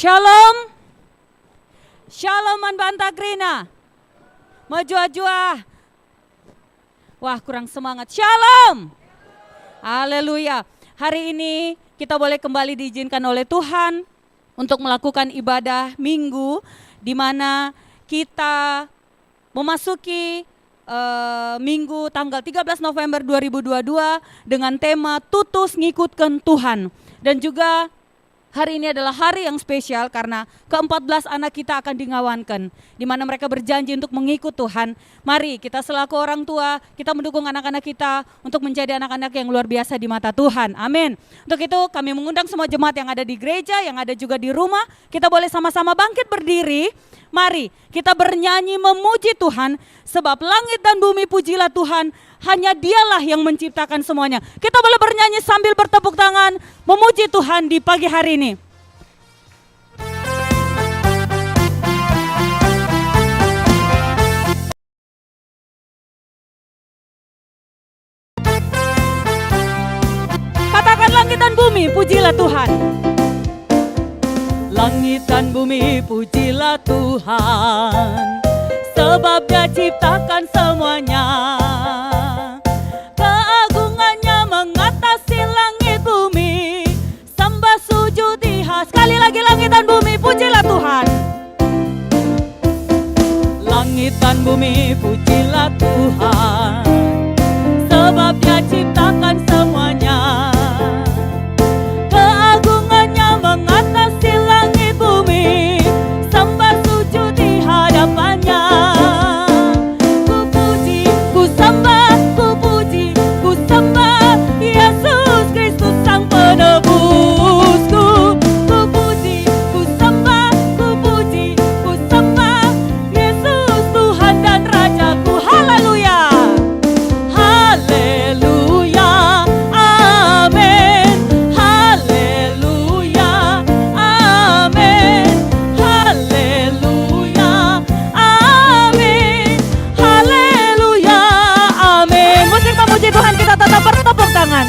Shalom. Shalom Manbantagrina. Maju-ajua. Wah, kurang semangat. Shalom. Haleluya. Hari ini kita boleh kembali diizinkan oleh Tuhan untuk melakukan ibadah minggu di mana kita memasuki minggu tanggal 13 November 2022 dengan tema Tutus Ngikutkeun Tuhan. Dan juga hari ini adalah hari yang spesial karena ke-14 anak kita akan dingawankan, di mana mereka berjanji untuk mengikut Tuhan. Mari kita selaku orang tua, kita mendukung anak-anak kita untuk menjadi anak-anak yang luar biasa di mata Tuhan. Amin. Untuk itu kami mengundang semua jemaat yang ada di gereja, yang ada juga di rumah, kita boleh sama-sama bangkit berdiri. Mari kita bernyanyi memuji Tuhan, sebab langit dan bumi pujilah Tuhan, hanya Dialah yang menciptakan semuanya. Kita boleh bernyanyi sambil bertepuk tangan, memuji Tuhan di pagi hari ini. Katakan langit dan bumi, pujilah Tuhan. Langit dan bumi pujilah Tuhan, sebab Dia ciptakan semuanya. Keagungannya mengatasi langit bumi, sembah sujud ihas. Sekali lagi langit dan bumi pujilah Tuhan. Langit dan bumi pujilah Tuhan, sebab Dia ciptakan semuanya. Keagungannya mengatasi langit bumi, sembah sujud di hadapannya. Ku puji, ku sembah, ku puji, ku sembah Yesus Kristus Sang Penebusku. Ku puji, ku sembah, ku puji, ku sembah Yesus Tuhan dan Rajaku. Haleluya. Haleluya, amin. Haleluya, amin. Haleluya, amin. Haleluya, amin. Musik memuji Tuhan, kita tetap bertepuk tangan.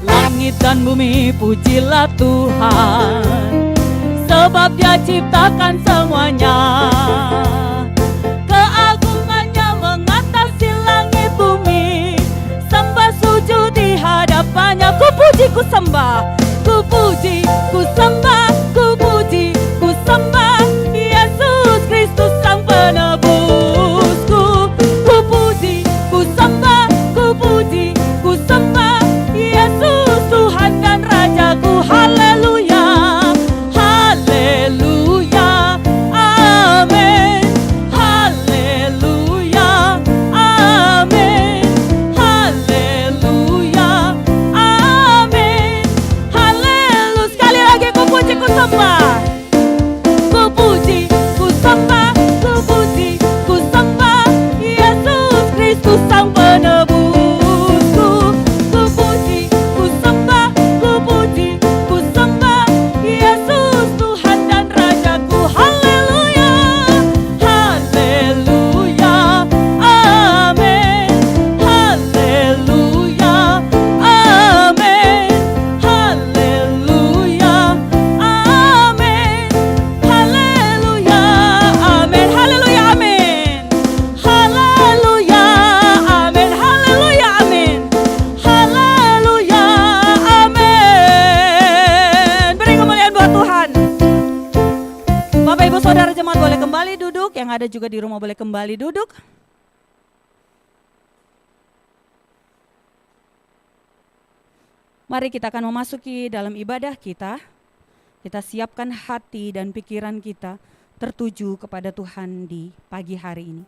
Langit dan bumi pujilah Tuhan, sebab Dia ciptakan semuanya. Keagungannya mengatasi langit bumi, sembah sujud di hadapannya. Ku puji, ku sembah, ku puji, ku sembah, ku puji, ku sembah Yesus Kristus Sang Penebusku. Ku puji, ku sembah, ku puji, ku sembah Yesus Tuhan dan Rajaku. Haleluya, haleluya, amin. Haleluya, amin. Haleluya, amin. Haleluya. Sekali lagi ku puji, ku sembah. Ku puji, ku sembah, ku puji, ku sembah Yesus Kristus Sang Penebusku. Ku puji, ku sembah, ku puji, ku sembah Yesus Tuhan dan Rajaku. Haleluya, haleluya, amin. Haleluya, amin. Haleluya, amin. Haleluya, amin. Haleluya, amin. Haleluya, amin. Haleluya, amin. Haleluya, amin. Beri kemuliaan buat Tuhan. Bapak Ibu Saudara jemaat boleh kembali duduk, yang ada juga di rumah boleh kembali duduk. Mari kita akan memasuki dalam ibadah kita. Kita siapkan hati dan pikiran kita tertuju kepada Tuhan di pagi hari ini.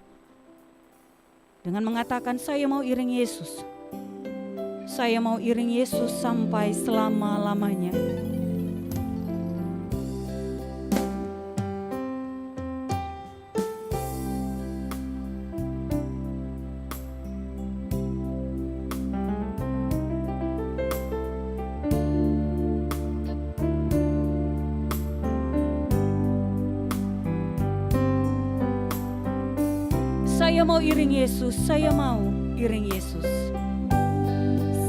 Dengan mengatakan, saya mau iring Yesus. Saya mau iring Yesus sampai selama-lamanya. Saya mau iring Yesus, saya mau iring Yesus.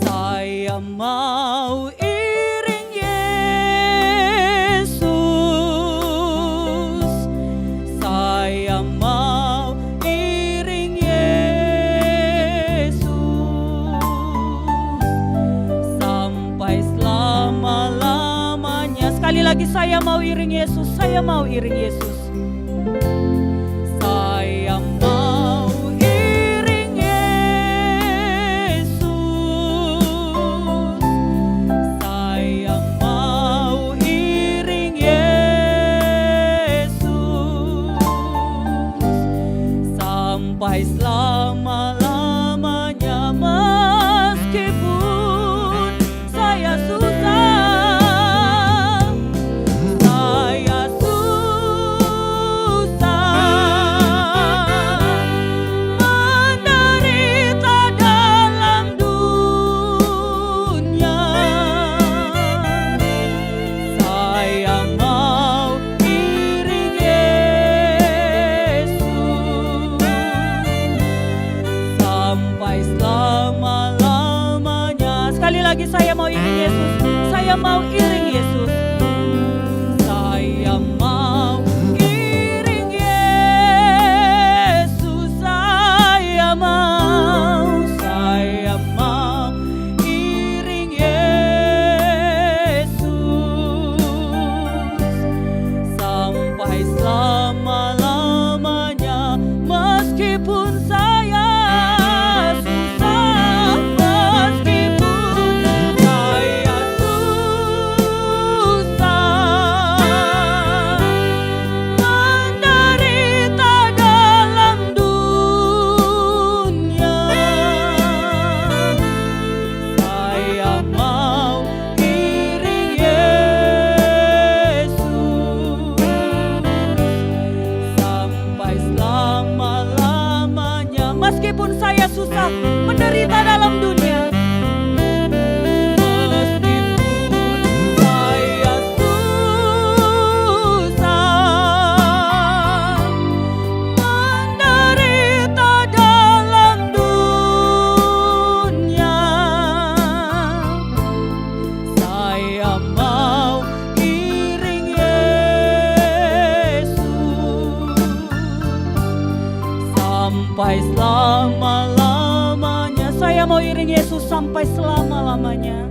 Saya mau iring Yesus. Saya mau iring Yesus sampai selama-lamanya. Sekali lagi, saya mau iring Yesus, saya mau iring Yesus. Saya mau iring Yesus. Saya mau iring Yesus sampai selama-lamanya, meskipun saya susah. Saya mau iring Yesus, saya mau iring Yesus. Saya mau iring Yesus, saya mau iring Yesus sampai selama-lamanya, meskipun saya susah, menderita dalam dunia. Meskipun saya susah, menderita dalam dunia, saya mau iring Yesus sampai selama-lamanya. Saya mau iring Yesus sampai selama-lamanya.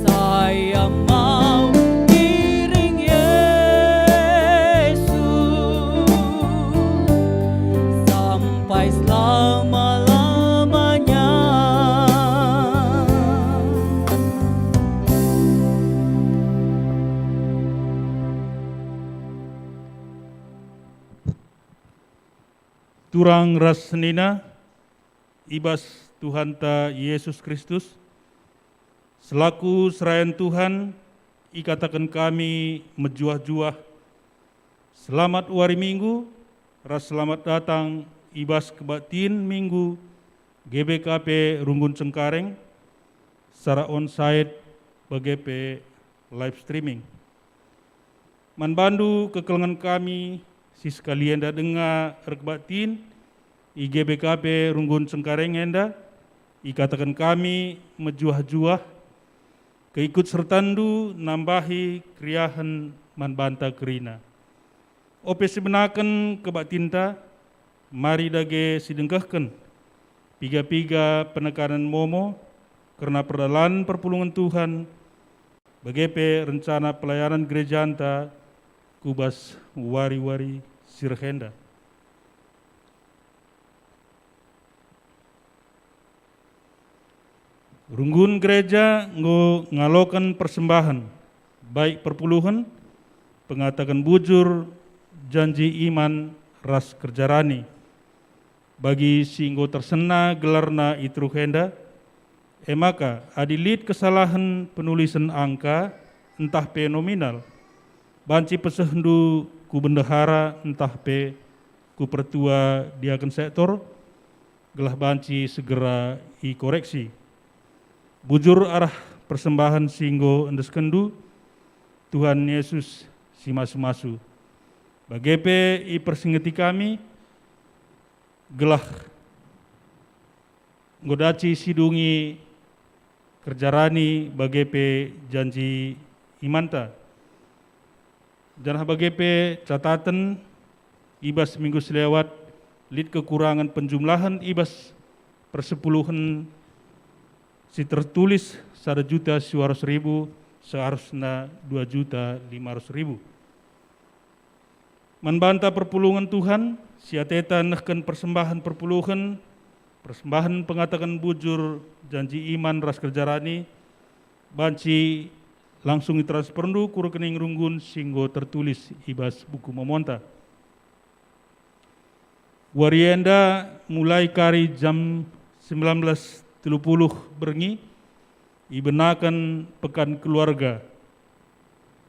Saya mau iring Yesus sampai selama-lamanya. Turang ras senina ibas Tuhan ta Yesus Kristus selaku serayan Tuhan ikatakan kami mejuah-juah selamat wari minggu ras selamat datang ibas kebatin minggu GBKP Runggun Cengkareng secara onsite BGP live streaming. Manbandu kekelengan kami si sekalian dah dengar rekbatin IGBKP Runggun Cengkareng enda ikatakan kami mejuah-juah keikut sertandu nambahi kriahan manbanta kerina. Ope sebenakan kebatinta mari dage sidengkahkan piga-piga penekanan momo karena perdalan perpulungan Tuhan BGP rencana pelayanan gereja anta kubas wari-wari sirhenda. Runggun gereja ngalokan persembahan baik perpuluhan pengatakan bujur janji iman ras kerjarani bagi singgo tersena gelarna itruhenda maka adilit kesalahan penulisan angka entah pe nominal banci pesehendu ku bendahara entah pe ku pertua diaken sektor gelah banci segera i koreksi bujur arah persembahan singgo endes kendu Tuhan Yesus si masu-masu bagepe i persingeti kami gelah ngodaci sidungi kerjarani bagepe janji imanta. Janah bagepe catatan ibas minggu selewat lid kekurangan penjumlahan ibas persepuluhan si tertulis 1.700.000 seharusnya 2.500.000. Membanta perpulungan Tuhan, siateta nehken persembahan perpuluhan, persembahan pengatakan bujur janji iman ras kerjarani, banci langsung ditransfer ku rekening runggun singgo tertulis ibas buku memonta. Warienda mulai kari jam 19.30 berengi, ibenakan pekan keluarga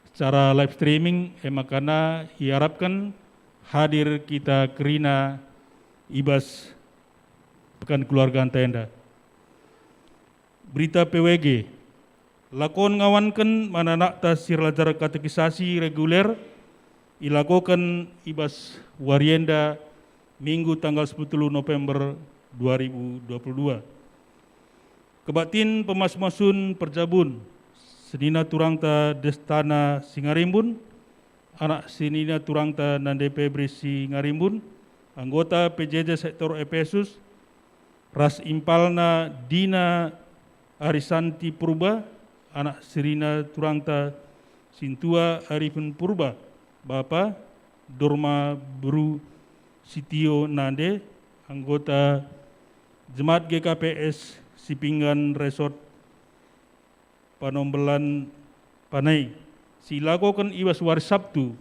secara live streaming, makana diharapkan hadir kita kerina ibas pekan keluarga tenda. Berita PWG, lakon ngawankan mananakta sirlajar katekisasi reguler, ilakokan ibas warienda Minggu tanggal 10 November 2022. Kebatin pemas-masun perjabun, senina turangta Destana Singarimbun, anak senina turangta Nandepe Brisi Ngarimbun, anggota PJJ Sektor Efesus, ras impalna Dina Arisanti Purba, anak serina turangta Sintua Arifin Purba, Bapa Dorma Bru Sitio Nande, anggota Jemaat GKPS Sipingan Resort Panombelan Panai. Silakokan ibas hari Sabtu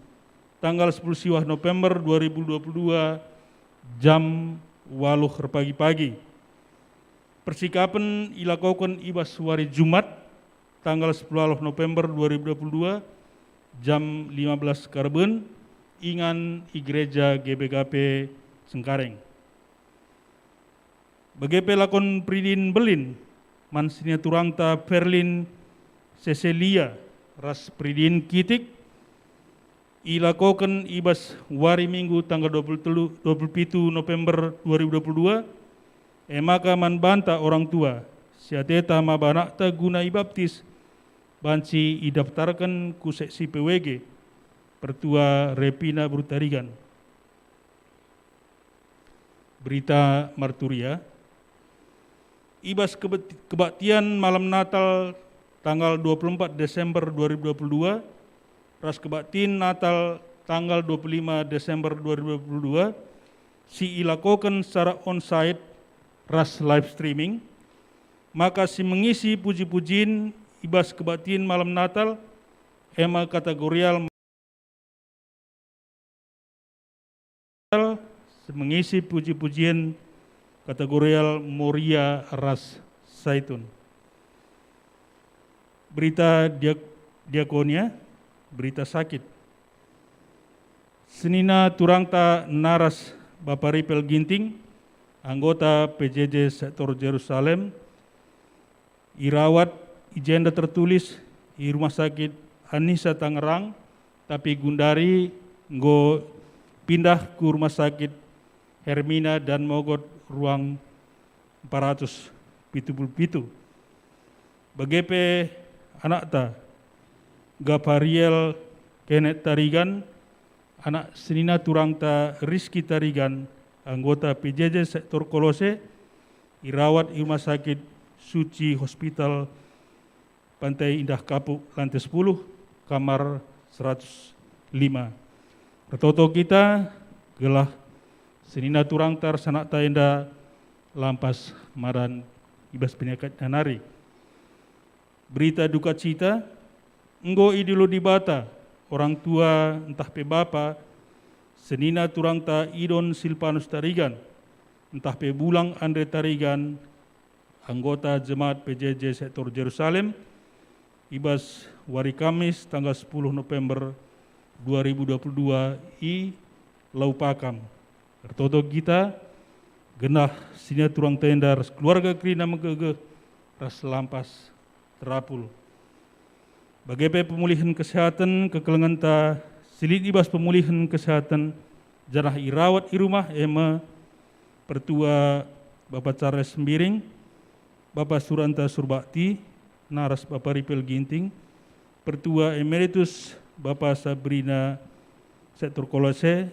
tanggal 10 siwah November 2022 jam 8 pagi-pagi. Persikapan ilakokan ibas hari Jumat tanggal 10 November 2022 jam 15 karben ingan Gereja GBKP Sengkareng. BGP lakon Pridin Belin, mansinya turangta Perlin Cecilia, ras Pridin Kitik, ilakokan ibas wari Minggu tanggal 27 November 2022, maka manbanta orang tua, siateta mabanakta guna ibaptis, banci idaftarkan ku seksi PWG, Pertua Repina Brutarigan. Berita Marturia, ibas kebaktian malam Natal tanggal 24 Desember 2022, ras kebaktian Natal tanggal 25 Desember 2022, si ilakokan secara on-site ras live streaming, maka si mengisi puji-pujian ibas kebaktian malam Natal, ema kategorial mengisi puji-pujian kategorial Moria Ras Zaitun. Berita diakonia, berita sakit. Senina turangta naras Bapak Ripel Ginting, anggota PJJ Sektor Jerusalem, irawat ijenda tertulis di Rumah Sakit Anissa Tangerang, tapi Gundari nggo pindah ke Rumah Sakit Hermina dan Mogot ruang 477. BGP anakta Gapariel Kenneth Tarigan, anak senina turangta Rizky Tarigan, anggota PJJ Sektor Kolose, irawat di Rumah Sakit Suci Hospital Pantai Indah Kapuk, lantai 10, kamar 105. Retoto kita gelah senina turangtar sanak taenda lampas maran ibas penyakit nanari. Berita duka cita, enggo idilo di bata, orang tua entah pe bapa, senina turangta Idon Silpanus Tarigan, entah pe bulang Andre Tarigan, anggota Jemaat PJJ Sektor Jerusalem, ibas wari Kamis tanggal 10 November 2022 i Laupakam. Tertoto kita genah sinya turang tenda ras keluarga krina megege ras lampas terapul. Bagai pemulihan kesehatan kekelengan ta silit ibas pemulihan kesehatan janah irawat i rumah ema Pertua Bapak Charles Sembiring, Bapak Suranta Surbakti, Naras Bapak Ripel Ginting, Pertua Emeritus Bapak Sabrina Sektor Kolose,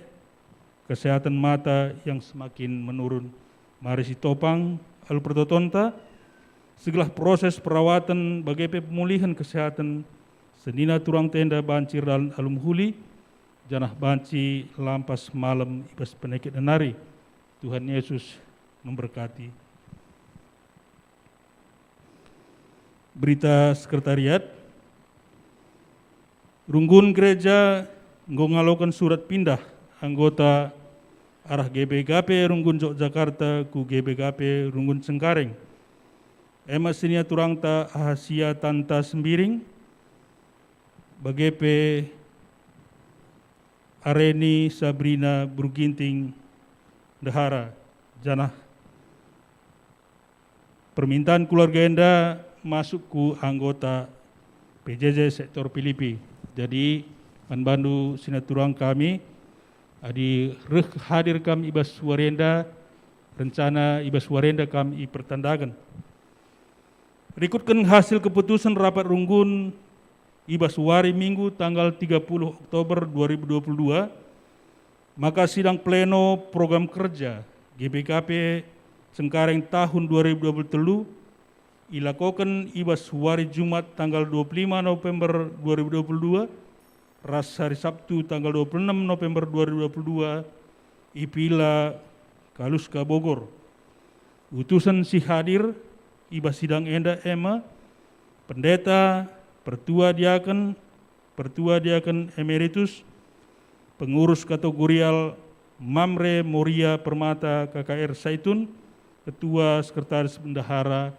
kesehatan mata yang semakin menurun, mari si topang alu pertotonta, segala proses perawatan bagi pemulihan kesehatan, senina turang tenda bancir dalam alum huli, janah banci lampas malam ibas penekit nari. Tuhan Yesus memberkati. Berita sekretariat, Runggun Gereja ngalokan surat pindah anggota arah GBKP Runggun Yogyakarta ku GBKP Runggun Cengkareng. Ema sinia turangta Ahasia Tanta Sembiring, bagepe Areni Sabrina Burginting Dahara, janah permintaan keluarga enda masuk ku anggota PJJ sektor Filipi. Jadi manbandu sinaturang kami adi hadir kami ibas warenda, rencana ibas warenda kami pertandakan. Berikutkan hasil keputusan rapat Runggun ibas wari Minggu tanggal 30 Oktober 2022, maka sidang pleno program kerja GBKP Cengkareng tahun 2023 ilakokan ibas wari Jumat tanggal 25 November 2022, ras hari Sabtu tanggal 26 November 2022, ipila Kaluska Bogor. Utusan si hadir ibas sidang enda ema, pendeta, pertua diaken emeritus, pengurus kategorial Mamre Moria Permata KKR Saitun, ketua sekretaris bendahara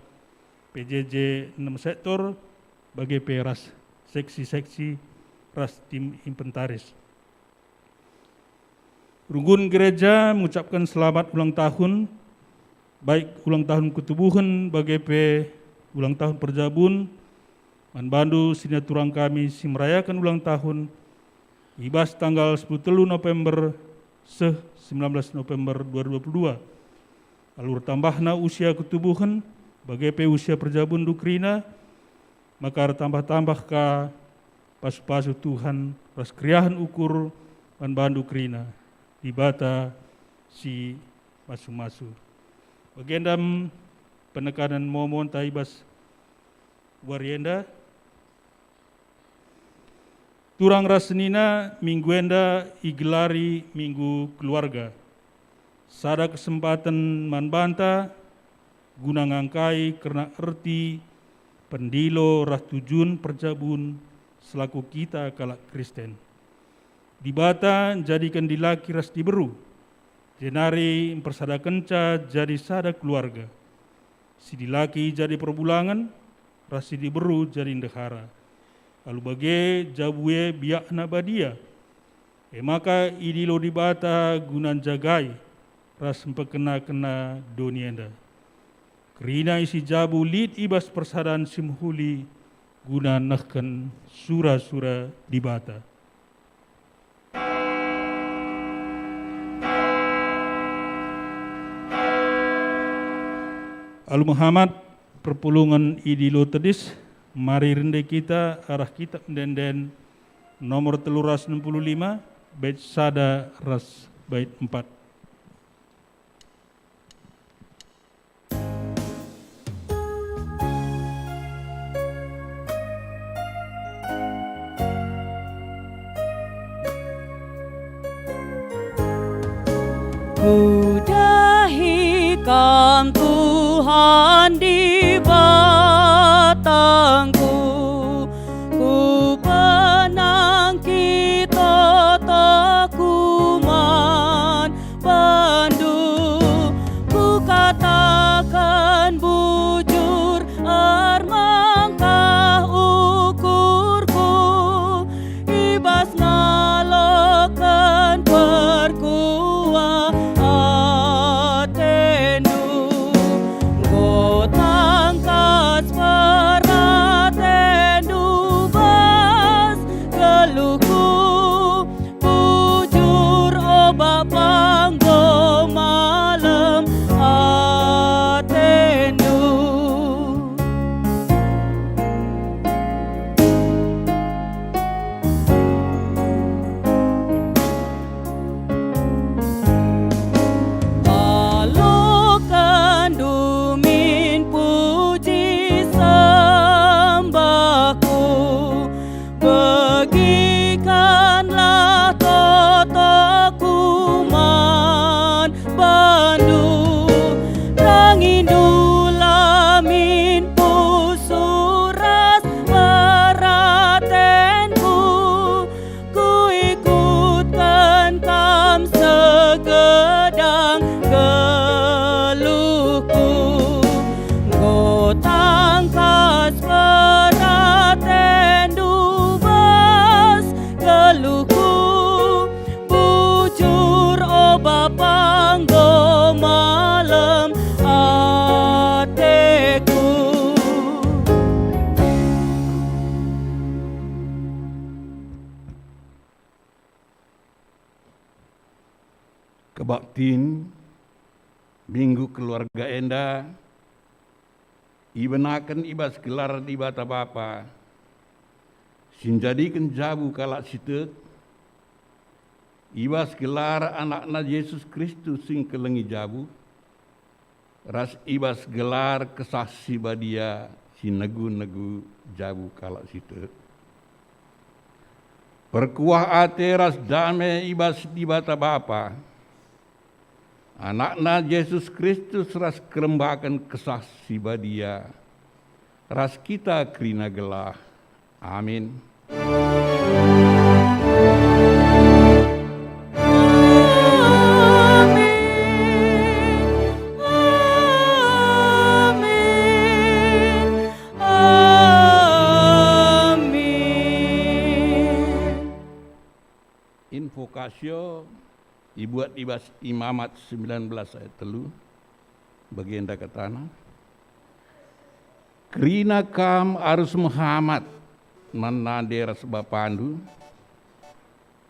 PJJ 6 sektor, bagi peras seksi-seksi ras tim inventaris. Runggun Gereja mengucapkan selamat ulang tahun, baik ulang tahun ketubuhan bagi ulang tahun perjabun, manbandu sinaturang kami si merayakan ulang tahun ibas tanggal 10 November 19 November 2022. Alur tambahna usia ketubuhan bagi usia perjabun dukrina, maka tambah-tambah ka pasu-pasu Tuhan ras kriahan ukur manbandu krina dibata si masu-masu. Bagendam penekanan momon taibas warienda, turang rasenina minggu enda igelari minggu keluarga. Sada kesempatan manbanta guna ngangkai karena erti pendilo rah tujun perjabun selaku kita kalak Kristen. Dibata jadikan dilaki ras diberu, jenari persada kenca jadi sada keluarga. Si dilaki jadi perbulangan, ras si diberu jadi ndehara. Lalu bage jabue biakna badia, maka idilo dibata gunan jagai, ras empekena-kena donienda. Kerina isi jabu lid ibas persadaan simhuli guna nahkan sura-sura dibata. Al Muhammad perpulungan idilo tedis, mari rende kita arah kitab denden nomor 365 bait sada ras bait 4. Kudahikan Tuhan di batangku, ku penang kita tak kuman pandu, ku katakan bujur armangkah ukurku, ibas ngalokan perkuah atendu, go tangkas perat kebaktin minggu keluarga enda ibenakan ibas gelar di bata bapa sinjadikan jabu kalak sitek ibas gelar anakna Yesus Kristus sing kelengi jabu ras ibas gelar kesaksi badia si negu-negu jabu kalak sitek perkuah ate ras dame ibas di bata bapa anakna Yesus Kristus ras kerembakan kesaksi badia ras kita kerina gelah amin. Invokasio dibuat ibas imamat 19 ayat 3 bagian dakatana. Kerina kam arus Muhammad menanderas bapandu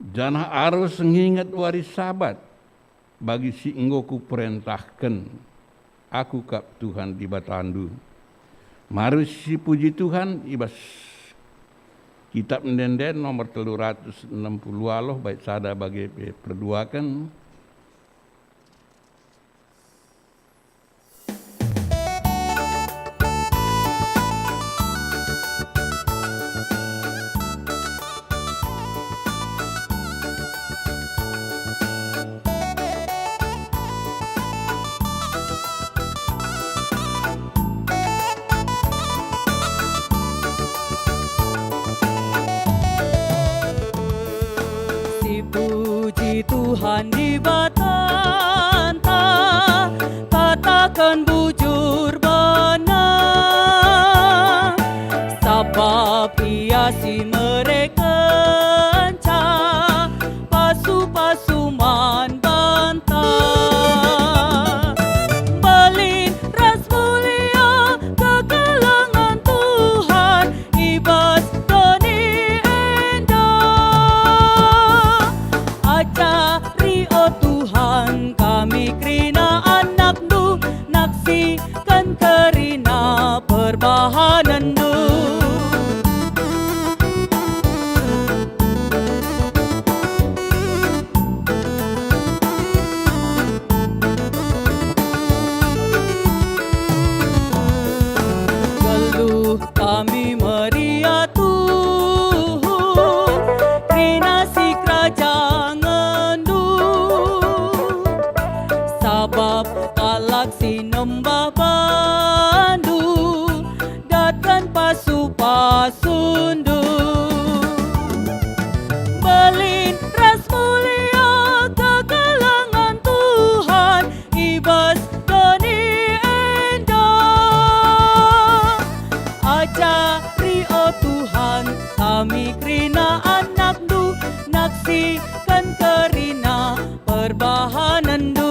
jana arus ngingat waris sabat bagi si enggoku perintahkan aku kap Tuhan di batandu. Marus si puji Tuhan ibas Kitab Ndenden nomor 360 Allah baik sada bagi perduakan. Tuhan di batanta, katakan bujur benar, sebab ia si mereka pasu-pasu man bantah. Balin ras mulia kekalangan Tuhan, ibas doni endah. Ajari oh Tuhan kami kerina anak-Du, naksikan kerina perbahanan-Du. Geluh kami meria Tuhan, kerina si kerajaan sabab kalak si nembah bandu datkan pasu-pasundu. Balin ras mulia kekalangan Tuhan, ibas doni endah. Ajari oh Tuhan kami kerina anak-Du, naksikan kerina perbahanan-Du.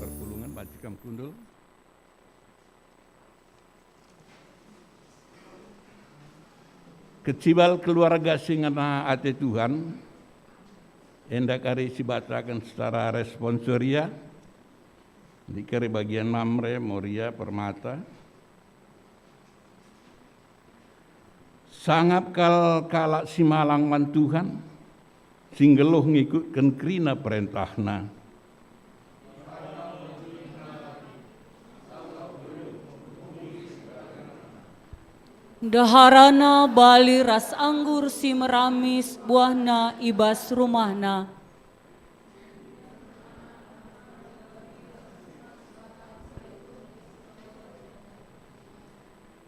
Perpulungan bacikam kundul. Kecibal keluarga singana ate Tuhan hendak hari sibacakan secara responsoria dikari bagian Mamre, Moria, Permata. Sangap kalak si malang man Tuhan singgeluh ngikutkan kerina perintahna. Daharana bali ras anggur si meramis buahna ibas rumahna.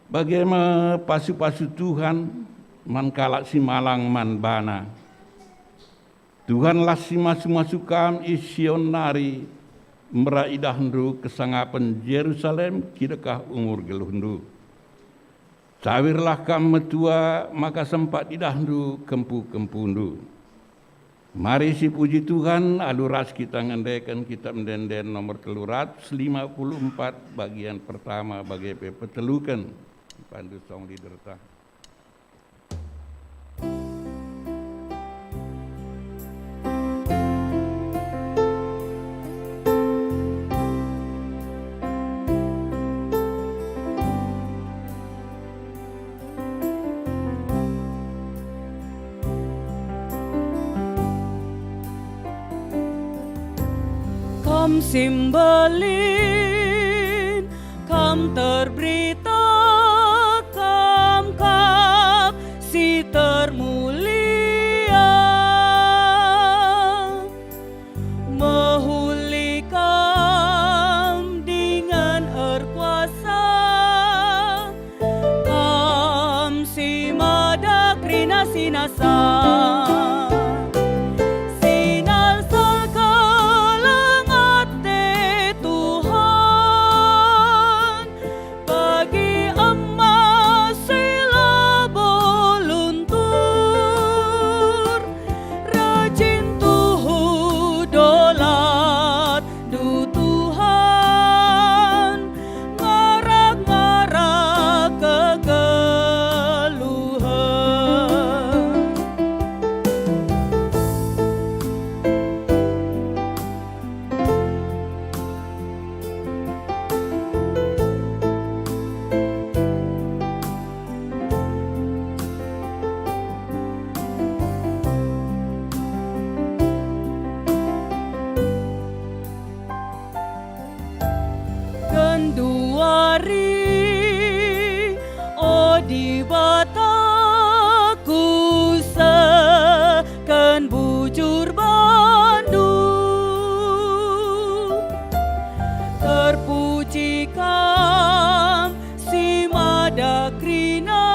Bagaimana pasu-pasu Tuhan man kalak si malang man bana. Tuhanlah si masu-masu kam isionari meraidahndu kesangapan Yerusalem kidakah umur geluhndu. Cawirlah kam metua maka sempat idahndu kempu-kempundu. Mari si puji Tuhan aluras kita ngendekan kitab Ndenden nomor 354 bagian pertama bagi petelukan pandu song liderta. Simbelin, kam terberita, kam si termulia, mehulikam dengan erkuasa, kam si madakrina sinasa. Kenduari, oh di bataku sekan bujur bandu, terpujikan si madakrina,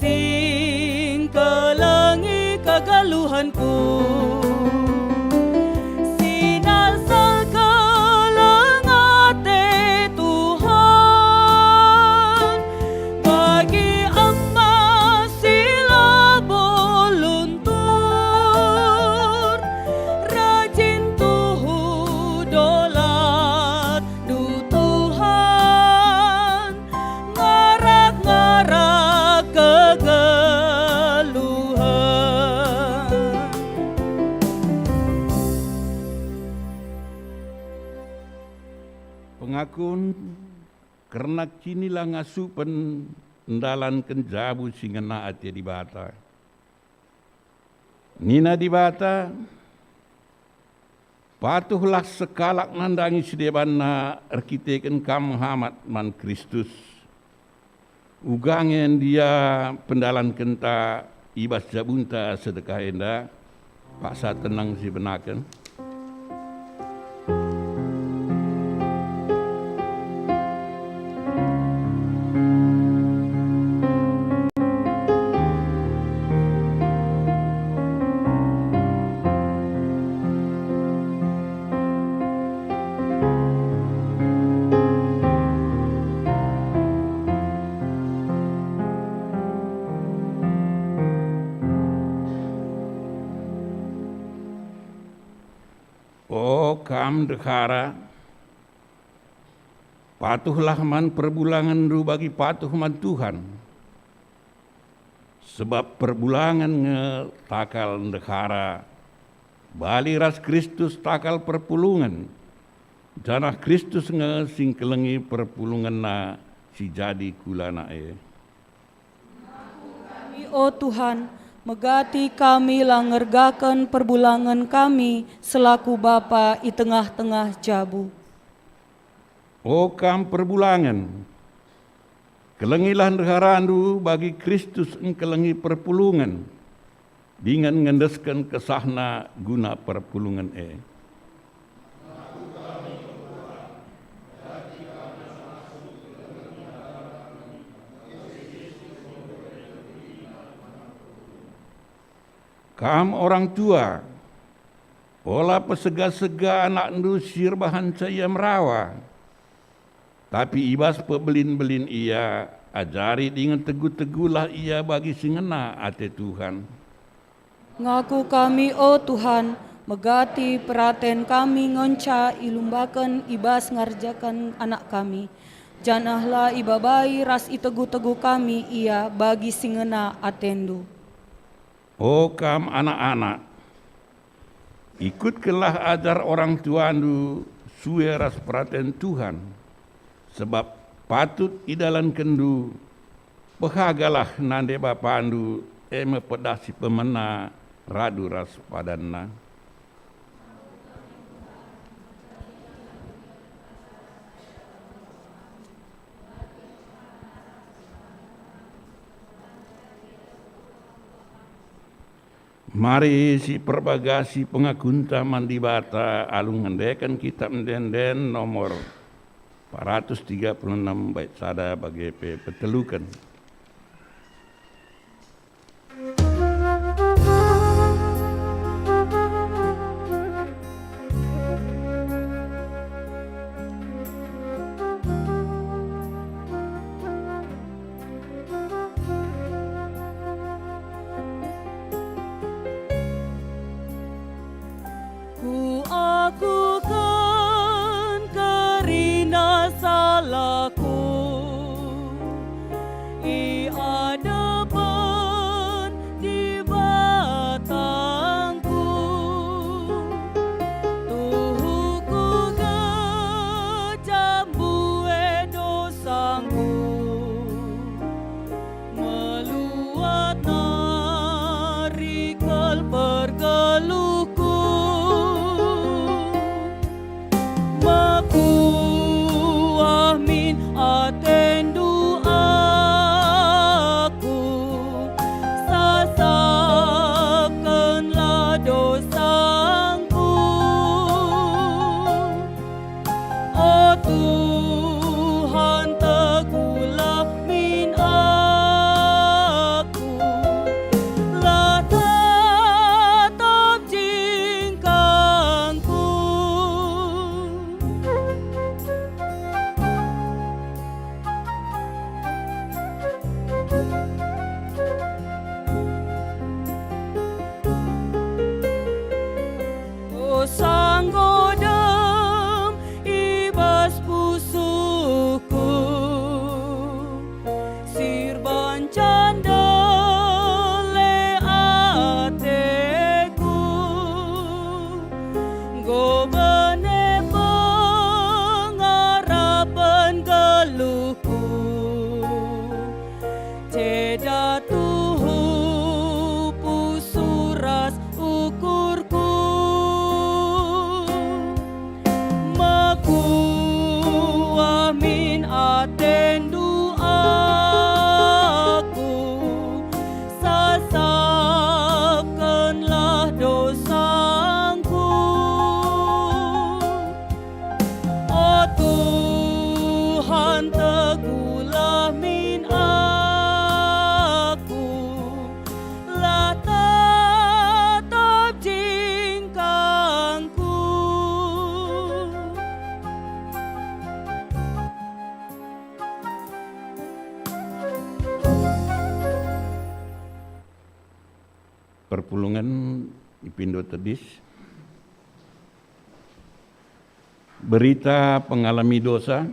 sing kelengi kegaluhanku. Pengakun kerna kinilah ngasupen ndalan kenjabu singena ati di bata. Nina di bata, patuhlah sekalak nandangi sedebanna arkiteken kam Muhammad man Kristus. Ugangen dia pendalan kenta ibas jabunta sedekah enda, paksa tenang si benaken. Kam dekhara, patuhlah man perbulangan ru bagi patuh man Tuhan. Sebab perbulangan nge takal dekhara, bali ras Kristus takal perpulungan. Janah Kristus nge sing kelengi perpulungan na si jadi kulana e. Oh Tuhan, megati kami langergakan perbulangan kami selaku Bapa di tengah-tengah jabu. O kam perbulangan, kelengilah deharandu bagi Kristus engkelengi perpulungan, dengan ngendeskan kesahna guna perpulungan e. Kam orang tua, olah pesega-sega anak ndu sirbahan saya merawa. Tapi ibas pebelin-belin ia, ajari dengan teguh-teguhlah ia bagi singena ate Tuhan. Ngaku kami, oh Tuhan, megati peraten kami ngonca ilumbakan ibas ngarjakan anak kami. Janahlah ibabai ras itegu-tegu kami ia bagi singena atendu. Oh kam anak-anak, ikutkelah ajar orang tuandu suwe ras perhatian Tuhan, sebab patut idalan kendu, behagalah nande bapandu, pedasi pemena radu ras padanna. Mari si perbagasi pengagunta mandibata alung ngendekan kitab menden nomor 436 bait sada bagi petelukan. Akukan karina salahku, ia depan di batangku, tuhuku kejambue dosaku, meluat narikal pergeluku. Amin atendu aku, sasapkanlah dosaku. Oh Tuhan, teguhlah min aku, lah tetap jingkangku. Sang godam ibas pusuku, sirban candale ateku, gobene pengarapan geluhku, ceda tuhu pusuras ukurku. Amin atendu aku, sasapkanlah dosaku. Oh Tuhan, teguhlah min aku, lah tetap jingkangku. Perpulungan Ipindo Tedis. Berita pengalami dosa.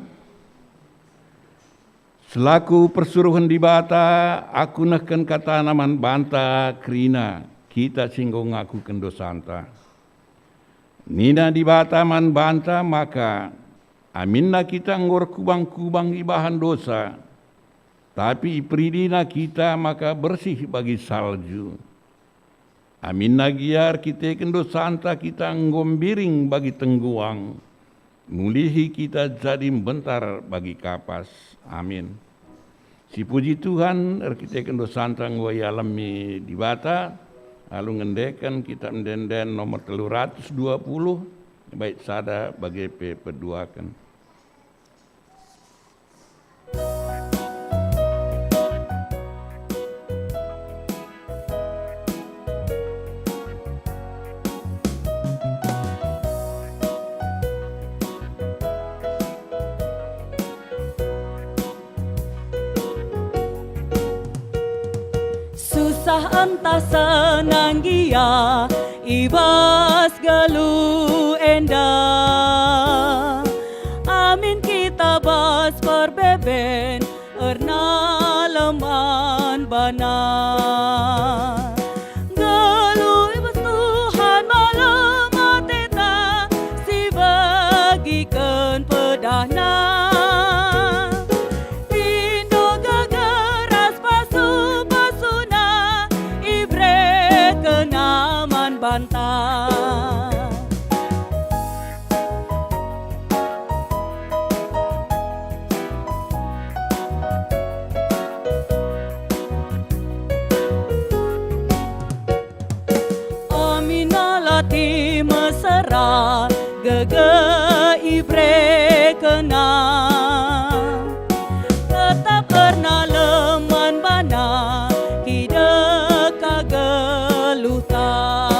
Selaku persuruhan di bata, aku nahkan kata naman banta krina, kita singgung aku kendosanta. Nina di bata man banta, maka aminna kita ngor kubang-kubang ibahan dosa, tapi ipridina kita maka bersih bagi salju. Amin nagiar kita kendosanta kita ngombiring bagi tengguang, mulihi kita jadi bentar bagi kapas. Amin. Si puji Tuhan kita kendosanta ngwai alami di bata, lalu ngendekan kita mendenden nomor 320 baik sada bagi peduakan. Susah entah senang gia, ibas galu endah. Amin kita bas perbeben, erna leman bana. Galu ibas Tuhan malam ateta, si bagikan pedahna. Bantah. hati mesra gege ibre kena tetap pernah leman bana kide kageluh ta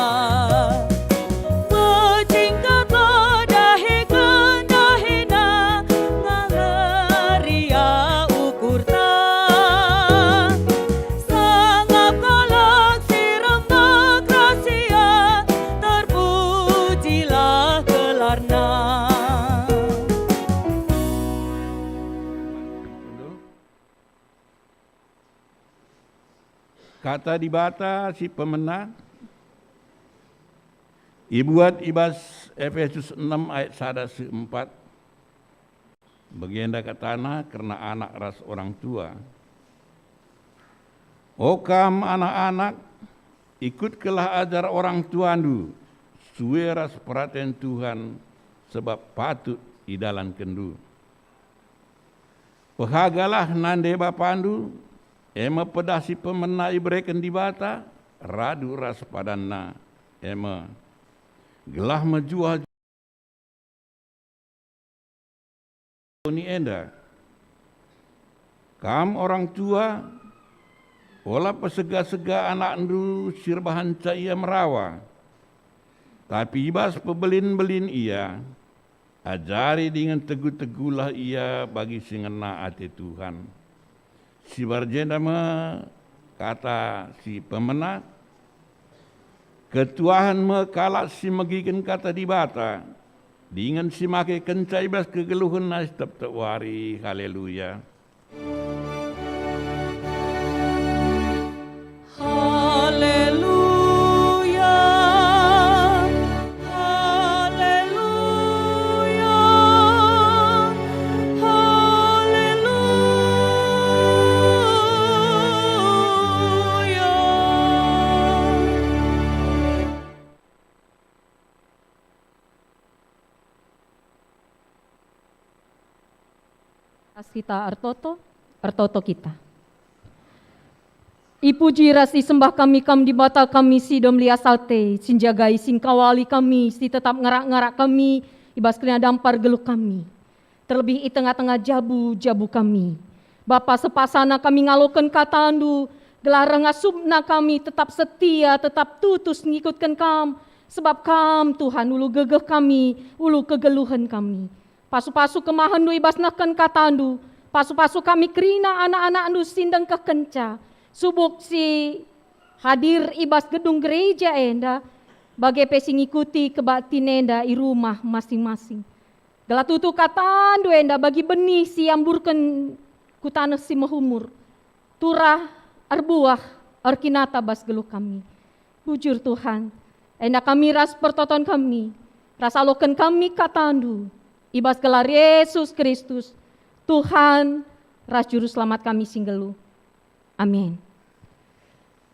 becingkat dahi kendahina ngaleria ukur ta sangap kolak siram gracia terpujilah gelarna. Kata dibata si pemenang, ibuat ibas Efesus 6 ayat 1-4, bagianda katana karena anak ras orang tua. Okam anak-anak, ikutkelah ajar orang tuandu, suwe ras perhatian Tuhan, sebab patut idalan kendu. Pehagalah nande bapandu, ema pedasi pemena ibreken di bata, radu ras padanna, ema gelah menjual ni enda. Kam orang tua, olah pesega-sega anak ndu sirbahan ia merawa, tapi ibas pebelin-belin ia, ajari dengan teguh-teguhlah ia bagi singena ati Tuhan. Si barjenda kata si pemenang, ketuahan kalak si megikan kata dibata, dengan si make kencai bas kegeluhan nas tetap wari, haleluya. Kita artoto kita. Ipuji rasi sembah kami di bata kami si dom lia salte, sinjagai singkawali kami, si tetap ngerak-ngerak kami, ibas kena dampar geluh kami. Terlebih i tengah-tengah jabu kami. Bapa sepasana kami ngalokan katandu, gelarang asupna kami tetap setia, tetap tutus ngikutkan kam, sebab kam Tuhan ulu gegeh kami, ulu kegeluhan kami. Pasu-pasu kemahandu ibasnakan katandu, pasu-pasu kami kerina anak-anak andu sindang kekenca, subuk si hadir ibas gedung gereja enda, bagai pesi ngikuti kebakti enda i rumah masing-masing. Gala tutu katandu enda bagi benih si amburkan kutanah si mahumur, turah arbuah arkinata bas geluh kami. Bujur Tuhan, enda kami ras pertoton kami, ras alokan kami katandu, ibas gelar Yesus Kristus, Tuhan, ras juru selamat kami singgelu. Amin.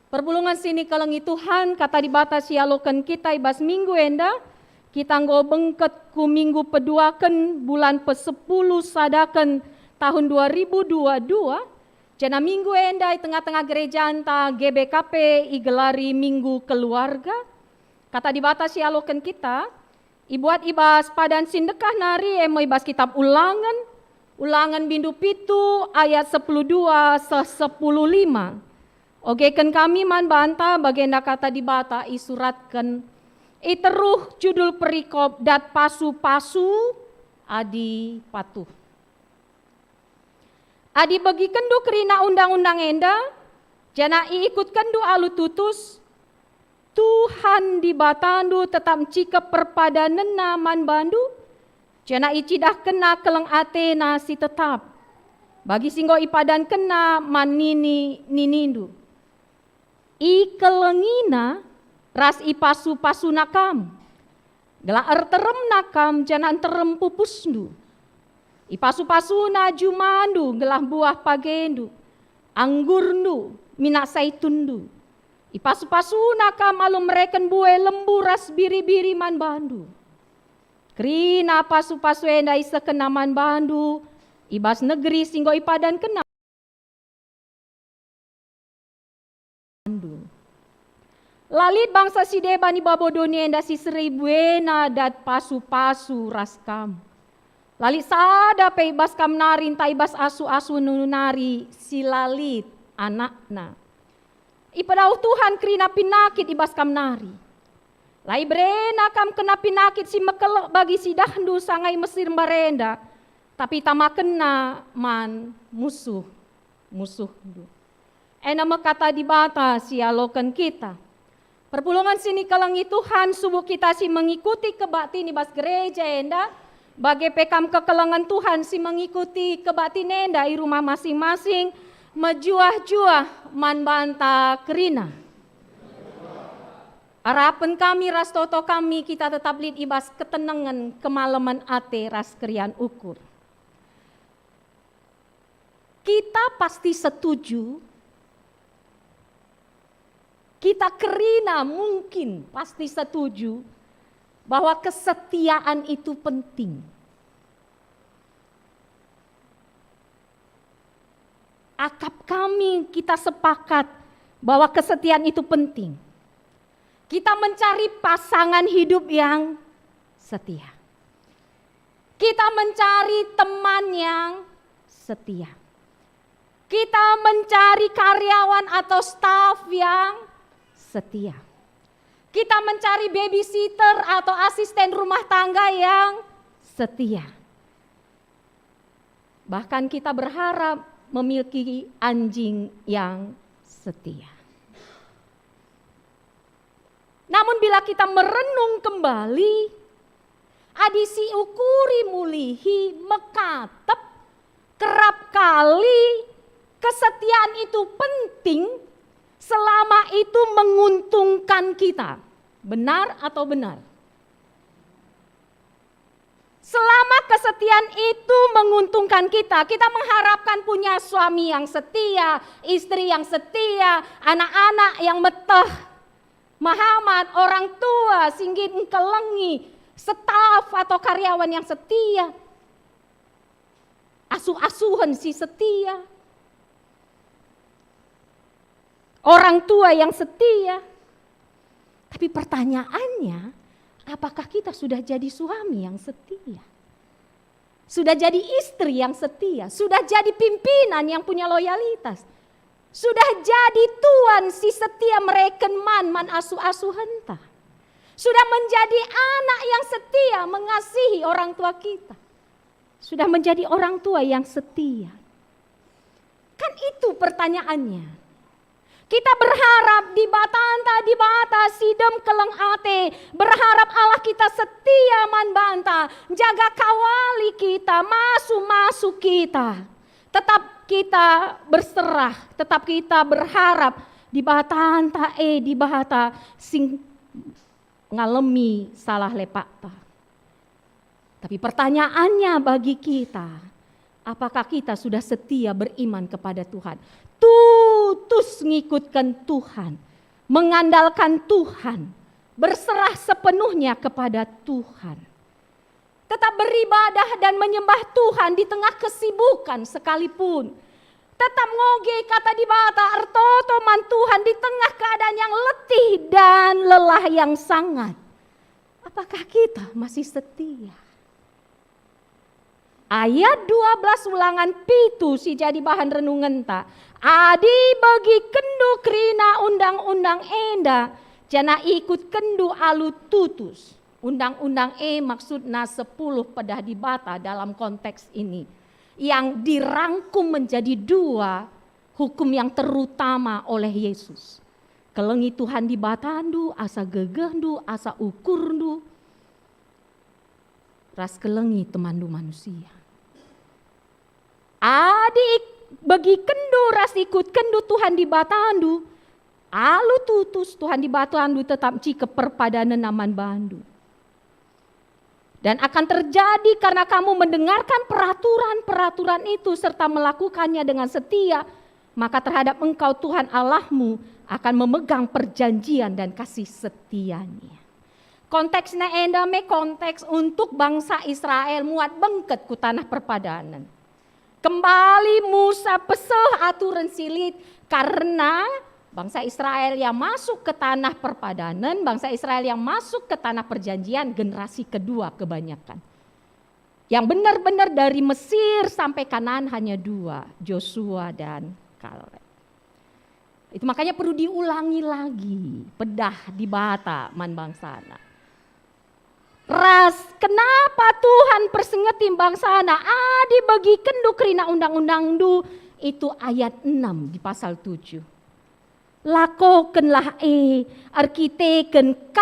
Perbulungan sini kalengi Tuhan, kata dibatasi alokan kita ibas minggu enda, kita nggo bengket ku minggu peduakan bulan pe-10 sadakan tahun 2022, jana minggu enda di tengah-tengah gereja anta GBKP igelari minggu keluarga, kata dibatasi alokan kita, ibuat ibas padan sindekah nari emo ibas kitab ulangan bindu pitu ayat 10:2-10:5. Ogekan kami man banta bagenda kata dibata isuratkan iteruh judul perikop dat pasu-pasu adi patuh. Adi bagi kendu kerina undang-undang enda, jana ikut kendu alu tutus, Tuhan di batandu tetap cika perpadanan man bandu, jana icidah kena keleng Athena si tetap. Bagi singgo ipadan kena man ninindu. I kelengina ras i pasu-pasu nakam. Gela terem nakam jana terem pupusdu. I pasu-pasu na jumandu gelah buah pagendu. Anggurndu minak saitundu. I pasu-pasu nakam alu mereken buah lembu ras biri-biri man bandu. Krina pasu-pasu enda isa kenaman bandu, ibas negeri singgo ipadan kena bandu. Lalit bangsa si deba ni babodoni enda si seribuena dat pasu-pasu raskam. Lalit sada pe ibas kam narin ta ibas asu-asu nunari si lalit anakna. Ipadau Tuhan kerina pinakit ibas kam nari. Lai brena kam kena pinakit si mekelok bagi si dahdu sangai Mesir barenda. Tapi tama kena man musuh du. Ena mekata di bata si alokan kita. Perpulungan sini kelengi Tuhan subuh kita si mengikuti kebakti ni bas gereja enda. Bagai pekam kekelengan Tuhan si mengikuti kebakti nenda di rumah masing-masing. Mejuah-juah man banta kerina. Harapan kami rastoto kami kita tetap lid ibas ketenangan kemalaman ate ras kerian ukur. Kita pasti setuju. Kita kerina mungkin pasti setuju bahwa kesetiaan itu penting. Akap kami kita sepakat bahwa kesetiaan itu penting. Kita mencari pasangan hidup yang setia. Kita mencari teman yang setia. Kita mencari karyawan atau staf yang setia. Kita mencari babysitter atau asisten rumah tangga yang setia. Bahkan kita berharap memiliki anjing yang setia. Namun bila kita merenung kembali, adisi ukuri mulihi mekatep kerap kali kesetiaan itu penting selama itu menguntungkan kita. Benar atau benar? Selama kesetiaan itu menguntungkan kita, kita mengharapkan punya suami yang setia, istri yang setia, anak-anak yang meteh, mahamat, orang tua, singgit kelengi, staf atau karyawan yang setia, asuh-asuhan si setia, orang tua yang setia. Tapi pertanyaannya, apakah kita sudah jadi suami yang setia? Sudah jadi istri yang setia? Sudah jadi pimpinan yang punya loyalitas? Sudah jadi tuan si setia mereken man asuh-asuh henta? Sudah menjadi anak yang setia mengasihi orang tua kita? Sudah menjadi orang tua yang setia? Kan itu pertanyaannya. Kita berharap di bata sidem keleng ate, berharap Allah kita setia man banta, jaga kawali kita, masuk kita. Tetap kita berserah, tetap kita berharap di bata sing ngalemi salah lepakta. Tapi pertanyaannya bagi kita, apakah kita sudah setia beriman kepada Tuhan? Tutus ngikutkan Tuhan, mengandalkan Tuhan, berserah sepenuhnya kepada Tuhan. Tetap beribadah dan menyembah Tuhan di tengah kesibukan sekalipun. Tetap ngoge kata di bata artoto man Tuhan di tengah keadaan yang letih dan lelah yang sangat. Apakah kita masih setia? Ayat 12 Ulangan pitu si jadi bahan renungan ta. Adi bagi kendu kerina undang-undang enda, jana ikut kendu alu tutus. Undang-undang maksudnya 10 pedah di bata dalam konteks ini. Yang dirangkum menjadi 2 hukum yang terutama oleh Yesus. Kelengi Tuhan di batandu, asa gegehndu, asa ukurndu. Ras kelengi temandu manusia. Adik bagi kendu ras ikut kendu Tuhan di batandu. Alu tutus Tuhan di batandu tetap cike perpadanan naman bandu. Dan akan terjadi karena kamu mendengarkan peraturan-peraturan itu serta melakukannya dengan setia, maka terhadap engkau Tuhan Allahmu akan memegang perjanjian dan kasih setianya. Konteksnya endame konteks untuk bangsa Israel muat bengket ku tanah perpadanan. Kembali Musa peseh aturan silit karena Bangsa Israel yang masuk ke tanah perpadanan, bangsa Israel yang masuk ke tanah perjanjian, generasi kedua kebanyakan. Yang benar-benar dari Mesir sampai Kanaan hanya 2, Joshua dan Kaleb. Itu makanya perlu diulangi lagi, pedah dibata man bangsana. Kenapa Tuhan persengetin bangsana? Dibagi kenduk rina undang-undang du, itu ayat 6 di pasal 7. Lakokenlah arkiteken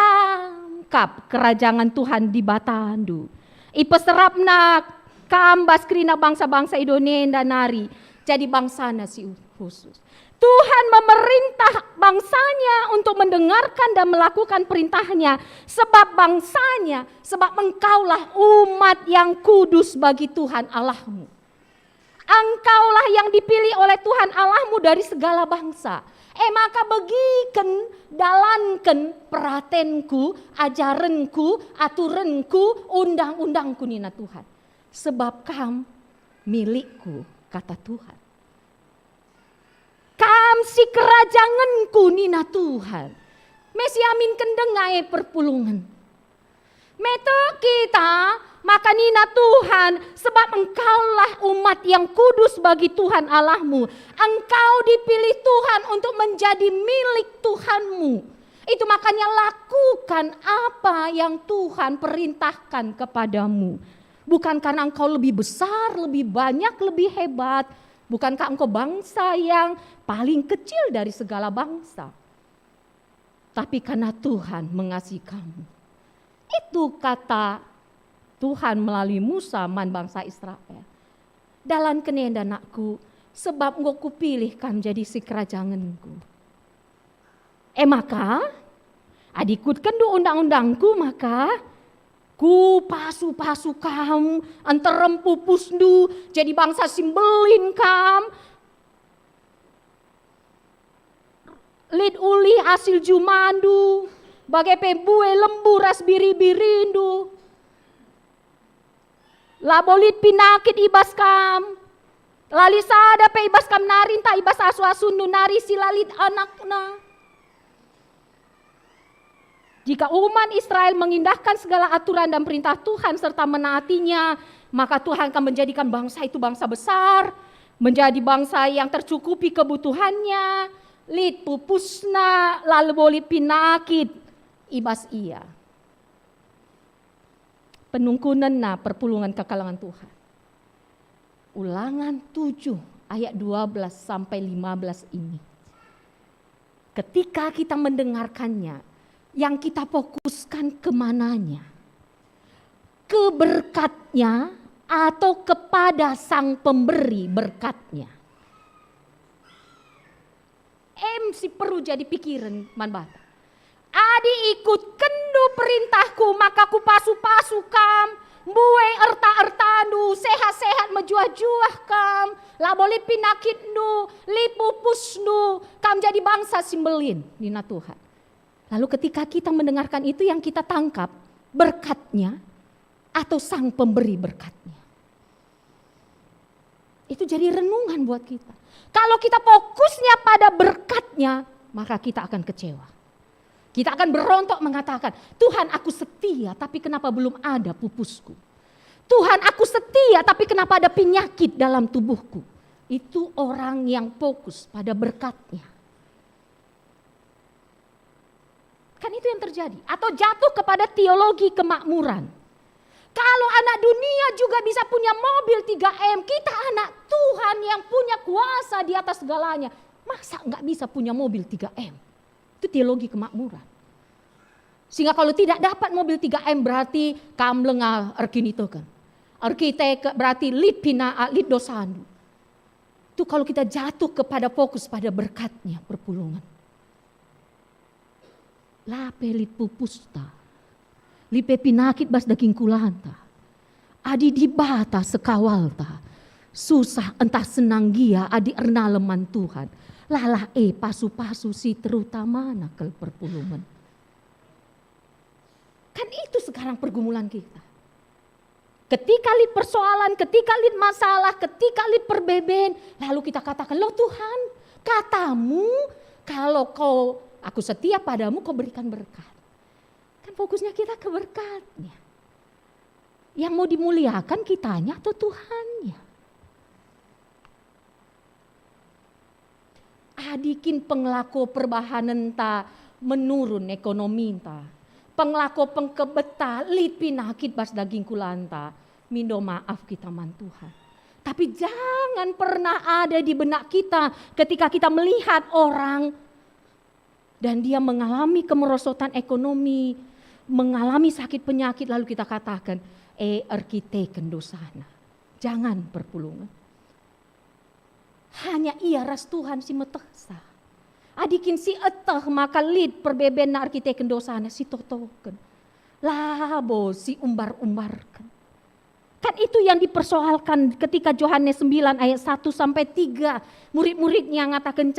kap kerajaan Tuhan di batandu. Ipeserapna kambas krina bangsa-bangsa Indonesia dan nari. Jadi bangsana si khusus. Tuhan memerintah bangsanya untuk mendengarkan dan melakukan perintahnya. Sebab bangsanya, sebab engkaulah umat yang kudus bagi Tuhan Allahmu. Engkaulah yang dipilih oleh Tuhan Allahmu dari segala bangsa. Maka bagikan, dalankan peratenku, ajaranku, aturanku, undang-undangku nina Tuhan. Sebab kam milikku, kata Tuhan. Kam si kerajanganku nina Tuhan. Mesi amin kendengai perpulungan. Meto kita maka nina Tuhan, sebab engkaulah umat yang kudus bagi Tuhan Allahmu. Engkau dipilih Tuhan untuk menjadi milik Tuhanmu. Itu makanya lakukan apa yang Tuhan perintahkan kepadamu. Bukan karena engkau lebih besar, lebih banyak, lebih hebat. Bukankah engkau bangsa yang paling kecil dari segala bangsa. Tapi karena Tuhan mengasihi kamu. Itu kata Tuhan melalui Musa man bangsa Israel. Dalam kenenda anakku, sebab engkau kupilih kam jadi si kerajanganku. Maka, adikut kendu undang-undangku maka, ku pasu-pasu kam, antarem pupusdu, jadi bangsa simbelin kam. Lid uli hasil jumandu, bagai pebue lembu ras biri-birindu. Labolit pinakit ibas kam. Lali sada pe ibas kam narin ta ibas asu-asun nari silalit anakna. Jika umat Israel mengindahkan segala aturan dan perintah Tuhan serta menaatinya, maka Tuhan akan menjadikan bangsa itu bangsa besar, menjadi bangsa yang tercukupi kebutuhannya. Lit pupusna lalu bolit pinakit ibas ia. Penungkunan na perpulungan kekalangan Tuhan. Ulangan 7 ayat 12 sampai 15 ini. Ketika kita mendengarkannya, yang kita fokuskan kemananya? Ke berkatnya atau kepada sang pemberi berkatnya? Si perlu jadi pikiran manbata. Adi ikut kendu perintahku maka ku pasu-pasu kam. Mbue erta-ertandu, sehat-sehat menjuah-juah kam. Laboli pinakitnu, lipupusnu. Kam jadi bangsa simbelin nina Tuhan. Lalu ketika kita mendengarkan itu yang kita tangkap berkatnya atau sang pemberi berkatnya. Itu jadi renungan buat kita. Kalau kita fokusnya pada berkatnya, maka kita akan kecewa. Kita akan berontok mengatakan, Tuhan aku setia tapi kenapa belum ada pupusku. Tuhan aku setia tapi kenapa ada penyakit dalam tubuhku. Itu orang yang fokus pada berkatnya. Kan itu yang terjadi. Atau jatuh kepada teologi kemakmuran. Kalau anak dunia juga bisa punya mobil 3M, kita anak Tuhan yang punya kuasa di atas segalanya. Masa enggak bisa punya mobil 3M? Itu teologi kemakmuran. Sehingga kalau tidak dapat mobil 3M berarti kamlenga arkinito kan. Arkitek berarti lipina lip dosandu. Itu kalau kita jatuh kepada fokus pada berkatnya perpulungan. Lape lit pupusta. Lipe pinakit bas daging kulanta. Adi dibata sekawalta. Susah entah senang gia adi ernaleman Tuhan. Lalah pasu-pasu si terutama nakal perpulungan. Kan itu sekarang pergumulan kita. Ketika lid persoalan, ketika lid masalah, ketika lid perbeben. Lalu kita katakan, loh Tuhan katamu Kalau aku setia padamu, kau berikan berkat. Kan fokusnya kita ke berkatnya. Yang mau dimuliakan kitanya atau Tuhannya? Adikin penglako perbahanan ta menurun ekonomi ta. Penglako pengkebeta lit pinakit bas daging kulanta. Mindo maaf kita man Tuhan. Tapi jangan pernah ada di benak kita ketika kita melihat orang dan dia mengalami kemerosotan ekonomi, mengalami sakit penyakit, lalu kita katakan, arkiteken dosana. Jangan perpulungan. Hanya ia ras Tuhan si metesa. Adikin si etah maka lid perbeben na arkiteken dosana si totoken. Labo si umbar-umbarkan. Kan itu yang dipersoalkan ketika Yohanes 9 ayat 1 sampai 3. Murid-muridnya ngatakan,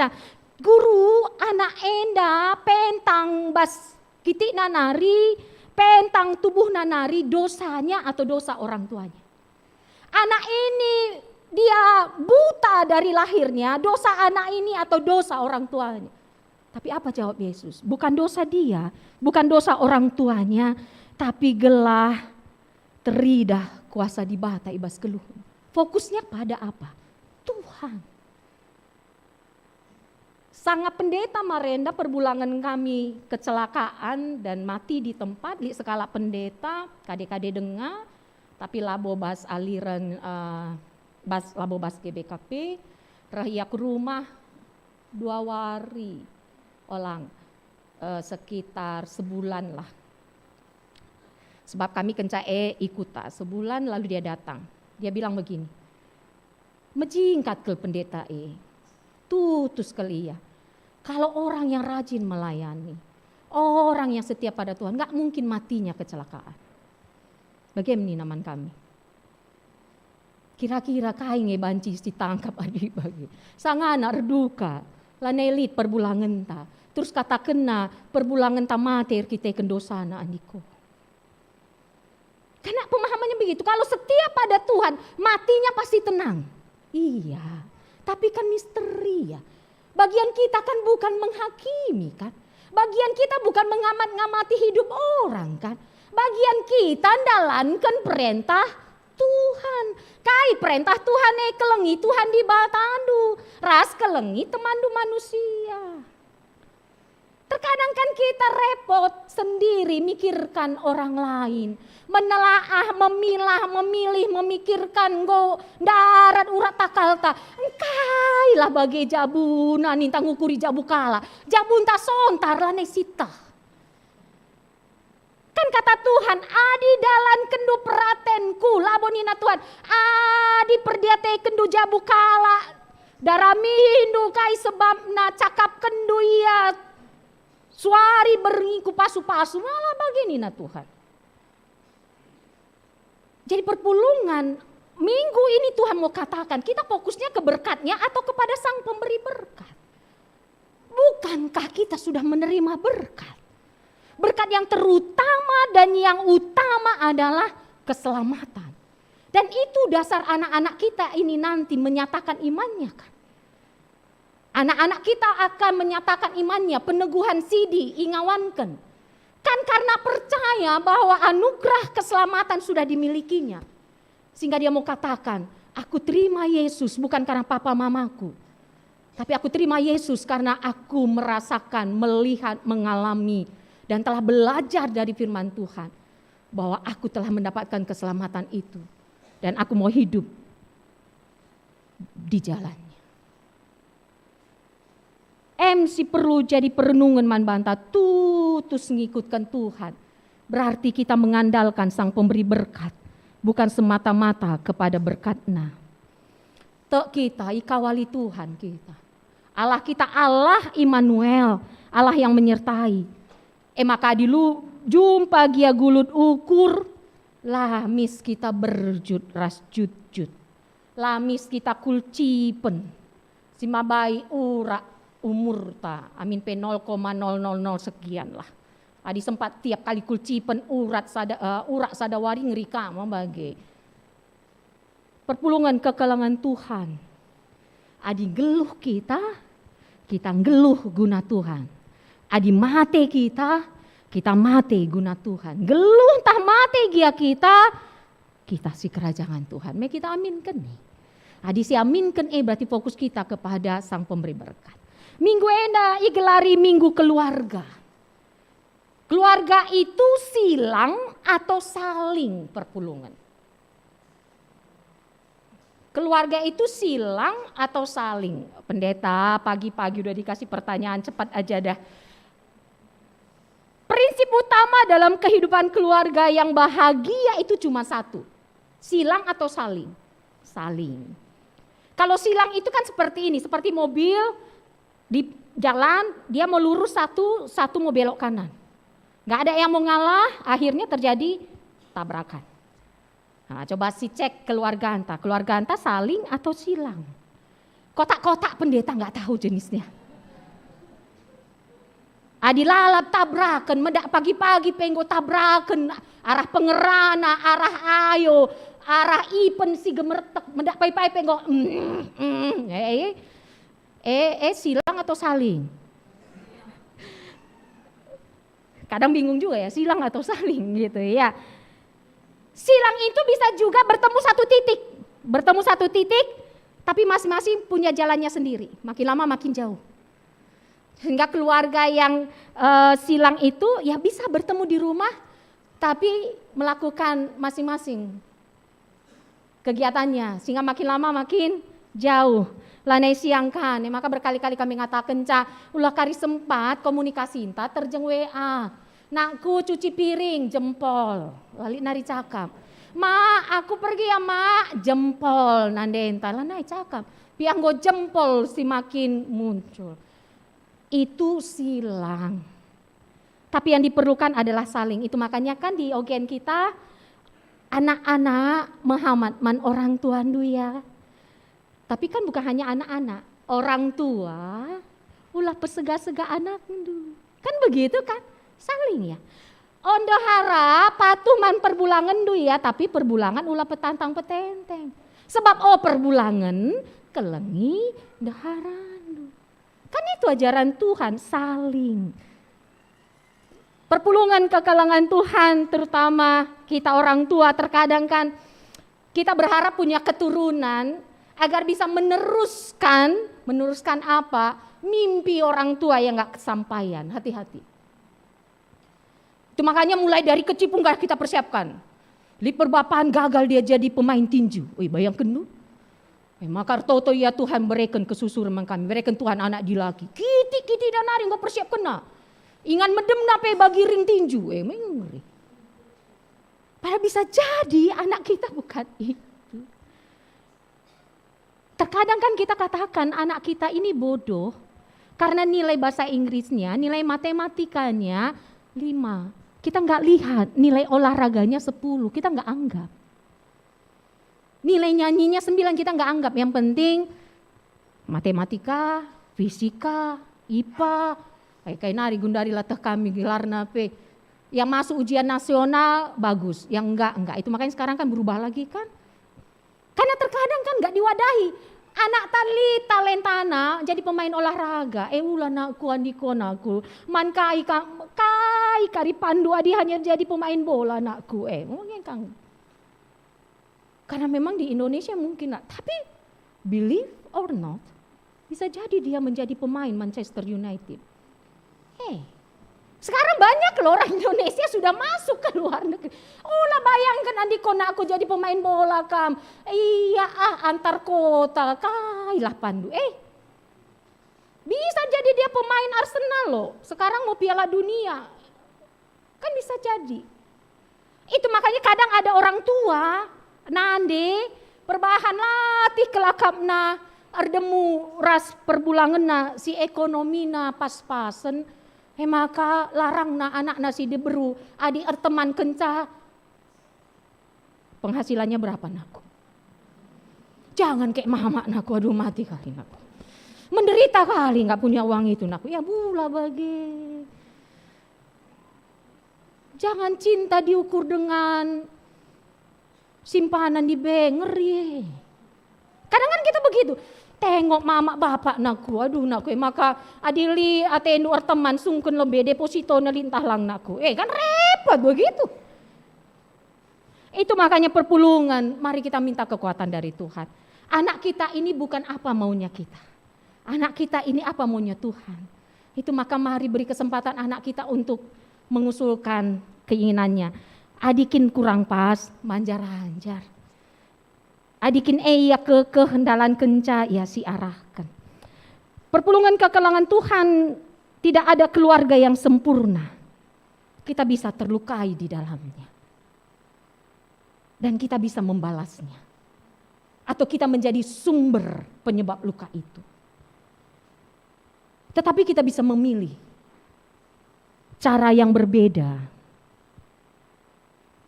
Guru anak enda pentang bas kitik nanari, pentang tubuh nanari dosanya atau dosa orang tuanya. Anak ini dia buta dari lahirnya, dosa anak ini atau dosa orang tuanya. Tapi apa jawab Yesus? Bukan dosa dia, bukan dosa orang tuanya, tapi gelah teridah kuasa di bata ibas keluh. Fokusnya pada apa? Tuhan. Sangat pendeta Marenda perbulangan kami kecelakaan dan mati di tempat di skala pendeta kade-kade dengar, tapi labo bas aliran labo bas GBKP rahia ke rumah 2 hari olang sekitar sebulan lah. Sebab kami kenca ikuta sebulan lalu dia datang. Dia bilang begini, mejingkat ke pendeta tutus kali ya. Kalau orang yang rajin melayani, orang yang setia pada Tuhan, gak mungkin matinya kecelakaan. Bagaimana naman kami? Kira-kira kain banci ditangkap adik bagi. Sangana reduka, lanelit perbulangan ta. Terus kata kena perbulangan ta mater kita kendosana andiko. Karena pemahamannya begitu, kalau setia pada Tuhan, matinya pasti tenang. Iya, tapi kan misteri ya. Bagian kita kan bukan menghakimi kan. Bagian kita bukan mengamat-ngamati hidup orang kan. Bagian kita ndalankan perintah Tuhan. Kai perintah Tuhan kelengi Tuhan di batandu. Ras kelengi temandu manusia. Terkadang kan kita repot sendiri mikirkan orang lain. Menelaah, memilah, memilih, memikirkan go darat urat takalta. Engkailah bagi jabuna nintang ngukuri jabu kala. Jabun tak sontar lah nesita. Kan kata Tuhan, adi dalan kendu peratenku labonina Tuhan. Adi perdiate kendu jabu kala. Daramihindu kai sebab na cakap kendu ia. Suari beringi pasu-pasu malah begini na Tuhan. Jadi perpulungan minggu ini Tuhan mau katakan kita fokusnya ke berkatnya atau kepada sang pemberi berkat. Bukankah kita sudah menerima berkat? Berkat yang terutama dan yang utama adalah keselamatan. Dan itu dasar anak-anak kita ini nanti menyatakan imannya kan. Anak-anak kita akan menyatakan imannya, peneguhan sidi, ingawankan. Kan karena percaya bahwa anugerah keselamatan sudah dimilikinya. Sehingga dia mau katakan, aku terima Yesus bukan karena papa mamaku. Tapi aku terima Yesus karena aku merasakan, melihat, mengalami. Dan telah belajar dari firman Tuhan. Bahwa aku telah mendapatkan keselamatan itu. Dan aku mau hidup di jalannya. MC perlu jadi perenungan man banta tutus ngikutkan Tuhan. Berarti kita mengandalkan sang pemberi berkat. Bukan semata-mata kepada berkatnya. Tek kita ikawali Tuhan kita. Allah kita Allah Immanuel. Allah yang menyertai. Maka dilu jumpa gia gulut ukur. Lamis kita berjud ras jud-jud. Lamis kita kulcipen. Simabai urak. Umur ta, amin pe 0,000 sekian lah. Adi sempat tiap kali kulcipen urat sadawari ngerika membagi. Perpulungan kekelangan Tuhan. Adi geluh kita kita ngeluh guna Tuhan. Adi mate kita mate guna Tuhan. Geluh tah mate gia kita si kerajaan Tuhan. Mari kita aminkan nih. Adi si aminkan berarti fokus kita kepada Sang Pemberi berkat. Minggu enda igelari minggu keluarga. Keluarga itu silang atau saling perpulungan. Keluarga itu silang atau saling. Pendeta pagi-pagi udah dikasih pertanyaan, cepat aja dah. Prinsip utama dalam kehidupan keluarga yang bahagia itu cuma satu. Silang atau saling? Saling. Kalau silang itu kan seperti ini, seperti mobil di jalan, dia mau lurus satu mau belok kanan. Gak ada yang mau ngalah, akhirnya terjadi tabrakan. Nah, coba cek keluarga anta saling atau silang? Kotak-kotak pendeta gak tahu jenisnya. Adilalap tabrakan, medak pagi-pagi penggo tabrakan, arah pengerana, arah ayo, arah ipen si gemertek, medak pai-pai penggo silang atau saling? Kadang bingung juga ya, silang atau saling gitu ya. Silang itu bisa juga bertemu satu titik, tapi masing-masing punya jalannya sendiri. Makin lama makin jauh. Sehingga keluarga yang silang itu ya bisa bertemu di rumah, tapi melakukan masing-masing kegiatannya. Sehingga makin lama makin jauh. Lanai siangkan, ya maka berkali-kali kami ngatakan, ulah kari sempat komunikasi inta terjeng WA. Nakku cuci piring, jempol. Lali nari cakap. Ma, aku pergi ya ma, jempol. Nandenta, lanai cakap. Piang go jempol si makin muncul. Itu silang. Tapi yang diperlukan adalah saling. Itu makanya kan di OGN kita, anak-anak Muhammad man orang tua ya. Tapi kan bukan hanya anak-anak, orang tua ulah persega-sega anak ndu. Kan begitu kan? Saling ya. Ondo harap patuh man perbulangan ndu ya, tapi perbulangan ulah petantang petenteng. Sebab perbulangan kelengi daharan ndu. Kan itu ajaran Tuhan, saling. Perpulungan ke kalangan Tuhan, terutama kita orang tua terkadang kan kita berharap punya keturunan agar bisa meneruskan apa? Mimpi orang tua yang gak kesampaian, hati-hati. Itu makanya mulai dari kecil pun gak kita persiapkan. Di perbapaan gagal dia jadi pemain tinju. Bayangkan lu. Maka toto ya Tuhan berikan kesusuran kami, berikan Tuhan anak dilaki. Kiti dan nari gak persiapkan na. Ingan medem nape bagi ring tinju. Mengeri. Padahal bisa jadi anak kita bukan itu. Terkadang kan kita katakan anak kita ini bodoh karena nilai bahasa Inggrisnya, nilai matematikanya 5. Kita nggak lihat nilai olahraganya 10, kita nggak anggap. Nilai nyanyinya 9 kita nggak anggap. Yang penting matematika, fisika, IPA, kayak nari gundari latah kami gelar nape. Yang masuk ujian nasional bagus, yang enggak. Itu makanya sekarang kan berubah lagi kan. Karena terkadang kan nggak diwadahi. Anak tali talentana jadi pemain olahraga. Ulah nakku andiko nakku. Man kai kari pandu adi hanya jadi pemain bola nakku. Mungkin kang. Karena memang di Indonesia mungkin tapi believe or not bisa jadi dia menjadi pemain Manchester United. Sekarang banyak loh orang Indonesia sudah masuk ke luar negeri. Lah bayangkan andiko aku jadi pemain bola kam. Iya antar kota kailah pandu. Bisa jadi dia pemain Arsenal loh. Sekarang mau Piala Dunia. Kan bisa jadi. Itu makanya kadang ada orang tua nande perbahan latih kelakapna ardemu ras perbulangan si ekonomina pas-pasen. Maka larang anak nasi deberu, adik teman kenca. Penghasilannya berapa naku? Jangan kayak mama naku, aduh mati kali naku. Menderita kali nggak punya uang itu naku. Ya bula bagi. Jangan cinta diukur dengan simpanan di bank, ngeri. Kadang kan kita begitu. Tengok mama bapak naku, aduh naku, maka adili atenu teman sungkun lebih deposito nalintah lang naku. Kan repot begitu. Itu makanya perpulungan, mari kita minta kekuatan dari Tuhan. Anak kita ini bukan apa maunya kita. Anak kita ini apa maunya Tuhan. Itu maka mari beri kesempatan anak kita untuk mengusulkan keinginannya. Adikin kurang pas, manjar-anjar. Adikin ya ke kehendalan kenca, ya si arahkan. Perpulungan kekelangan Tuhan, tidak ada keluarga yang sempurna. Kita bisa terlukai di dalamnya. Dan kita bisa membalasnya. Atau kita menjadi sumber penyebab luka itu. Tetapi kita bisa memilih cara yang berbeda.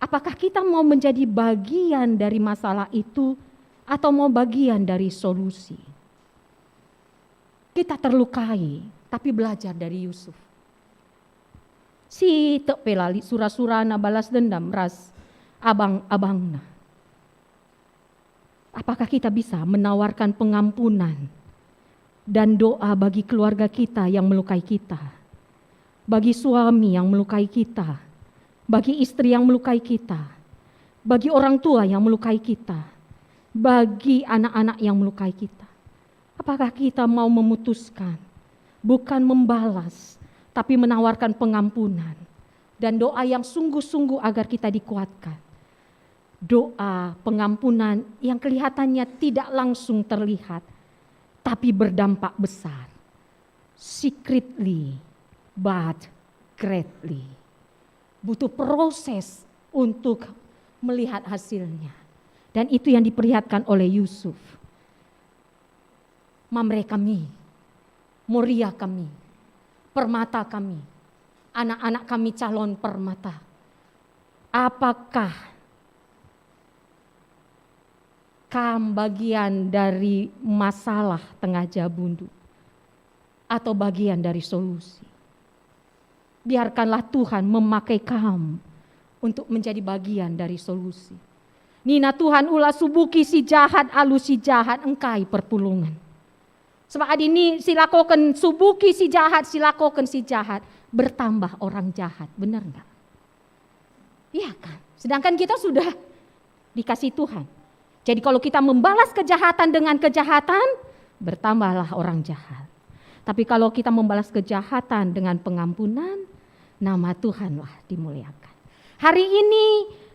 Apakah kita mau menjadi bagian dari masalah itu atau mau bagian dari solusi? Kita terlukai, tapi belajar dari Yusuf. Si tek pelali surah-surana balas dendam ras abang-abangna. Apakah kita bisa menawarkan pengampunan dan doa bagi keluarga kita yang melukai kita? Bagi suami yang melukai kita? Bagi istri yang melukai kita, bagi orang tua yang melukai kita, bagi anak-anak yang melukai kita. Apakah kita mau memutuskan, bukan membalas, tapi menawarkan pengampunan dan doa yang sungguh-sungguh agar kita dikuatkan. Doa pengampunan yang kelihatannya tidak langsung terlihat, tapi berdampak besar. Secretly, but greatly. Butuh proses untuk melihat hasilnya. Dan itu yang diperlihatkan oleh Yusuf. Mamre kami, Moria kami, permata kami, anak-anak kami calon permata. Apakah bagian dari masalah tengah jabundu? Atau bagian dari solusi? Biarkanlah Tuhan memakai kamu untuk menjadi bagian dari solusi. Nina Tuhan ulah subuki si jahat alu si jahat engkai perpulungan. Sebab ini silakokan subuki si jahat, silakokan si jahat, bertambah orang jahat, benar enggak? Iya kan? Sedangkan kita sudah dikasih Tuhan. Jadi kalau kita membalas kejahatan dengan kejahatan, bertambahlah orang jahat. Tapi kalau kita membalas kejahatan dengan pengampunan, nama Tuhanlah dimuliakan. Hari ini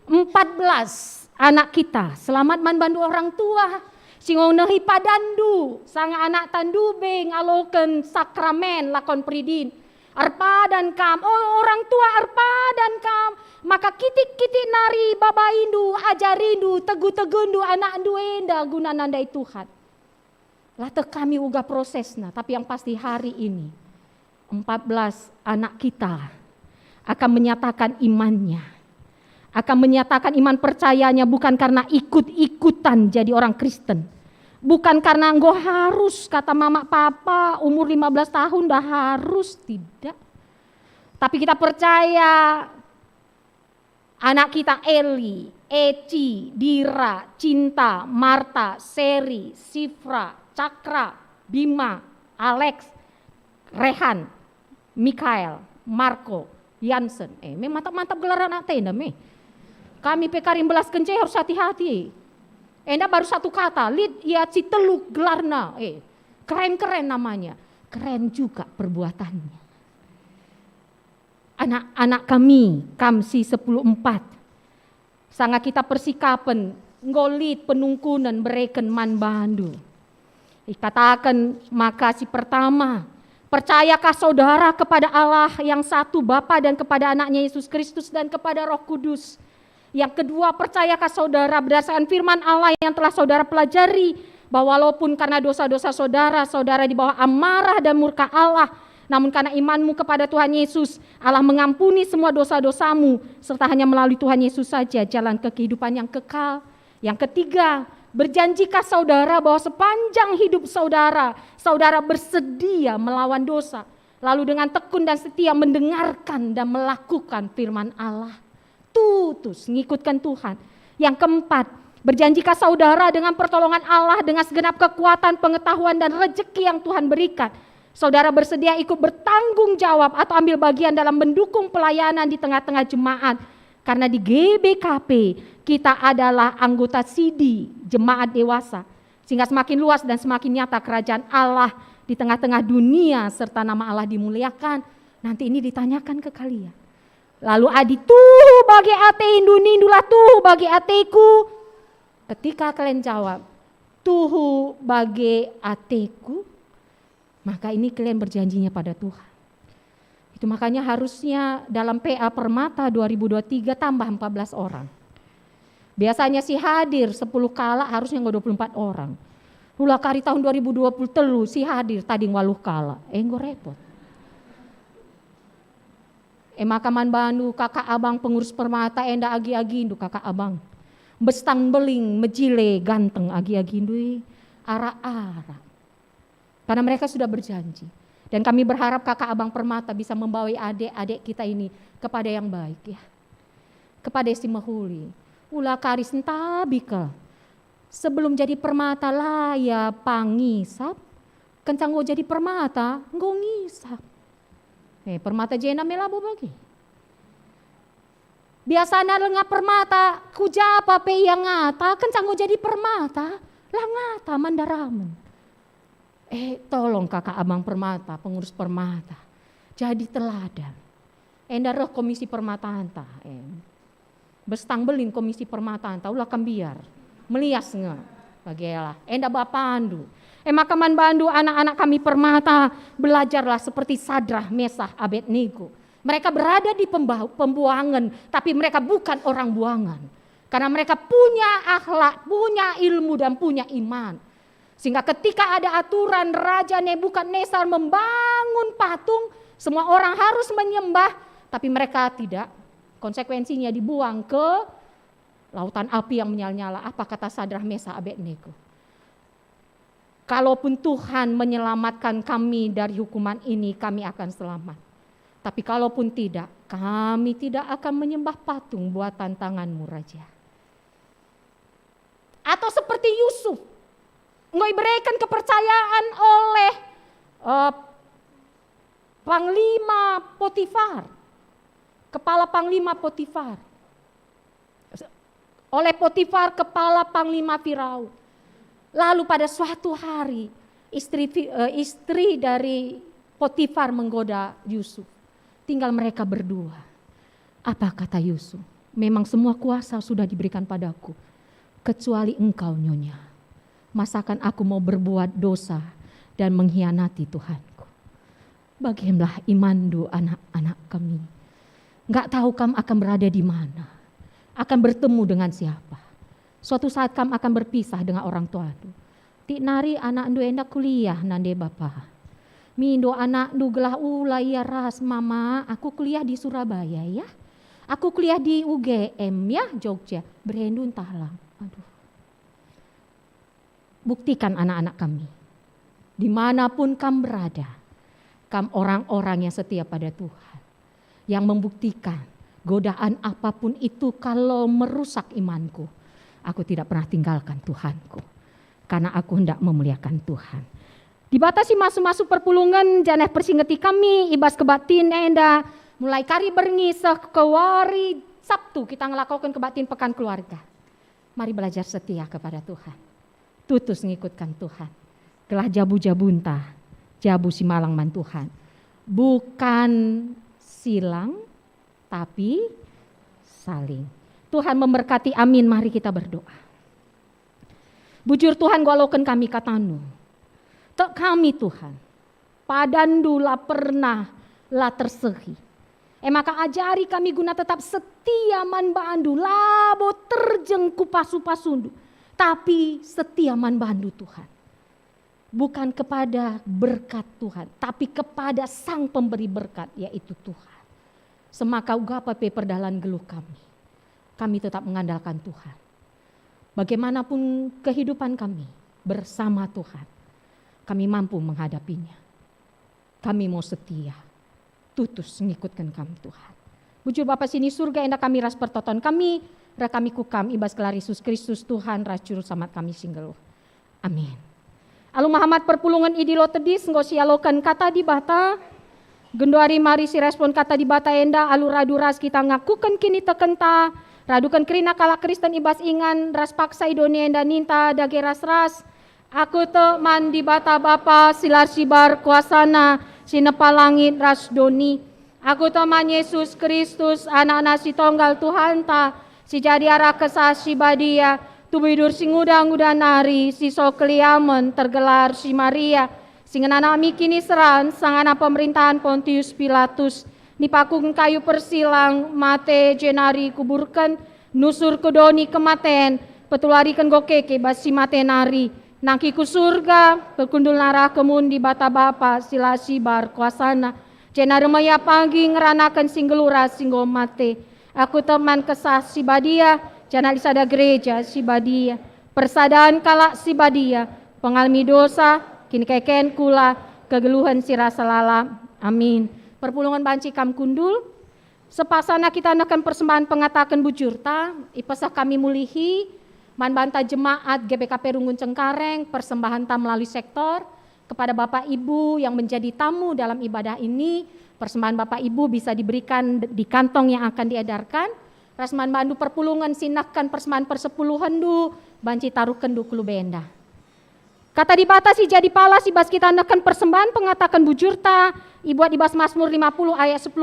14 anak kita selamat manbandu orang tua. Singong nehi padandu, sang anak tandubeng aloken sakramen lakon pridin. Arpa dan kam, orang tua arpa dan kam. Maka kitik-kitik nari babaindu, ajarindu, tegu-tegundu anak duenda guna nandai Tuhan. Lata kami uga prosesna, tapi yang pasti hari ini 14 anak kita akan menyatakan imannya. Akan menyatakan iman percayanya bukan karena ikut-ikutan jadi orang Kristen. Bukan karena engkau harus kata mama papa umur 15 tahun dah harus, tidak. Tapi kita percaya anak kita Eli, Eci, Dira, Cinta, Marta, Seri, Sifra, Cakra, Bima, Alex, Rehan, Mikael, Marco, Jansen. Mantap-mantap gelar anak tenda Kami pekarin belas kenceh harus hati-hati. Enda baru satu kata, lid ya citeluk gelarna. Keren-keren namanya. Keren juga perbuatannya. Anak-anak kami, Kamsi 10:4. Sanga kita persikapan, ngolit penungkunan bereken man bandu. Katakan makasih pertama, percayakah saudara kepada Allah yang satu Bapa dan kepada anaknya Yesus Kristus dan kepada Roh Kudus. Yang kedua, percayakah saudara berdasarkan firman Allah yang telah saudara pelajari, bahwa walaupun karena dosa-dosa saudara, saudara di bawah amarah dan murka Allah, namun karena imanmu kepada Tuhan Yesus, Allah mengampuni semua dosa-dosamu, serta hanya melalui Tuhan Yesus saja jalan ke kehidupan yang kekal. Yang ketiga, berjanjikah saudara bahwa sepanjang hidup saudara, saudara bersedia melawan dosa, lalu dengan tekun dan setia mendengarkan dan melakukan firman Allah. Tutus ngikutkan Tuhan. Yang keempat, Berjanjikah saudara dengan pertolongan Allah, dengan segenap kekuatan, pengetahuan dan rezeki yang Tuhan berikan, saudara bersedia ikut bertanggung jawab atau ambil bagian dalam mendukung pelayanan di tengah-tengah jemaat? Karena di GBKP kita adalah anggota CD, jemaat dewasa. Sehingga semakin luas dan semakin nyata kerajaan Allah di tengah-tengah dunia serta nama Allah dimuliakan. Nanti ini ditanyakan ke kalian. Lalu adi tuh bagi ate indulah tuh bagi ateku. Ketika kalian jawab, tuhu bagi ateku, maka ini kalian berjanjinya pada Tuhan. Itu makanya harusnya dalam PA Permata 2023 tambah 14 orang. Biasanya si hadir 10 kala harusnya 24 orang. Ulah kari tahun 2020 telu si hadir tadi 8 kala. Enggo repot. Makaman Bandu kakak abang pengurus Permata enda agi-agi indu kakak abang. Bestang beling mejile ganteng agi-agi indui ara-ara. Karena mereka sudah berjanji. Dan kami berharap kakak abang Permata bisa membawa adik-adik kita ini kepada yang baik ya. Kepada si mahuli. Ulah kari sentabika. Sebelum jadi Permata lah ya pangisap. Kencang go jadi Permata, go ngisap. Permata jena melabu bagi. Biasanya lengah Permata, kujapa pe yang ngata, kencang go jadi Permata, lah ngata mandaramen. Tolong kakak abang Permata, pengurus Permata, jadi teladan. Enda roh komisi Permataan ta, bestang belin komisi Permataan ta, ulah kambiar, melias nge, bagelah. Enda bapandu, makaman Bandu anak-anak kami Permata belajarlah seperti Sadrah, Mesah, Abednego. Mereka berada di pembuangan, tapi mereka bukan orang buangan. Karena mereka punya akhlak, punya ilmu dan punya iman. Sehingga ketika ada aturan Raja Nebukadnezar membangun patung, semua orang harus menyembah, tapi mereka tidak. Konsekuensinya dibuang ke lautan api yang menyala-nyala. Apa kata Sadrah, Mesah, Abednego? Kalaupun Tuhan menyelamatkan kami dari hukuman ini, kami akan selamat. Tapi kalaupun tidak, kami tidak akan menyembah patung buatan tanganmu Raja. Atau seperti Yusuf, diberikan kepercayaan oleh Panglima Potifar, kepala Panglima Potifar. Oleh Potifar, kepala Panglima Firaun. Lalu pada suatu hari, istri dari Potifar menggoda Yusuf. Tinggal mereka berdua. Apa kata Yusuf? Memang semua kuasa sudah diberikan padaku, kecuali engkau Nyonya. Masakan aku mau berbuat dosa dan mengkhianati Tuhanku? Bagaimana imandu anak-anak kami? Enggak tahu kamu akan berada di mana, akan bertemu dengan siapa. Suatu saat kamu akan berpisah dengan orang tua. Ti nari anak ndu enda kuliah nande bapa. Mindo anak ndu gelah ulai ya ras mama, aku kuliah di Surabaya ya. Aku kuliah di UGM ya, Jogja. Berendun tahlang. Aduh. Buktikan anak-anak kami. Dimanapun kamu berada, kamu orang-orang yang setia pada Tuhan. Yang membuktikan godaan apapun itu kalau merusak imanku, aku tidak pernah tinggalkan Tuhanku. Karena aku hendak memuliakan Tuhan. Dibatasi masuk-masuk perpulungan janeh persingeti kami, ibas kebatin enda. Mulai kari berngisah kewari Sabtu kita ngelakukan kebatin pekan keluarga. Mari belajar setia kepada Tuhan. Tutus ngikutkan Tuhan. Gelah jabu-jabunta, jabu si malang man Tuhan. Bukan silang, tapi saling. Tuhan memberkati, amin. Mari kita berdoa. Bujur Tuhan golokan kami katanu. Tek kami Tuhan, padandu lah pernah lah tersehi. Maka ajari kami guna tetap setia man bandu, labo terjeng kupasu-pasundu. Tapi setia man bandu Tuhan. Bukan kepada berkat Tuhan, tapi kepada sang pemberi berkat, yaitu Tuhan. Semaka ugapa pe perdalan geluh kami tetap mengandalkan Tuhan. Bagaimanapun kehidupan kami bersama Tuhan, kami mampu menghadapinya. Kami mau setia, tutus mengikutkan kami Tuhan. Bujur Bapa sini surga enda kami ras pertoton kami, kami kukam ibas gelar Yesus Kristus Tuhan ras juru selamat kami singgeluh. Amin. Alu Muhammad perpulungan idilo tedis nggo sialokan kata di bata. Genduari mari si respon kata di bata enda alu radu ras kita ngakukan kini tekenta. Radukan kerina kala Kristen ibas ingan ras paksa idone enda ninta dage ras. Aku teman di bata Bapa silar sibar kuasana sinepa langit ras doni. Aku teman Yesus Kristus anak-anak si tonggal Tuhan ta si jadi arah kesah si badia tubidur si ngudang-ngudang nari si sokliamen tergelar si Maria singenana mikini seran sangana pemerintahan Pontius Pilatus nipakung kayu persilang mate jenari kuburkan nusur kedoni kematen petularikan gokeke basi mate nari nangki ku surga berkundul narah kemun di bata Bapa sila sibar kuasana jenari maya pagi ngeranakan singgelura singgo mate aku teman kesah si badia jana lisada gereja si badia persadaan kala si badia pengalami dosa kini keken kula kegeluhan si rasa lala amin. Perpulungan banci kam kundul sepasana kita anakan persembahan pengatakan bujurta ipesah kami mulihi man banta jemaat GBKP Rungun Cengkareng persembahan tam melalui sektor kepada Bapak Ibu yang menjadi tamu dalam ibadah ini. Persembahan Bapak Ibu bisa diberikan di kantong yang akan diedarkan. Rasman bandu perpulungan sinakkan persembahan persepuluhan du banci taruhkan du kulu benda. Kata dibatasi jadi pala si bas kita anakan persembahan pengatakan bujurta ibuat dibas Mazmur 50 ayat 14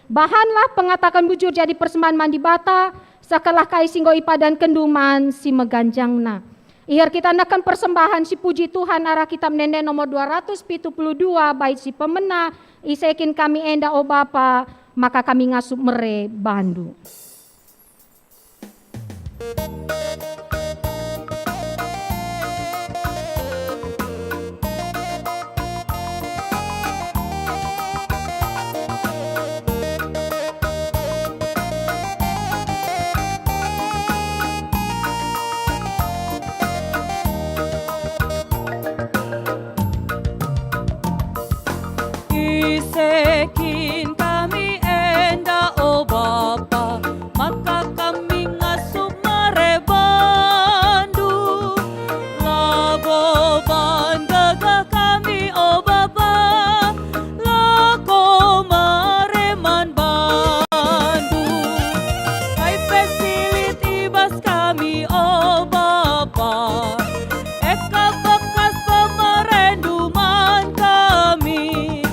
bahanlah pengatakan bujur jadi persembahan mandi bata sakalah kai singgo ipadan kenduman si meganjangna. Ihar kita anakan persembahan si puji Tuhan arah kitab nenden nomor 272 bait si pemena isekin kami enda o Bapa maka kami ngasup mere bandu. Isekin kami enda o Bapa maka kami ngasup marebandu labo bandaga kami o Bapa lako mareman bandu kai pesilit ibas kami o Bapa eka bekas pemerenduman kami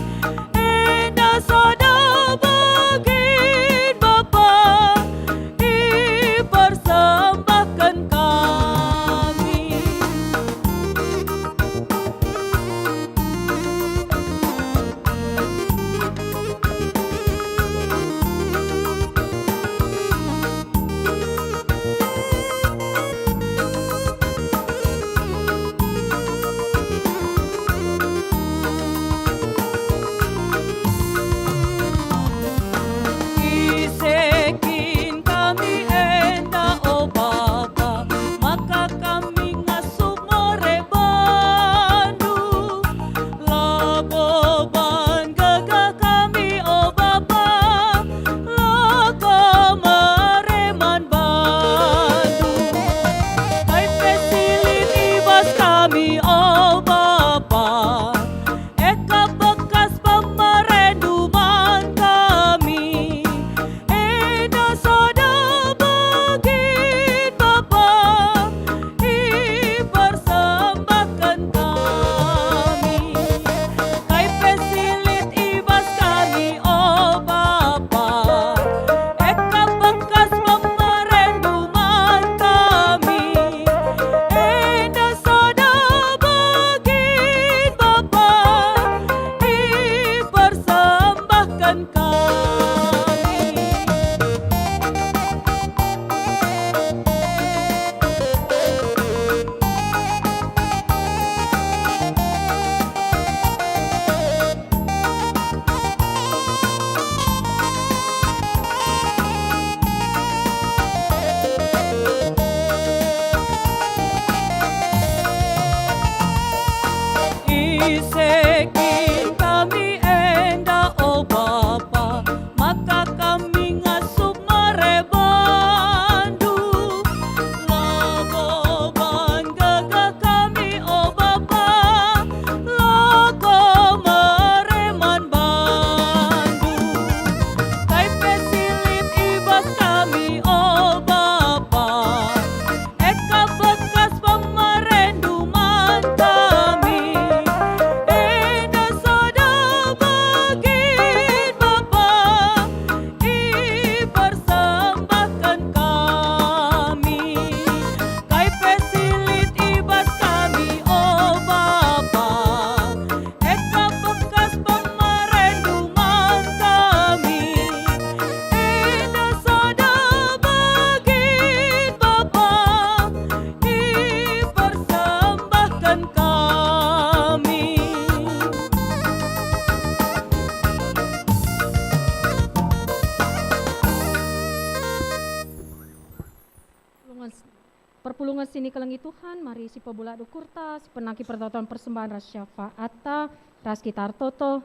perpulungan sini kelengi Tuhan, mari si pebula dukurta, si penaki pertautan persembahan ras syafaata, ras kitar toto,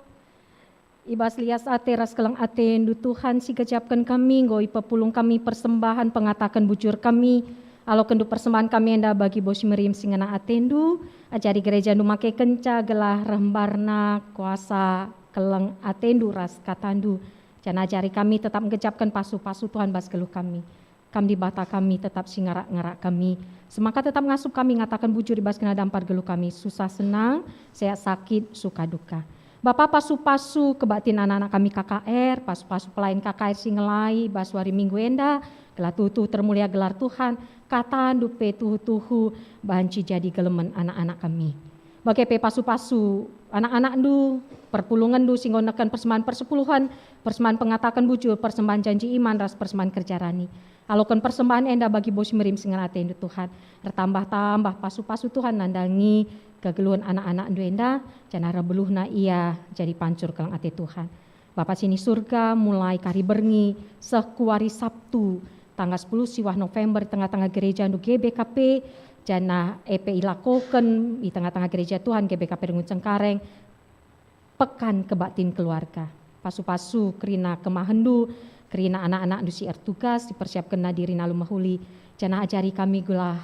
ibas lias ate ras kelang ate ndu Tuhan si kejapkan kami, goi pepulung kami persembahan pengatakan bujur kami, alo kendu persembahan kami enda bagi bos merim singana atendu, ajari gereja ndu make kenca gelah rembarna kuasa kelang atendu ras katandu, jangan ajari kami tetap mengejapkan pasu-pasu Tuhan bas geluh kami. Kam di bata kami tetap singarak-ngarak kami. Semaka tetap ngasup kami ngatakan bujur di bas kena dampar geluh kami. Susah senang, sehat sakit, suka duka. Bapak pasu-pasu kebatin anak-anak kami KKR, pasu-pasu pelayan KKR singelai, bas wari minggu enda, gelar tuhu termulia gelar Tuhan, kata dupe tuhu banci jadi gelemen anak-anak kami. Bagai pe pasu-pasu, anak-anak ndu, perpulungan ndu singgonekan persembahan persepuluhan, persembahan pengatakan bujur, persembahan janji iman, ras persembahan kerja rani. Alokan persembahan enda bagi bos merim singan ate ndu Tuhan. Bertambah-tambah pasu-pasu Tuhan nandangi kegeluhan anak-anak ndu enda, janara beluhna ia jadi pancur kelang ate Tuhan. Bapak sini surga mulai kari berngi sekuari Sabtu tanggal 10 siwah November tengah-tengah gereja ndu GBKP jana EP ilakoken di tengah-tengah gereja Tuhan GBKP Rengun Cengkareng pekan kebaktin keluarga. Pasu-pasu kerina kemahendu, kerina anak-anak ndu siar tugas dipersiapkan nadiri nalu mahuli. Jana ajari kami gula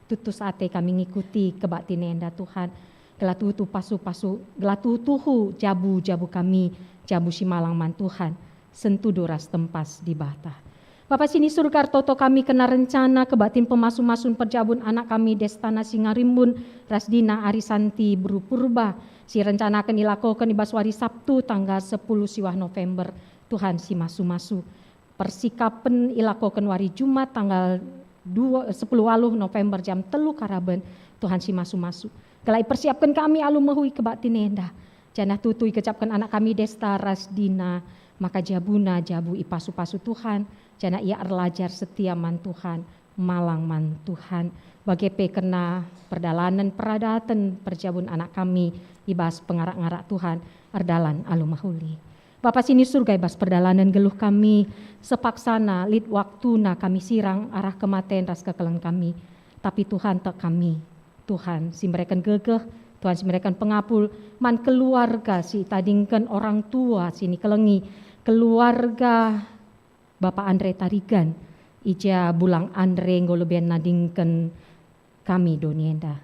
tutus ate kami ngikuti kebaktin enda Tuhan. Gela tuhu pasu-pasu, gela tuhu jabu-jabu kami, jabu si malang man Tuhan. Sentuh doras tempas di bata. Bapak sini surga toto kami kena rencana kebatin pemasu-masun perjabun anak kami Destana Singarimbun Rasdina Arisanti Berupurba si rencana akan dilakukan di Baswari Sabtu tanggal 10 siwah November Tuhan si masu-masu persikapen ilakokan wari Jumat tanggal 10 waluh November jam 3 karaben Tuhan si masu-masu kelai persiapkan kami alu mehui kebatin enda janah tutui kecapkan anak kami Desta Rasdina maka jabuna jabu ipasu-pasu Tuhan jana ia erlajar setia man Tuhan malang man Tuhan bagi kena perdalanan peradatan perjabun anak kami ibas pengarak-ngarak Tuhan erdalan alu mahuli Bapak sini surga ibas perdalanan geluh kami sepaksana lid waktuna kami sirang arah kematian ras kekelang kami tapi Tuhan tak kami Tuhan si mereka gegeh Tuhan si mereka pengapul man keluarga si tadingkan orang tua sini kelengi keluarga Bapak Andre Tarigan, ija bulang Andre ngolobian nadingkan kami donienda.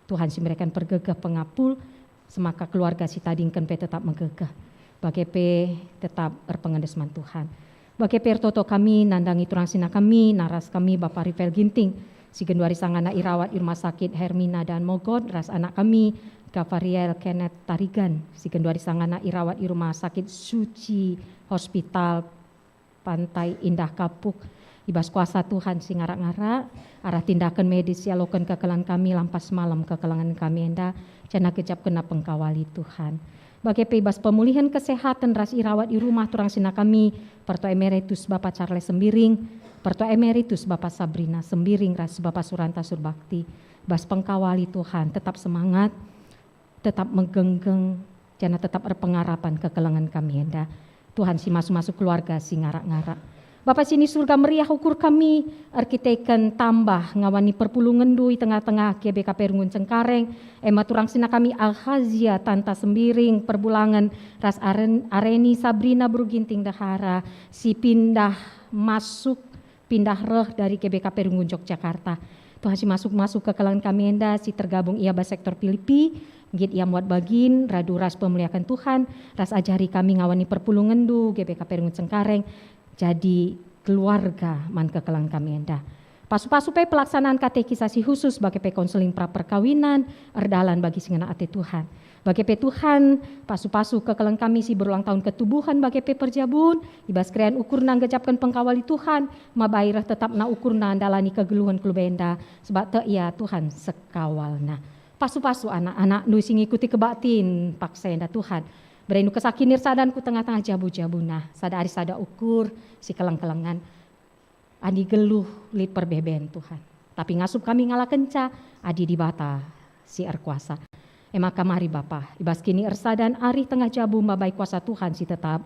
Tuhan si mereka pergegah pengapul, semaka keluarga si tadingkan pe tetap menggegah. Bagi pe tetap berpengendesman Tuhan. Bagi pe toto kami nandangi turang sina kami, naras kami Bapak Rivel Ginting, si genduari sangana irawat di rumah sakit Hermina dan Mogot, ras anak kami Gavariel Kenneth Tarigan, si genduari sangana irawat di rumah sakit Suci Hospital Pantai Indah Kapuk, ibas kuasa Tuhan si ngarak-ngarak, arah tindakan medis yalokan kekelan kami lampas malam kekelangan kami enda, jana kejap kena pengkawali Tuhan. Bagi ibas pemulihan kesehatan ras irawat di rumah turang sina kami, Pertua Emeritus Bapak Charles Sembiring, Pertua Emeritus Bapak Sabrina Sembiring, ras Bapak Suranta Surbakti, bas pengkawali Tuhan, tetap semangat, tetap menggenggeng, jana tetap berpengarapan kekelangan kami enda. Tuhan si masuk-masuk keluarga si ngarak-ngarak. Bapak sini surga meriah ukur kami, arkiteken tambah ngawani perpulungan dui tengah-tengah GBKP Rengun Cengkareng, ema turang sina kami Alhazia Tanta Sembiring, perbulangan ras Areni Sabrina Bruginting Dahara, si pindah reh dari GBKP Rengun Yogyakarta. Tuhan si masuk-masuk ke kelangan kami enda, si tergabung ia ba sektor Filipi, git ia muat bagin, radu ras pemuliakan Tuhan, ras ajari kami ngawani perpulungan du, GBKP Rengun Cengkareng, jadi keluarga man kekelang kami enda. Pasu-pasu pe pelaksanaan katekisasi khusus bagi pe konseling pra perkawinan, erdalan bagi singana ate Tuhan. Bagi pe Tuhan, pasu-pasu kekelang kami si berulang tahun ketubuhan bagi pe perjabun, ibas krean ukur nang gejapkan pengkawali Tuhan, mabairah tetap na ukur nang dalani kegeluhan klubenda, sebab te ia Tuhan sekawalna. Pasu-pasu anak-anak nu sing ngikuti kebaktin paksa enda Tuhan. Berenu kesakinir sadan ku tengah-tengah jabu-jabuna, sada ari sada ukur si kelang-kelangan. Adi geluh lid perbeben Tuhan. Tapi ngasup kami ngalah kenca, adi di bata si erkuasa. Emaka mari Bapa, ibas kini ersadan ari tengah jabu mabai kuasa Tuhan si tetap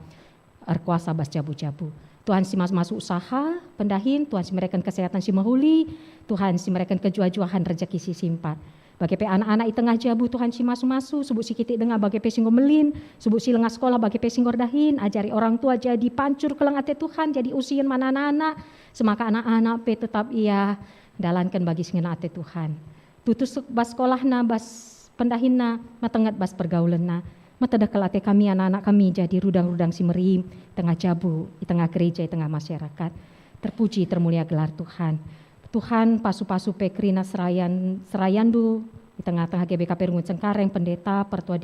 kuasa bas jabu-jabu. Tuhan si masuk usaha pendahin, Tuhan si mereka kesehatan si mahuli, Tuhan si mereka kejua-juahan rezeki si simpat. Bagi pe anak-anak i tengah jabu Tuhan si masuk subuk si kitik dengar bagi pe singgo melin, subuk si lengah sekolah bagi pe singgor dahin, ajari orang tua jadi pancur kelang ate Tuhan, jadi usian mana anak-anak, semaka anak-anak pe tetap ia dalankan bagi singena ate Tuhan. Tutus bas sekolahna, bas pendahinna, matengat bas pergaulanna. Mateda kelate kami anak-anak kami jadi rudang-rudang si merim, tengah jabu, di tengah gereja, di tengah masyarakat. Terpuji termulia gelar Tuhan. Tuhan pasu-pasu pekrina serayandu, di tengah-tengah GBK Perungun Cengkareng, pendeta, pertua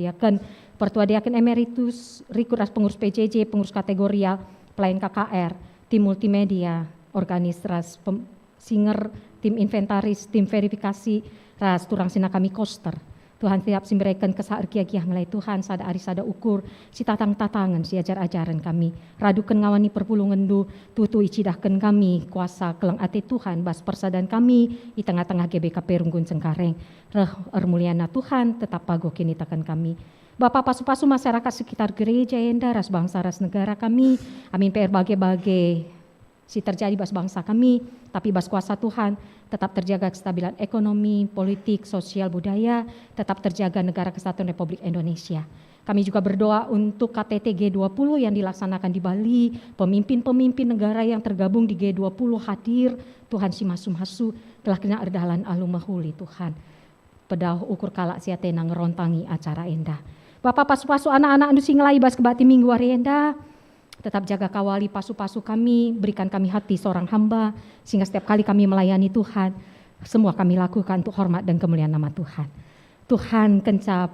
diaken emeritus, rikuras pengurus PJJ, pengurus kategorial, pelayan KKR, tim multimedia, organis ras singer, tim inventaris, tim verifikasi, ras turang sina kami koster. Tuhan tiap simberikan kesaar kia-kia ngelai Tuhan sada ari sada ukur si tatang-tatangan si ajar-ajaran kami radukan ngawani perpulungan du tutu icidahkan kami kuasa kelang ate Tuhan bas persadan kami di tengah-tengah GBK Perunggun Cengkareng muliana Tuhan tetap pagokin itakan kami Bapak pasu-pasu masyarakat sekitar gereja enda ras bangsa ras negara kami amin PR bagai-bagai si terjadi bas bangsa kami tapi bas kuasa Tuhan tetap terjaga kestabilan ekonomi, politik, sosial, budaya, tetap terjaga negara kesatuan Republik Indonesia. Kami juga berdoa untuk KTT G20 yang dilaksanakan di Bali, pemimpin-pemimpin negara yang tergabung di G20 hadir, Tuhan si masu-masu telah kena erdalan alumahuli Tuhan. Pedah ukur kalak siatena ngerontangi acara endah. Bapak pasu-pasu anak-anak anu singlai bas kebati minggu hari endah, tetap jaga kawali pasu-pasu kami, berikan kami hati seorang hamba, sehingga setiap kali kami melayani Tuhan, semua kami lakukan untuk hormat dan kemuliaan nama Tuhan. Tuhan kenca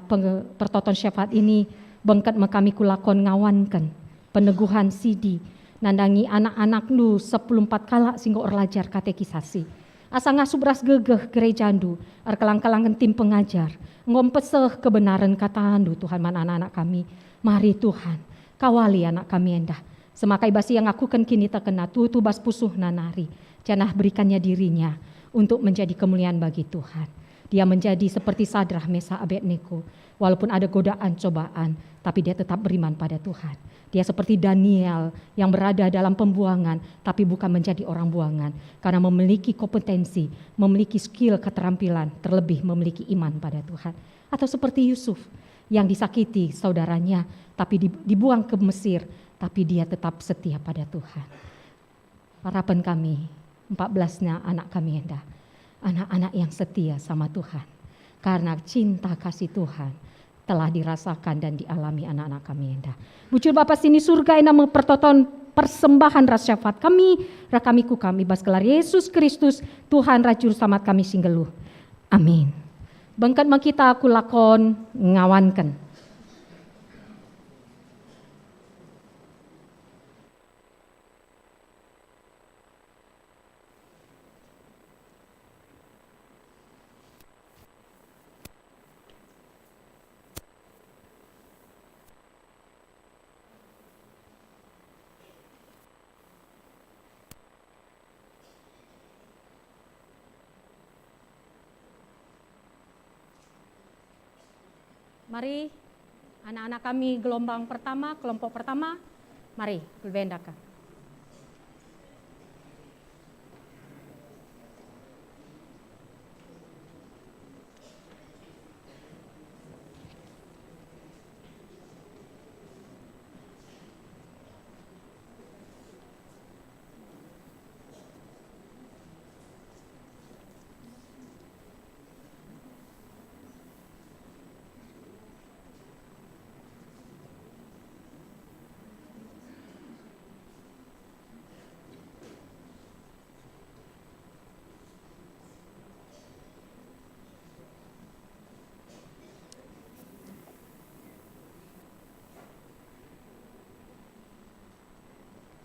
pertoton syafaat ini, bengkat kami kulakon ngawankan, peneguhan sidi, nandangi anak-anak lu 14 kala sehingga orlajar katekisasi. Asa ngasup ras gegeh gerejandu, kelang-kelangan tim pengajar, ngompeseh kebenaran katandu Tuhan mana anak-anak kami. Mari Tuhan, kawali anak kami endah. Semakai basi yang aku kan kini terkena tutu bas pusuh nanari. Janah berikannya dirinya untuk menjadi kemuliaan bagi Tuhan. Dia menjadi seperti Sadrah, Mesa, Abednego. Walaupun ada godaan, cobaan, tapi dia tetap beriman pada Tuhan. Dia seperti Daniel yang berada dalam pembuangan, tapi bukan menjadi orang buangan. Karena memiliki kompetensi, memiliki skill, keterampilan, terlebih memiliki iman pada Tuhan. Atau seperti Yusuf yang disakiti saudaranya, tapi dibuang ke Mesir, tapi dia tetap setia pada Tuhan. Harapan kami, 14-nya anak kami endah, anak-anak yang setia sama Tuhan. Karena cinta kasih Tuhan telah dirasakan dan dialami anak-anak kami endah. Bucur Bapa sini surga ena mempertonton persembahan ras syafaat kami, rakamiku kami bas gelar Yesus Kristus, Tuhan Rajur Selamat kami singgeluh. Amin. Bangkat kita aku lakon ngawankan. Mari anak-anak kami gelombang pertama, kelompok pertama, mari berbendakan.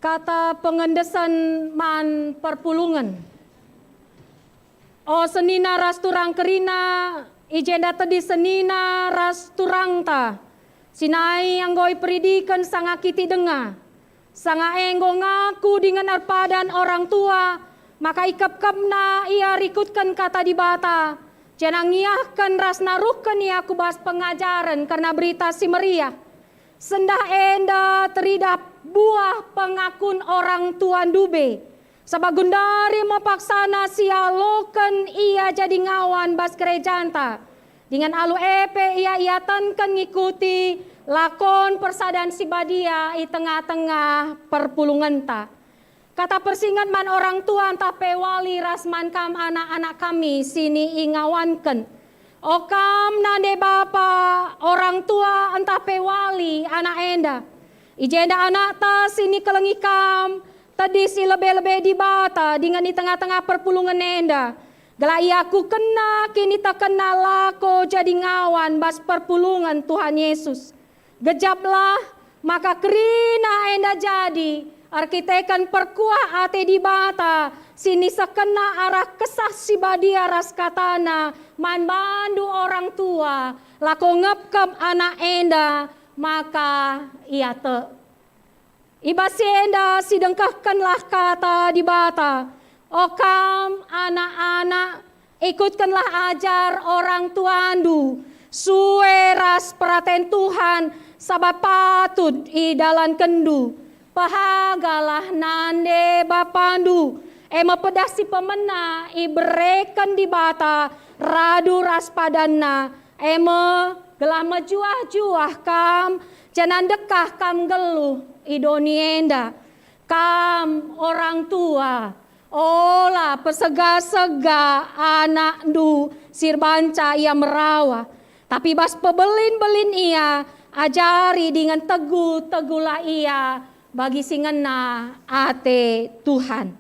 Kata pengendesan man perpulungan. O senina ras turang kerina, ijenda tadi senina ras turang ta. Sinai anggoi peridikan sanga kiti denga. Sanga enggo ngaku dengan arpadan orang tua, maka ikap-kapna ia rikutkan kata di bata. Janang iahkan ras naruhkan ia aku bahas pengajaran karena berita si meriah. Sendah enda teridap buah pengakun orang tuan dube. Sabab gundari mepaksana sialoken ia jadi ngawan bas gerejanta. Dengan alu epe ia tankan ngikuti lakon persadan si badia i tengah-tengah perpulungan ta. Kata persingan man orang tua entah pewali rasman kam anak-anak kami sini ingawanken. Okam nande bapa orang tua entah pewali anak enda. Ijenda anak ta sini kelengikam. Tadi si lebih-lebih di bata dengan di tengah-tengah perpulungan enda. Gala iaku kena kini tak kenal lako jadi ngawan bas perpulungan Tuhan Yesus. Gejaplah maka kerina enda jadi arkitekan perkuah ate di bata sini sekena arah kesah si badia ras katana man bandu orang tua lako ngepkem anak enda maka ia te. Ibasi enda sidengkahkanlah kata di bata. Okam anak-anak ikutkanlah ajar orang tuandu. Sueras peraten Tuhan sabab patut i dalan kendu. Pahagalah nande bapandu. Ema pedasi pemena ibrekan di bata radu ras padanna. Ema gelah mejuah-juah kam jangan dekah kam geluh idonienda kam orang tua olah pesega-sega anak du sirbanca ia merawa tapi bas pebelin-belin ia ajari dengan teguh-teguhlah ia bagi singena ate Tuhan.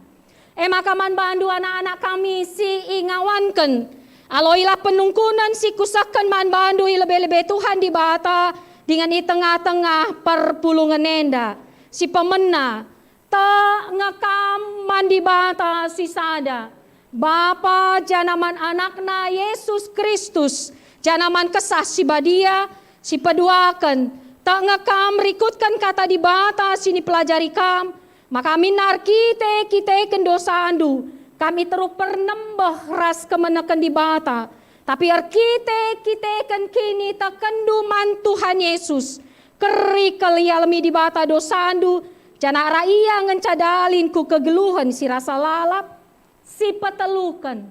Makaman bandu anak-anak kami si ingawanken aloilah penungkunan si kusakan man bandu lebih-lebih Tuhan di bata dengan di tengah-tengah perpulungan enda. Si pemena tak ngekam mandi bata si sada. Bapa janaman anakna Yesus Kristus. Janaman kesah si badia si peduakan. Tak ngekam rikutkan kata di bata sini pelajari kam. Maka minar kita kendosa andu. Kami terus pernembah ras kemenekan di bata. Tapi kita kan kini tak kenduman Tuhan Yesus. Keri kelialmi di bata dosandu. Jana raia ngencadalin ku kegeluhan si rasa lalap. Si petelukan.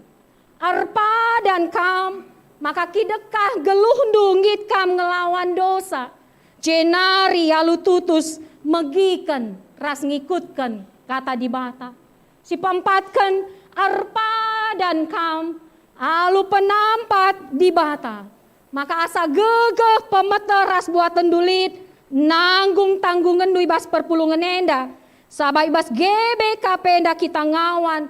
Arpa dan kam. Maka kidekah geluh dunggit kam ngelawan dosa. Jenari alu tutus megikan. Ras ngikutkan kata di bata. Si pempatkan arpa dan kam. Alu penampat di bata. Maka asa gegeh pemeteras buat tendulit. Nanggung tanggungan dui bas perpulungan enda. Sabai bas GBKP enda kita ngawan.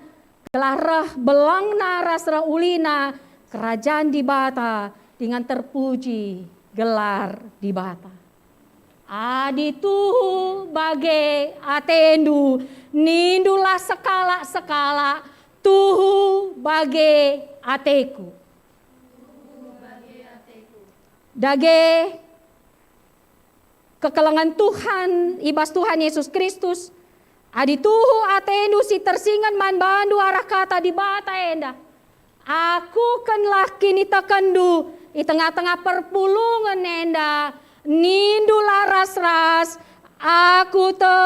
Gelarah belang naras ulina. Kerajaan di bata. Dengan terpuji gelar di bata. Adi tuhu bagai atendu. Nindulah sekala-sekala. Tuhu bagai ateku. Dage kekelengan Tuhan, ibas Tuhan Yesus Kristus. Adi tuhu atendu si tersingan man bandu arah kata di bata enda. Aku kenlah kini tekendu di tengah-tengah perpulungan enda. Nindu laras-ras aku te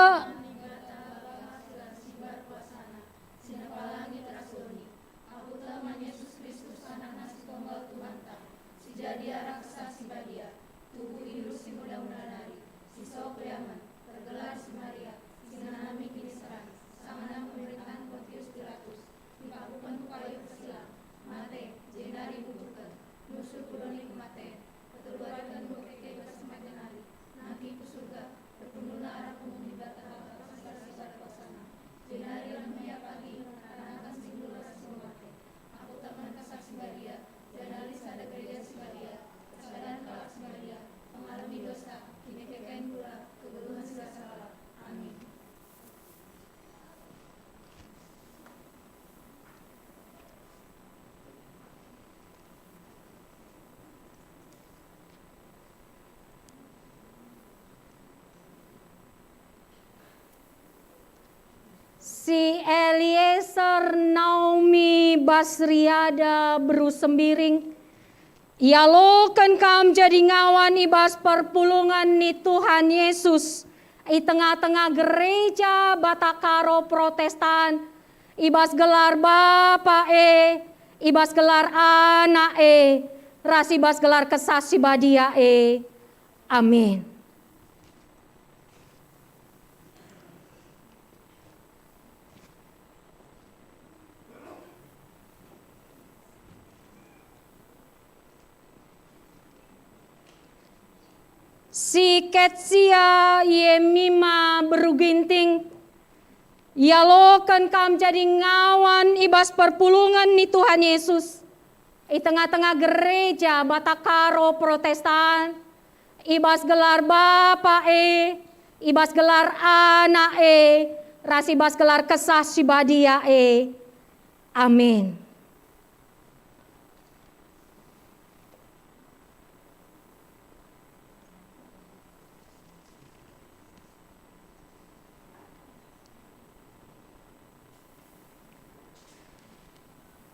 si Eliezer Naomi Basriada berusembiring. Ia lokan kam jadi ngawan ibas perpulungan ni Tuhan Yesus. I tengah-tengah gereja Batakaro Protestan, ibas gelar Bapa ibas gelar Anak rasi ibas gelar Kesasi Badia Amin. Si Ketsia Yemima beruginting, yalokan kam jadi ngawan ibas perpulungan ni Tuhan Yesus. I tengah-tengah gereja Batakaro Protestan, ibas gelar Bapa ibas gelar Anak rasi ibas gelar Kesasi Badia Amin.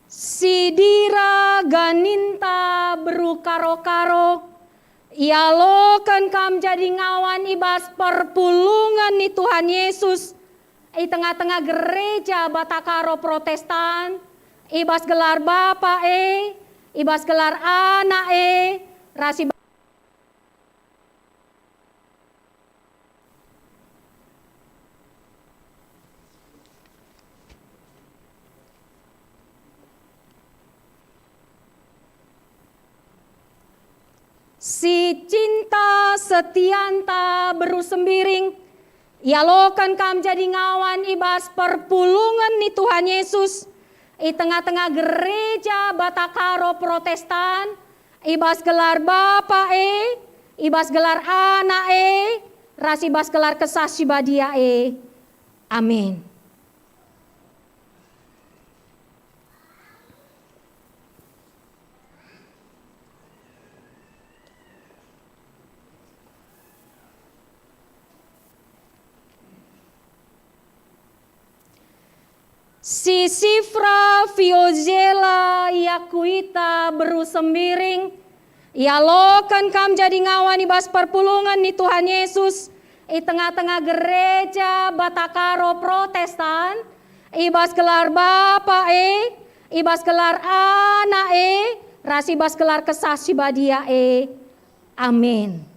Sidira ganinta berukaro-karo, yalokan kam jadi ngawan ibas perpulungan ni Tuhan Yesus. I tengah-tengah gereja Batakaro Protestan, ibas gelar Bapa ibas gelar Anak rasi si cinta setianta berusembiring, yalokan kam jadi ngawan ibas perpulungan ni Tuhan Yesus. I tengah-tengah gereja Batakaro Protestan, ibas gelar Bapa ibas gelar Anak rasi ibas gelar Kesasi Badia Amin. Si Sifra Fiozela Yakuita berusembiring, yalokan kam jadi ngawan ibas perpulungan ni Tuhan Yesus. I tengah-tengah gereja Batakaro Protestan, ibas gelar Bapa ibas gelar Anak rasi ibas gelar Kesasi Badia Amin.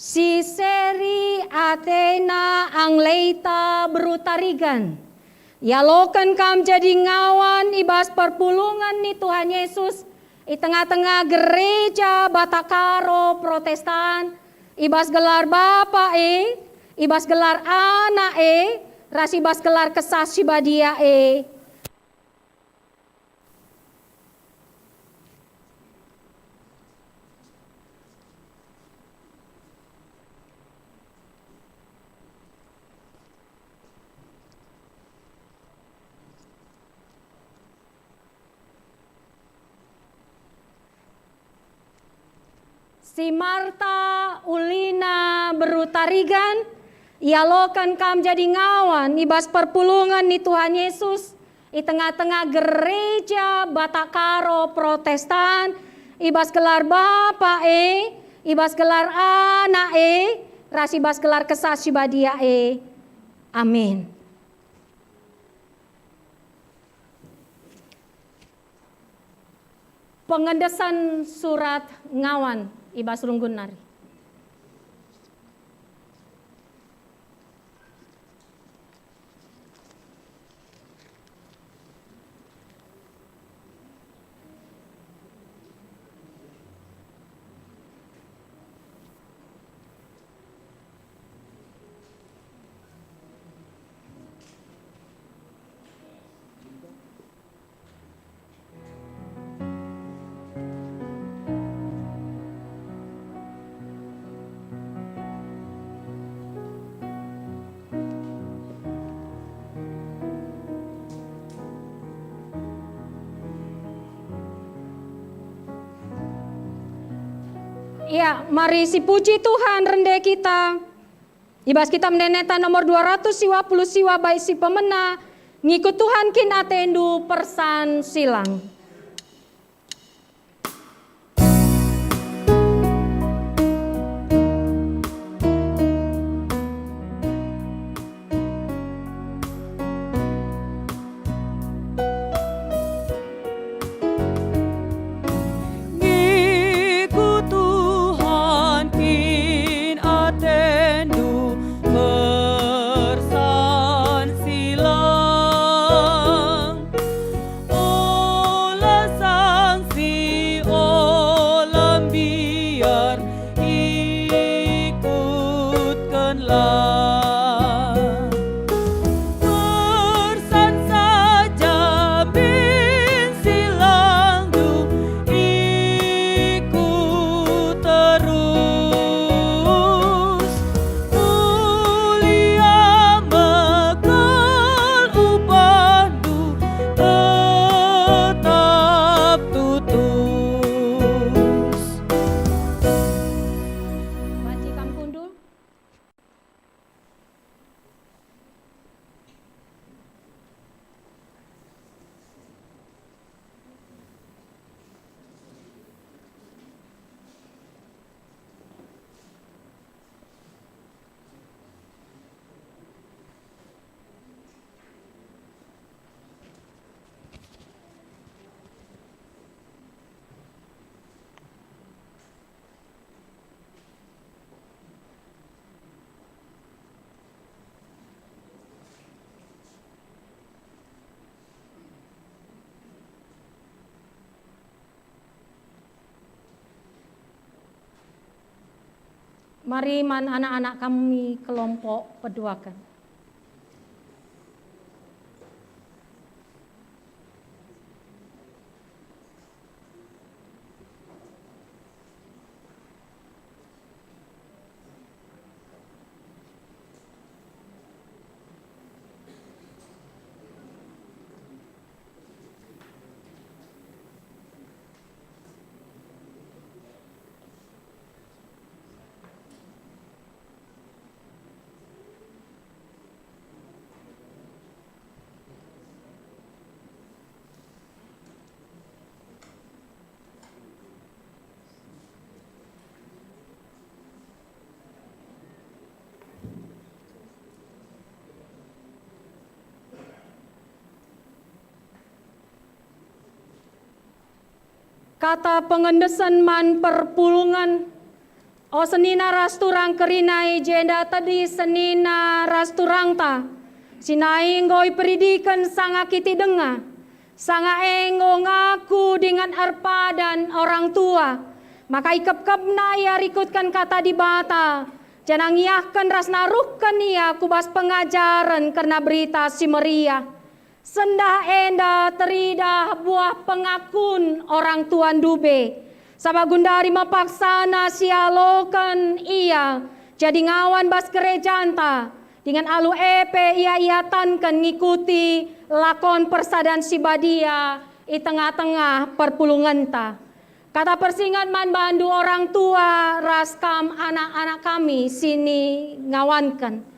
Si Seri Athena Angleita berutarigan, yalokan kam jadi ngawan ibas perpulungan ni Tuhan Yesus. I tengah-tengah gereja Batakaro Protestan, ibas gelar Bapa ibas gelar Anak rasi ibas gelar Kesasi Badia Si Marta Ulina berutarigan, yalokan kam jadi ngawan ibas perpulungan ni Tuhan Yesus. I tengah-tengah gereja Batakaro Protestan, ibas gelar Bapa ibas gelar Anak rasi ibas gelar Kesasi Badia Amin. Pengendesan surat ngawan ibas runggun nari. Ya, mari si puji Tuhan rendah kita. Ibas kita meneneta nomor 220 siwa baik si pemena, ngikut Tuhan kin atendu persan silang. Mari man anak-anak kami kelompok peduakan. Kata pengendesan man perpulungan, o senina rasturang kerinai jenda tadi senina rasturang ta, sinai ngoi peridikan sanga kiti denga, sanga engo ngaku dengan arpa dan orang tua, maka ikep-kep na ia rikutkan kata di bata, janang iahkan ras naruhkan ia kubas pengajaran karena berita si Maria. Sendah enda terida buah pengakun orang tuan dube. Sabagundari mepaksana sialokan ia jadi ngawan bas gerejanta. Dengan alu epe ia tankan ngikuti lakon persadan si badia di tengah-tengah perpulungan ta. Kata persingat man bandu orang tua raskam anak-anak kami sini ngawankan.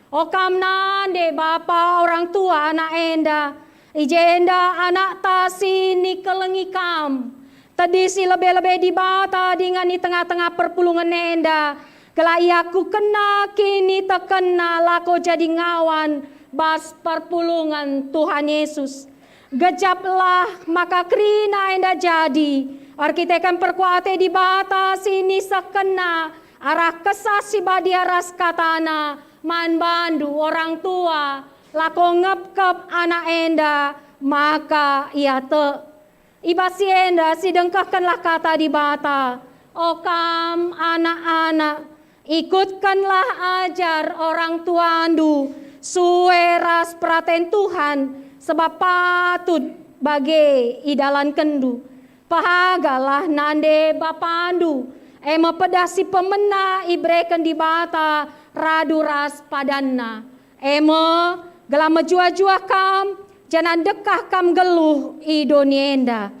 Okam nande bapa orang tua anak enda, ijenda anak ta sini kelengikam. Tadi si lebih-lebih di bata dengan di tengah-tengah perpulungan enda. Kelayaku kena kini terkena lako jadi ngawan bas perpulungan Tuhan Yesus. Gejaplah maka krina enda jadi. Arkitekan perkuate di bata sini sekena arah kesasi badia ras katana. Man bandu orang tua lako ngep-kep anak enda maka ia te ibasi enda sidengkahkanlah kata di bata okam anak-anak ikutkanlah ajar orang tua andu suwe ras praten Tuhan sebab patut bage idalan kendu pahagalah nande bapandu ema pedasi pemena ibreken di bata radu ras padanna ema gelama jua-jua kam jangan dekah kam geluh idonienda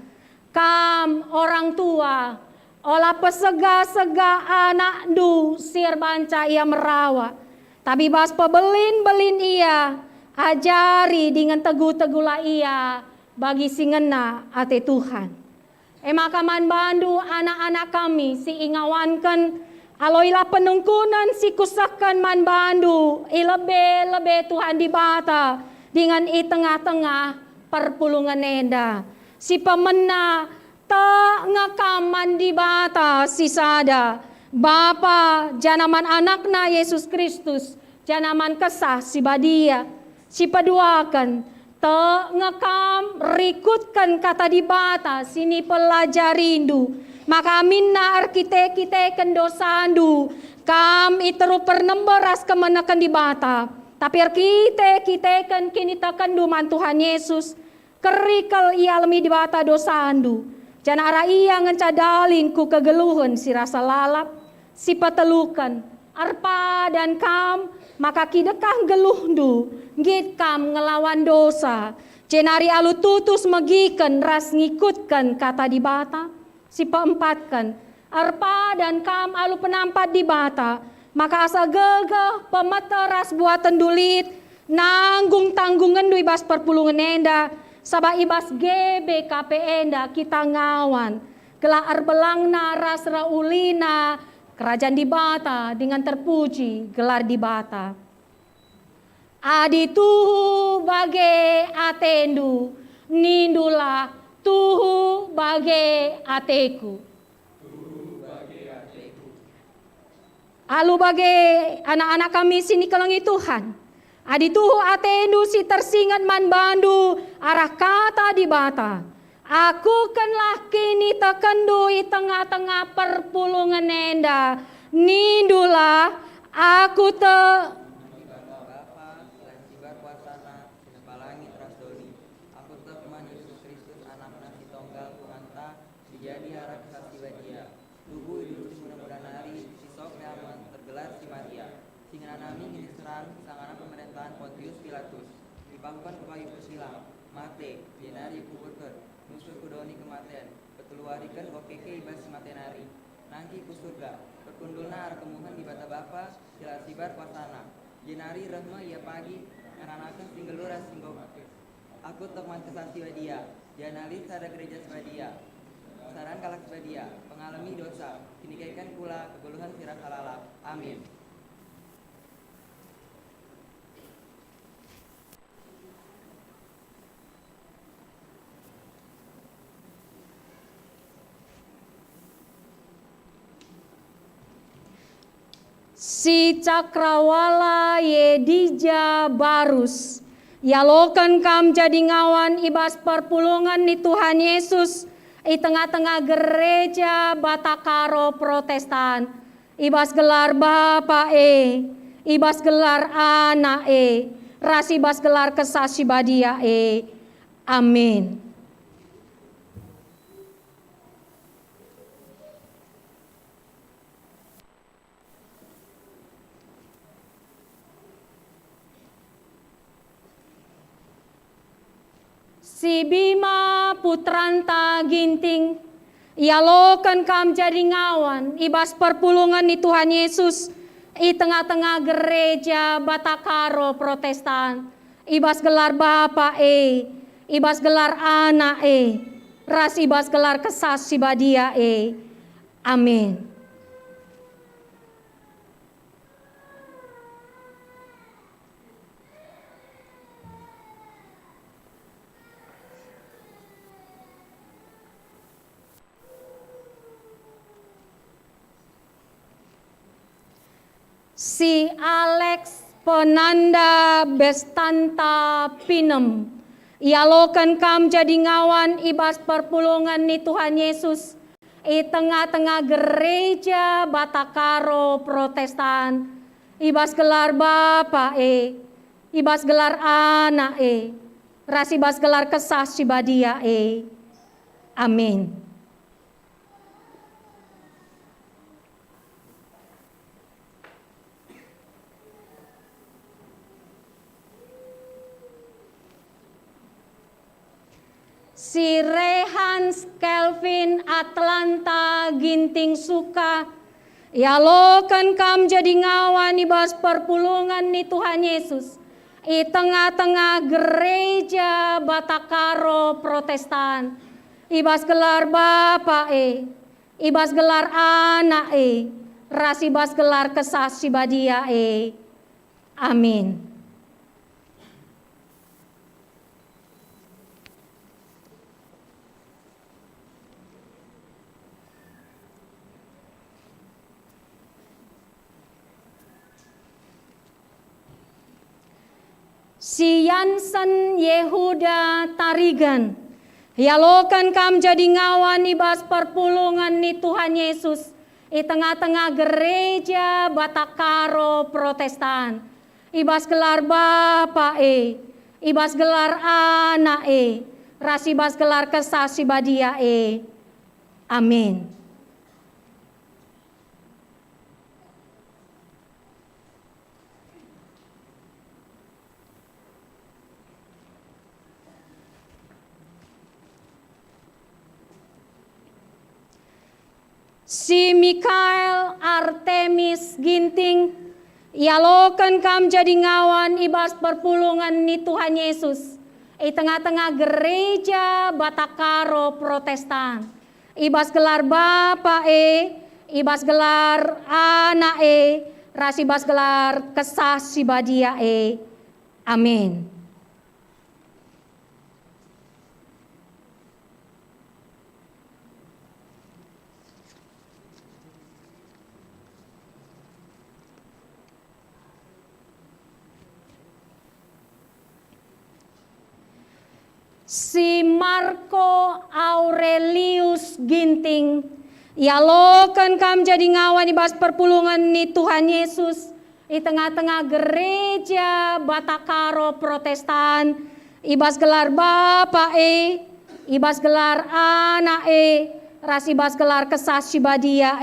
kam orang tua olah pesega-sega anak du sir banca ia merawa Tapi bas pebelin-belin ia, ajari dengan teguh-teguhlah ia, bagi singena ate Tuhan. Makaman bandu anak-anak kami si ingawankan, aloilah penungkunan si kusakan man bandu, ilebe-lebe Tuhan di bata, dengan i tengah-tengah perpulungan enda. Si pemena tak ngakaman di bata si sada, Bapa janaman anakna Yesus Kristus, janaman kesah si badia, si peduakan, te ngekam rikutkan kata di bata sini pelajarindu, maka minna arkite kendosandu, kam iteru pernemberas kemenakan di bata, tapi arkite kan kini tekendu man Tuhan Yesus, kerikal ia alami di bata dosandu, jana ara ia ngencadalin ku kegeluhan si rasa lalap, si patelukan, arpa dan kam, maka kidekah geluhndu, ngit kam ngelawan dosa, jenari alu tutus megiken ras ngikutkan kata di bata, si peempatkan, arpa dan kam alu penampat di bata, maka asa gegeh pemeta ras buatan dulit, nanggung tanggungan du ibas perpulungan enda, sabah ibas GBKP enda kita ngawan, gelar belangna ras raulina, kerajaan di bata dengan terpuji gelar di bata. Adi tuhu bage atendu, nindula tuhu bage ateku. Alu bage anak-anak kami sini kelengi Tuhan. Adi tuhu atendu si tersingat man bandu arah kata di bata. Aku kenlah kini tekendui tengah-tengah perpulungan enda, nindula aku te dijadi harap saksi badia, tubuh hidup mudah-mudahan hari, sisok nyaman tergelar si Maria, singa nami ini serang sangana pemerintahan Pontius Pilatus, dipakukan ke kayu silang, mate, jenari kuburkan, musuh kudoni kematian, keteluarikan gokeke ibas matenari, nangki ku surga, perkundulna kemuhan di bata bapa, sila sibar kuasana, jenari rehma ia pagi, ngaranakan singgelura singgo, aku teman kesasi badia, janalis ada gereja sebadia, saran kalak sebadia, pengalami dosa, kinikaikan pula keguluhan sirah salala, amin. si cakrawala Yedija Barus, yalokan kam jadi ngawan ibas perpulungan ni Tuhan Yesus, di tengah-tengah gereja Batakaro Protestan, ibas gelar Bapa ibas gelar Anak ras ibas gelar kesasi badia amin. Si Bima putranta ginting, yalokan kam jadi ngawan, ibas perpulungan ni Tuhan Yesus, i tengah-tengah gereja Batakaro Protestan, ibas gelar Bapa ibas gelar Anak ras ibas gelar kesasi badia amin. Si Alex Penanda Bestanta Pinem, yalokan kam jadi ngawan ibas perpulungan ni Tuhan Yesus, i tengah-tengah gereja Batakaro Protestan, ibas gelar Bapa ibas gelar Anak ras ibas gelar kesasi badia amin. Si Rehans Kelvin Atlanta Ginting Suka, Ialokan kam jadi ngawan ibas perpulungan ni Tuhan Yesus. I tengah-tengah gereja Batakaro Protestan. Ibas gelar Bapa ibas gelar Anak ras ibas gelar Kesasi Badia Amin. Si Yansen Yehuda Tarigan, Yalokan kam jadi ngawan ibas perpulungan ni Tuhan Yesus di tengah-tengah gereja Batakaro Protestan. Ibas gelar Bapa ibas gelar Anak ras ibas gelar Kesasi Badia Amin. Si Mikael Artemis Ginting, Ialokan kam jadi ngawan ibas perpulungan ni Tuhan Yesus di tengah-tengah gereja Batakaro Protestan. Ibas gelar Bapa ibas gelar Anak ras ibas gelar Kesasi Badia Amin. Si Marco Aurelius Ginting, Ialokan kam jadi ngawan ibas perpulungan ni Tuhan Yesus di tengah-tengah gereja Batakaro Protestan. Ibas gelar Bapa ibas gelar Anak ras ibas gelar Kesasi Badia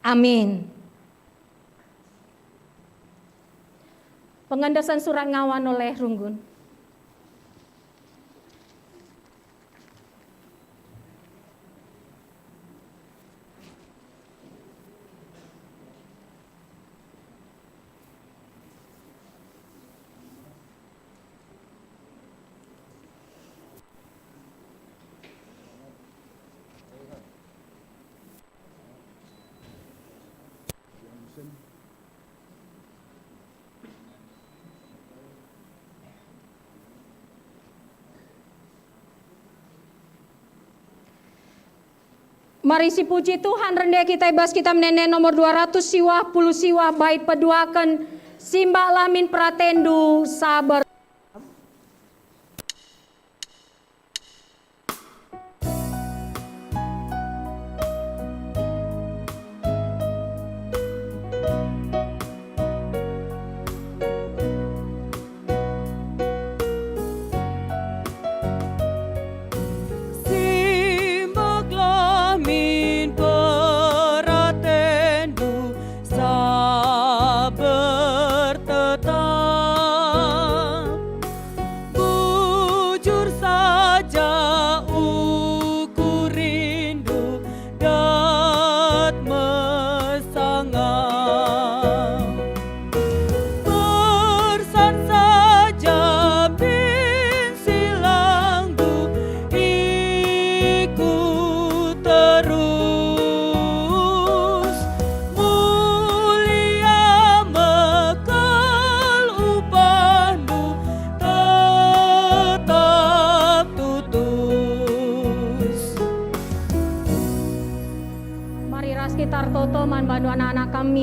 Amin. Pengendasan surat ngawan oleh Runggun. Mari si puji Tuhan rendah kita ibas kita menene nomor 200 siwah puluh siwah bait peduakan simbak lamin pratendu sabar.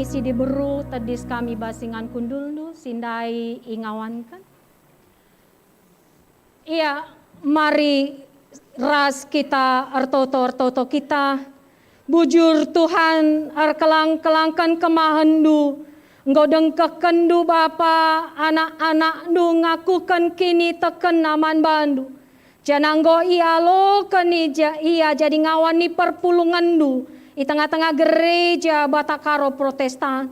Si diberu tedis kami basingan kundulnu sindai ingawankan. Iya, mari ras kita artoto kita bujur Tuhan arkelang-kelangkan kemahendu nggodeng kekendu Bapa anak-anak du ngakukan kini teken naman bandu jananggo ialo keni ia jadi ngawani perpulungan du di tengah-tengah gereja Batakaro Protestan.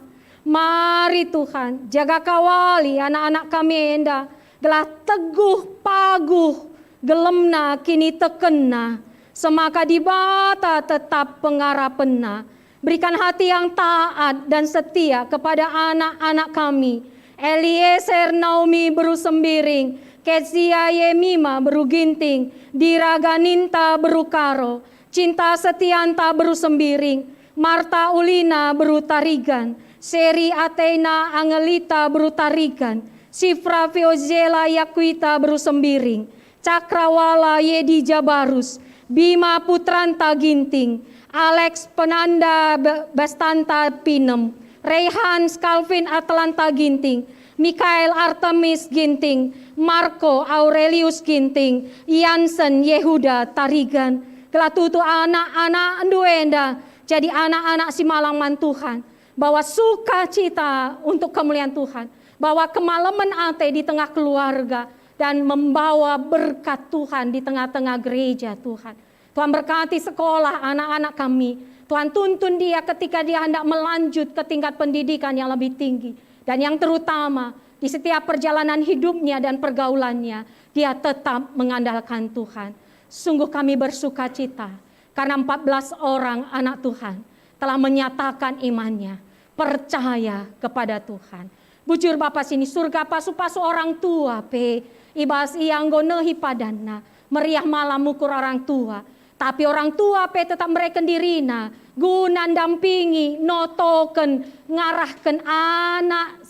Mari Tuhan jaga kawali anak-anak kami enda gelah teguh paguh gelemna kini tekena semaka di bata tetap pengarapenna Berikan hati yang taat dan setia kepada anak-anak kami. Eliezer Naomi beru sembiring, Ketsia Yemima beru ginting, Diraganinta beru karo, Cinta Setianta beru sembiring, Marta Ulina beru tarigan, Seri Athena Angelita beru tarigan, Sifra Fiozela Yakwita beru sembiring, Cakrawala Yedi Jabarus, Bima Putranta ginting, Alex Penanda Bastanta Pinem, Rehan Calvin Atlanta ginting, Mikael Artemis ginting, Marco Aurelius ginting, Yansen Yehuda tarigan. Kelatutu anak-anak Enduenda jadi anak-anak si Malaman Tuhan. Bawa sukacita untuk kemuliaan Tuhan. Bawa kemalaman ate di tengah keluarga. Dan membawa berkat Tuhan di tengah-tengah gereja Tuhan. Tuhan berkati sekolah anak-anak kami. Tuhan tuntun dia ketika dia hendak melanjut ke tingkat pendidikan yang lebih tinggi. Dan yang terutama di setiap perjalanan hidupnya dan pergaulannya, dia tetap mengandalkan Tuhan. Sungguh kami bersuka cita karena 14 orang anak Tuhan telah menyatakan imannya, percaya kepada Tuhan. Bujur Bapa sini surga pasu-pasu orang tua pe ibas ianggo nehi padana meriah malam ukur orang tua. Tapi orang tua pe tetap mereka dirina, guna dampingi, notoken, ngarahkan anak,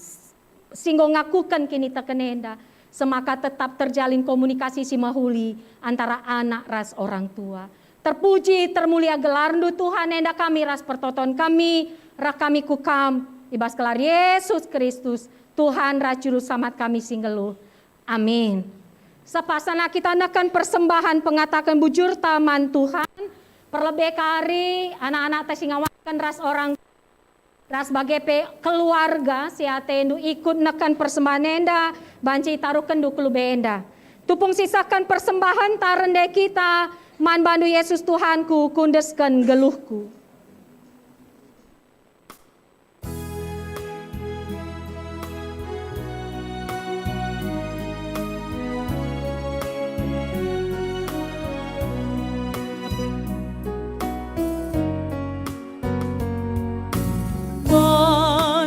singgo ngakukan kini tekenenda. Semaka tetap terjalin komunikasi si mahuli antara anak ras orang tua. Terpuji, termulia gelarndu Tuhan enda kami ras pertoton kami, rak kami kukam, ibas kelar Yesus Kristus, Tuhan ras juru selamat kami singgeluh. Amin. Sepasana kita nakan persembahan pengatakan bujur taman Tuhan. Perlebih kari anak-anak tesingawakan ras orang ras sebagai keluarga si atendu ikut nakan persembahan enda banci taruhkan du kelubenda. Tupung sisakan persembahan tarende kita man bandu Yesus Tuhanku kundeskan geluhku.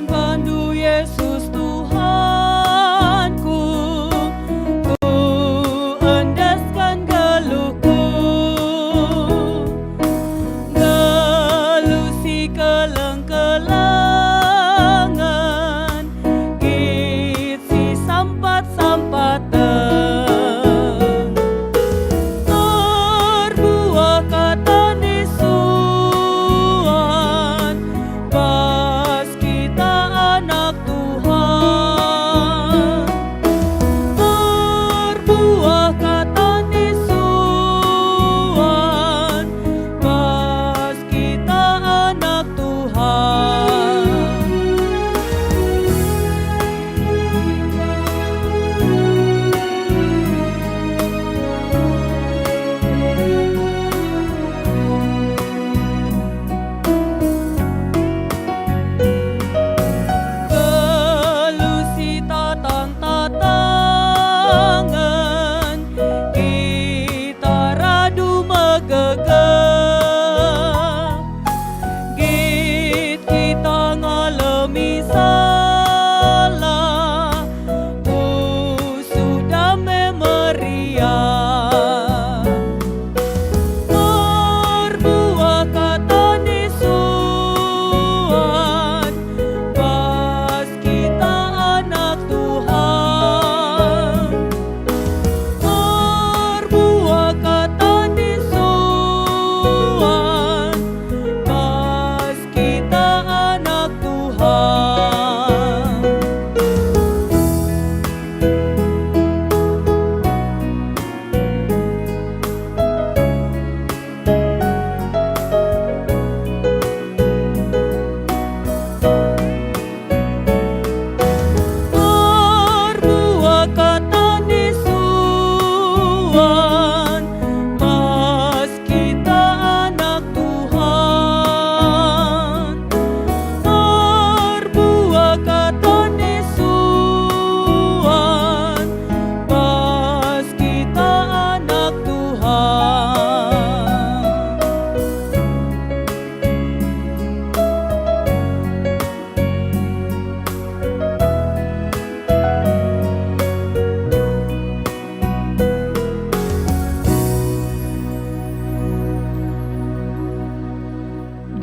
Bandu Yesus Tuhanku, ku endaskan geluhku,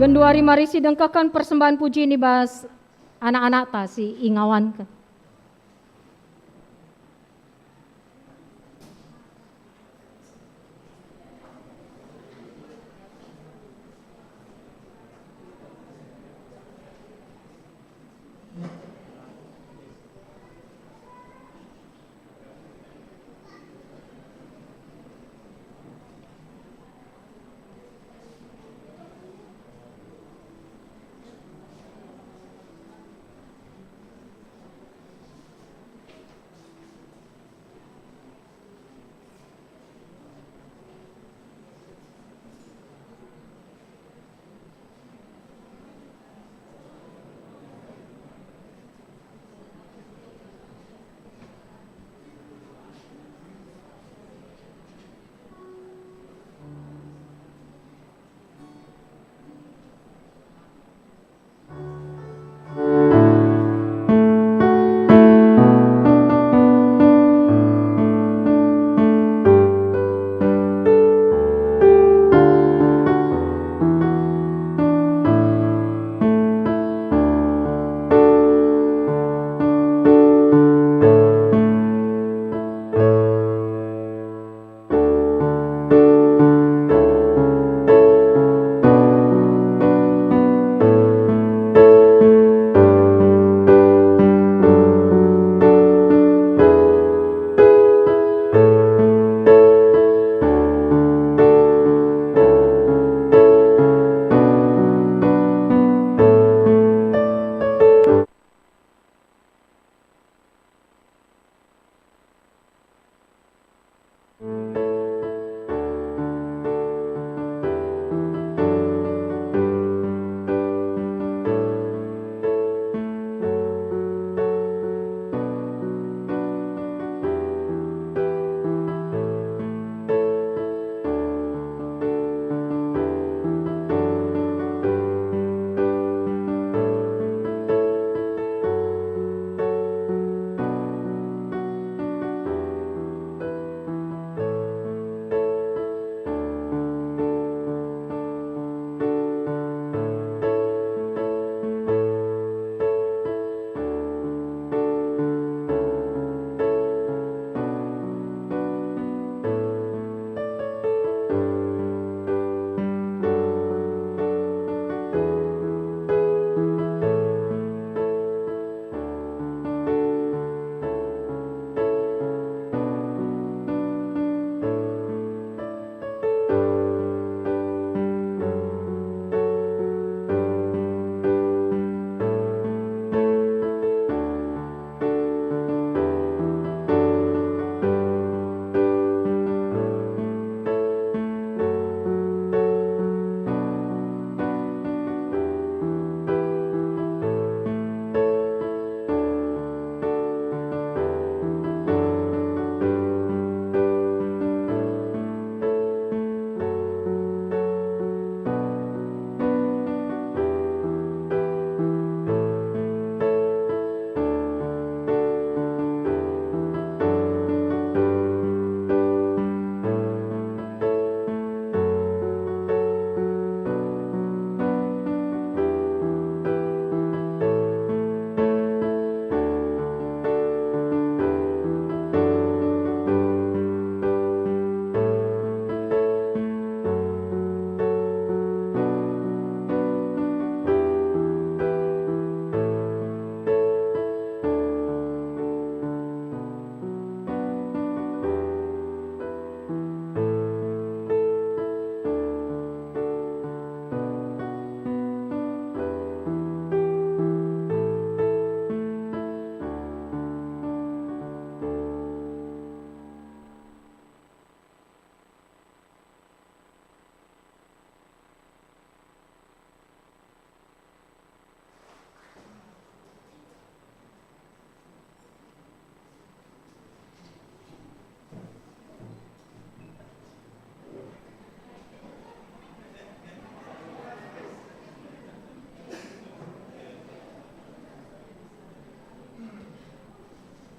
Genduari mari si dengkakan persembahan puji ini bas anak-anak ta si ingawan ke.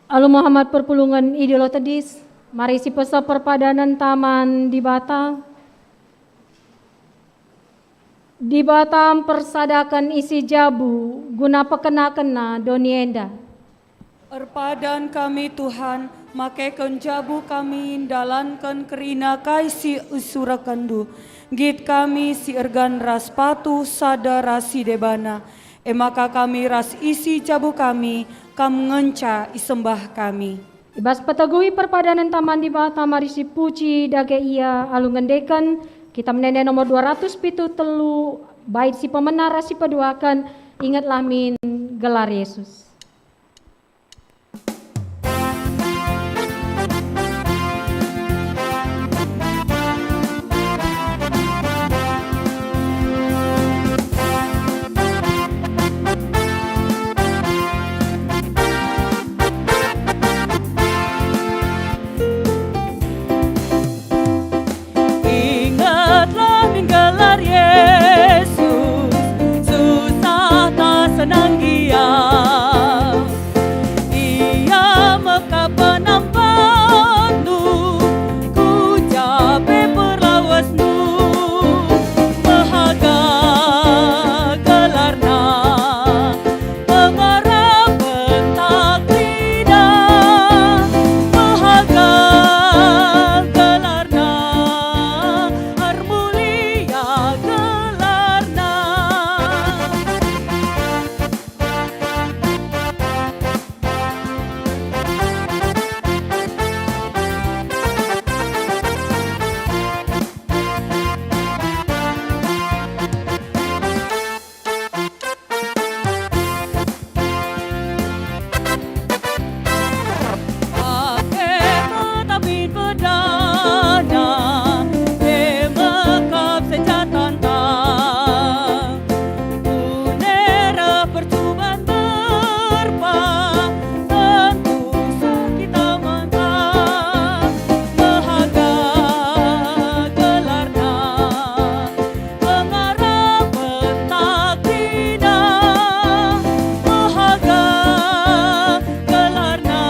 Alu Muhammad Perpulungan Idolo Tedis, mari si pesa perpadanan taman di Batal. Di Batam persadakan isi jabu, guna pekena-kena donienda. Erpadan kami Tuhan, makaikan jabu kami dalankan kerina kaisi usurakandu. Git kami si ergan ras patu sada rasi debana. Maka kami ras isi jabu kami, kam ngenca isembah kami. Ibas petegui perpadanan taman di Batam marisi puji dage ia alungendeken kita menene nomor 207 bait si pemenara si peduakan ingatlah min gelar Yesus. Ingatlah min gelar Yesus, susah tak senang ia. Ia meka penampaknu, ku capai perlawasnu. Bahaga gelarna, pengarap bentak lidah. Bahaga gelarna, harmulia gelarna. Pakai tabir perdana, mekap senjata. Unera percubaan berpah, tentu kita mentah. Bahaga gelarna, pengarap bentak lidah. Bahaga gelarna,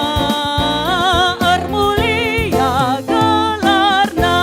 harmulia gelarna.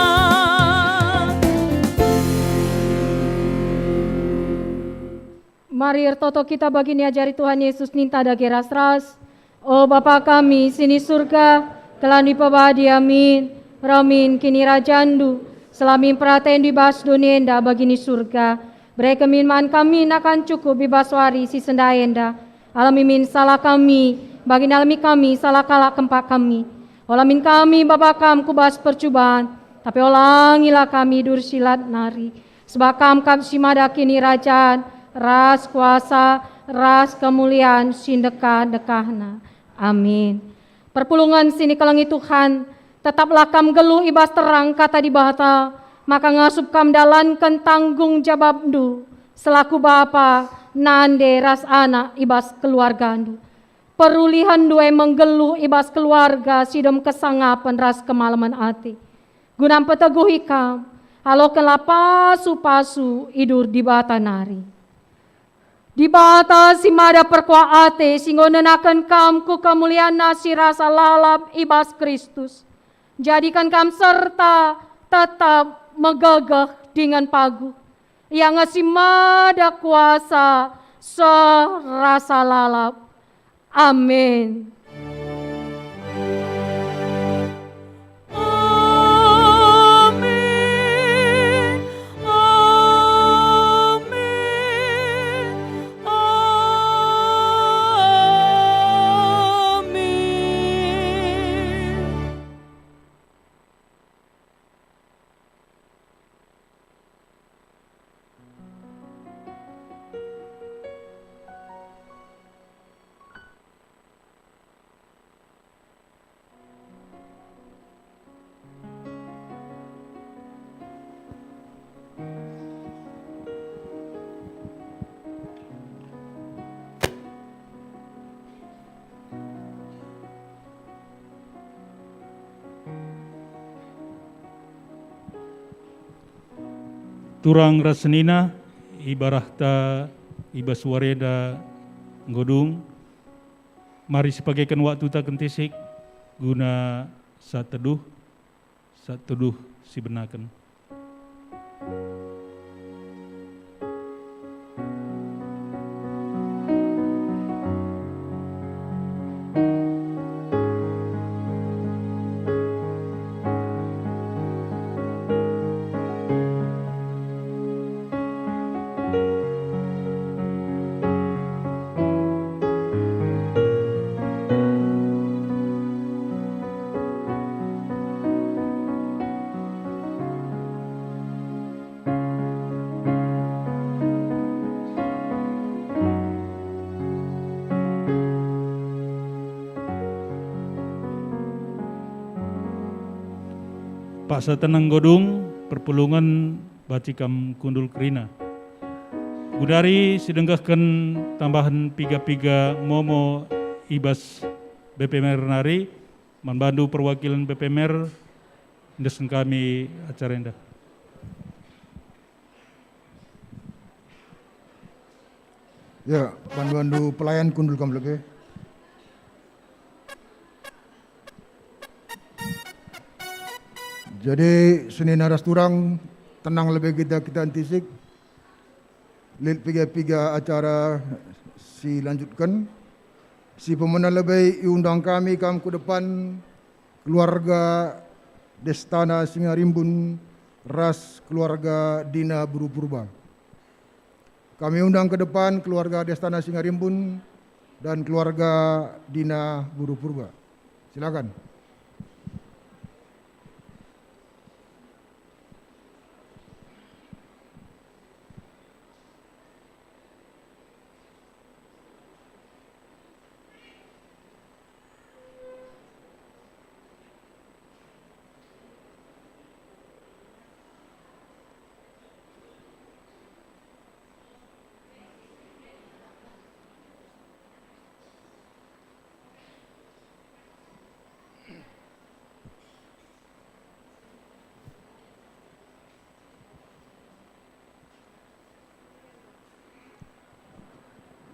Mari ertoto kita bagi niajari Tuhan Yesus ninta dage ras-ras. O Bapa kami sini surga, kelani pabadi amin. Ramin kini rajandu, selamin praten di bas donienda bagini surga. Berekemin man kami nakan cukup bibas wari si sendaenda. Alamimin salah kami, bagi alami kami salah kalak kempak kami. Olamin kami Bapa kam kubas percubaan, tapi olangilah kami dursilat nari. Sebab kam simada kini rajaan, ras kuasa, ras kemuliaan, sindeka-dekahna. Amin. Perpulungan sini kelangi Tuhan, tetaplah kam geluh ibas terang kata di bahata, maka ngasup kam dalankan tanggung jawabdu, selaku Bapa, nande ras anak ibas keluargandu. Perulihan dua menggeluh ibas keluarga, sidom kesangapan ras kemalaman hati. Gunam peteguhi kam, halo pasu-pasu idur di bata nari. Di bata si mada perkuaate singgonenakan kam ku kemuliaan nasi rasa lalap ibas Kristus. Jadikan kam serta tetap megagah dengan pagu. Yang ngasih mada kuasa serasa lalap. Amin. Amin. Amin. Amin. Turang rasenina ibarahta ibas wareda ngodung. Mari sepagaikan waktu tak kentisik guna saat teduh si benaken. Pak Satenang Godung, Perpulungan Bacikam Kundul Krina. Gudari sidenggahkan tambahan piga-piga momo ibas BPMR nari, membantu perwakilan BPMR, indesen kami acara indah. Ya, bandu-bandu pelayan kundul kam lagi. Jadi seni naras turang tenang lebih kita antisik. Lil piga-piga acara si lanjutkan. Si pemenang lebih undang kami ke depan keluarga Destana Singarimbun ras keluarga Dina Buru Purba. Kami undang ke depan keluarga Destana Singarimbun dan keluarga Dina Buru Purba. Silakan.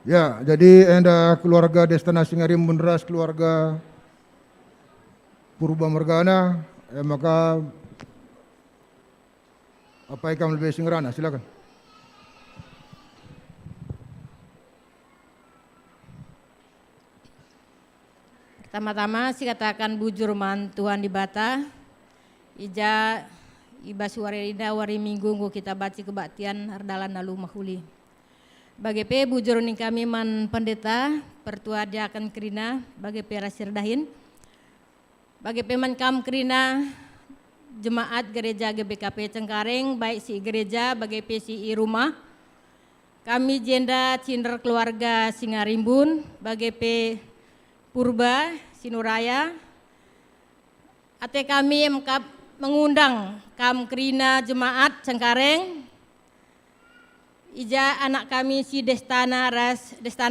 Ya, jadi anda keluarga Destana Singarimbun ras keluarga Purba Mergana, maka apa yang kamu lebih singrana, silakan. Pertama-tama saya katakan bujur man Tuhan di bata, ija iba suarida wari minggu kita baca kebaktian ardalan lalu mahuli. Bagi pe bujur ni kami man pendeta pertua dia akan kerina bagi pe rasir dahin. Bagi pe man kam kerina jemaat gereja GBKP Cengkareng baik si gereja bagi pe si rumah. Kami jenda cinder keluarga Singarimbun bagi pe Purba Sinuraya. Ate kami mengundang kam kerina jemaat Cengkareng. Ija anak kami si Destana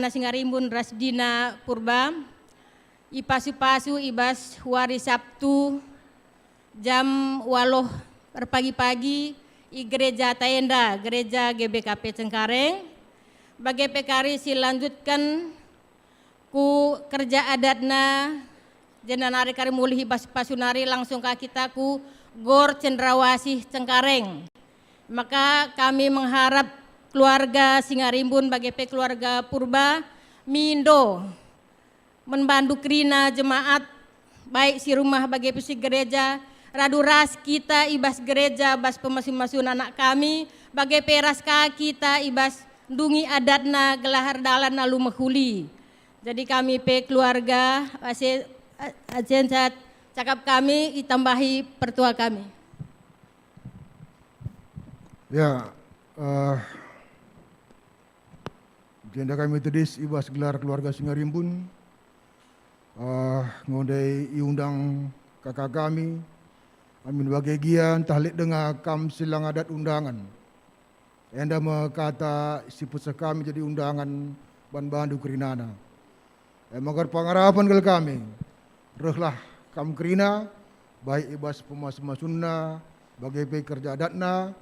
Singarimbun ras Dina Purba. Ipasu-pasu ibas hari Sabtu jam 8 pagi i gereja Tenda, gereja GBKP Cengkareng. Bagi pekari si lanjutkan ku kerja adatna jenanari kari mulih ibas pasunari langsung ke kita ku Gor Cendrawasih Cengkareng. Maka kami mengharap keluarga Singarimbun bagi keluarga Purba mindo membantu kerina jemaat baik si rumah bagi si gereja radu ras kita ibas gereja bas pemasun-masun anak kami bagi peras kita ibas dungi adatna gelahar dalan lalu mahuli. Jadi kami keluarga ajen cakap kami ditambahi pertua kami. Ya, jenda kami tedis ibas gelar keluarga Singarimbun, ngondai iundang kakak kami, amin bagian tahlik dengar kam silang adat undangan. Enda kata si pusat kami jadi undangan ban-bandu kerinana. Magar pangarapan gal kami, rehlah kam kerina, baik ibas pemas-masunna, bagai kerja adatna,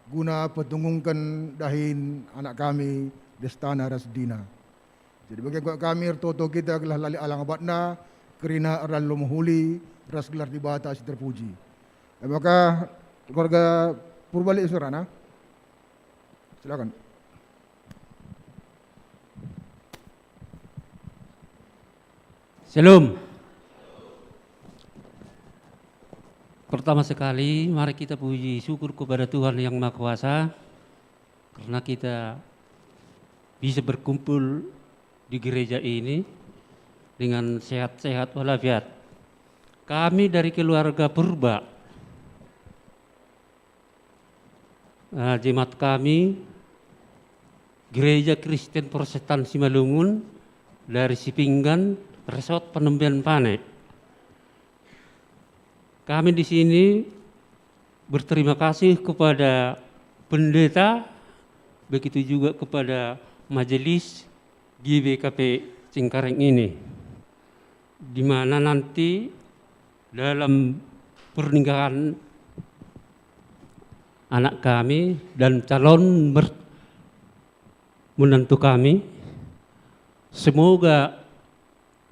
guna petungungkan dahin anak kami Destana Rasdina. Jadi bagi kami toto kita gelah lali alang abatna kerina aral lumuhuli ras gelar di bata si terpuji. Maka keluarga Purbalik Surana, silakan. Shalom. Pertama sekali mari kita puji syukur kepada Tuhan yang Maha Kuasa karena kita bisa berkumpul di gereja ini dengan sehat-sehat walafiat. Kami dari keluarga Purba, jemaat kami Gereja Kristen Protestan Simalungun dari Sipinggan, Resort Penembian Pane. Kami di sini berterima kasih kepada pendeta, begitu juga kepada majelis GBKP Cengkareng ini, di mana nanti dalam pernikahan anak kami dan calon menantu kami, semoga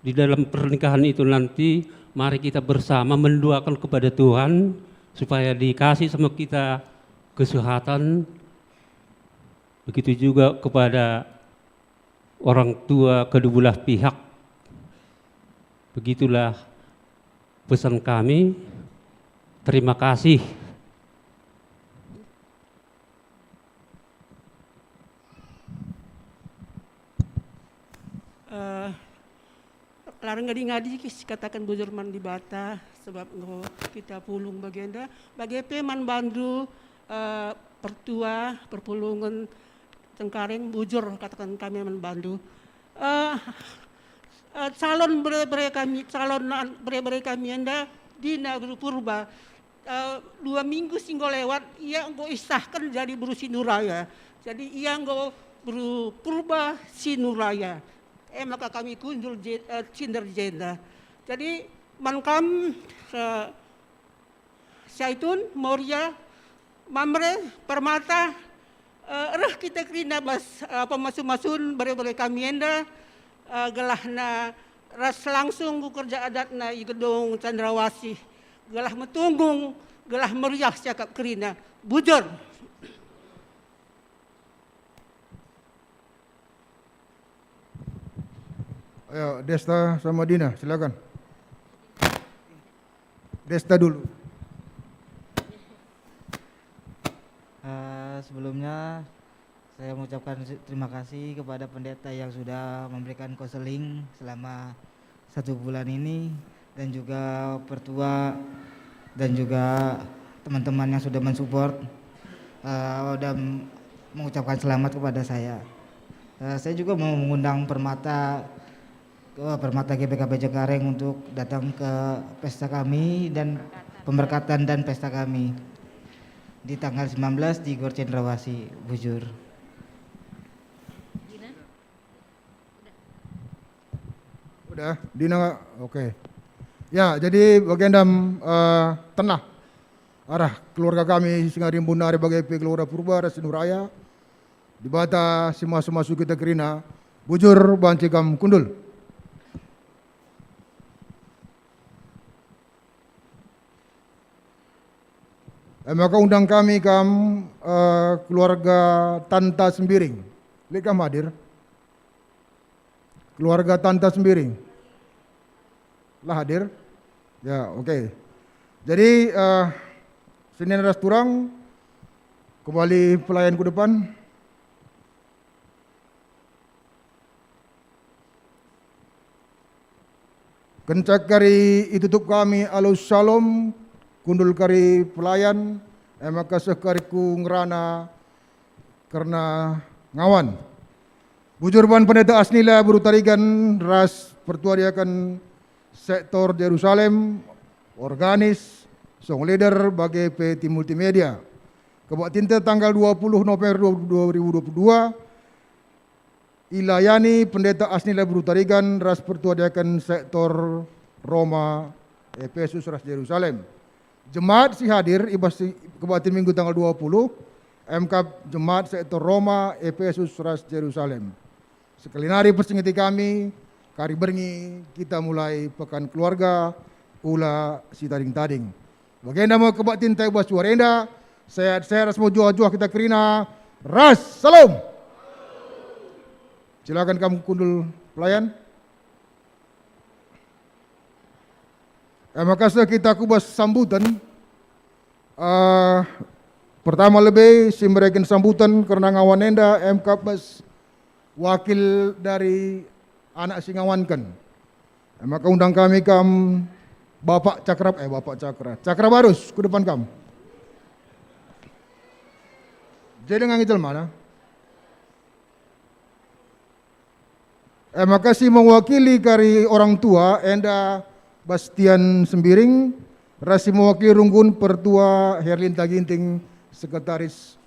di dalam pernikahan itu nanti mari kita bersama mendoakan kepada Tuhan supaya dikasih sama kita kesehatan, begitu juga kepada orang tua kedua belah pihak. Begitulah pesan kami. Terima kasih. Larang ngadi-ngadi katakan bujurman di bata sebab kita pulung bagenda bagi peman bandu pertua perpulungan Cengkareng bujur katakan kami man bandu calon bere kami anda dina guru purba 2 minggu singgo lewat ia engko isahkan jadi buru sinuraya jadi ia engko buru purba sinuraya maka kami kunjul cinder jenda. Jadi mankam Syaitun, Moria, Mamre, Permata, kita kerina bas pemasun-masun bare-bare kami enda gelahna ras langsung kerja adatna i gedung Cendrawasih. Gelah metunggung, gelah meriah cakap kerina. Bujur. Ayo, Desta sama Dina, silakan. Desta dulu. Sebelumnya saya mengucapkan terima kasih kepada pendeta yang sudah memberikan konseling selama 1 bulan ini dan juga pertua dan juga teman-teman yang sudah mensupport dan mengucapkan selamat kepada saya. Saya juga mau mengundang Permata GBKP Cengkareng untuk datang ke pesta kami dan pemberkatan dan pesta kami di tanggal 19 di Gor Cendrawasih, Bujur. Udah, Dina, oke. Ya, jadi bagendam tenah arah keluarga kami Singarimbun Nari BGP Keluarga Purba Rasinuraya di bata masuk kita kerina Bujur Bancikam Kundul. Maka undang kami keluarga Tanta Sembiring. Lekam hadir. Keluarga Tanta Sembiring. Lah hadir. Ya, oke. Jadi Senin ras turang kembali pelayan ke depan. Kencak kari itutup kami alus salam kundul kari pelayan maka sekariku ngerana karena ngawan bujur ban pendeta asnila berutarigan ras pertuadiakan sektor Jerusalem organis song leader bagi PT Multimedia kebak tinta tanggal 20 November 2022 ilayani pendeta asnila berutarigan ras pertuadiakan sektor Roma Efesus ras Jerusalem. Jemaat si hadir ibas kebatin minggu tanggal 20 MK Jemaat sektor Roma Efesus ras Jerusalem. Sekali nari persingiti kami kari berngi kita mulai pekan keluarga ula si tading-tading. Bagaimana mau kebatin tay bas suarenda saya ras mau juah-juah kita kerina ras salam. Silakan kamu kundul pelayan. Maka kita kubas sambutan. Pertama lebih si mereka sambutan karena ngawan enda MK bas wakil dari anak si ngawankan. Maka undang kami Bapak Cakra Barus ke depan kamu. Jadi ngangit mana? Maka si mewakili kari orang tua enda Bastian Sembiring Rasi mewakili Runggun Pertua Herlinta Ginting, Sekretaris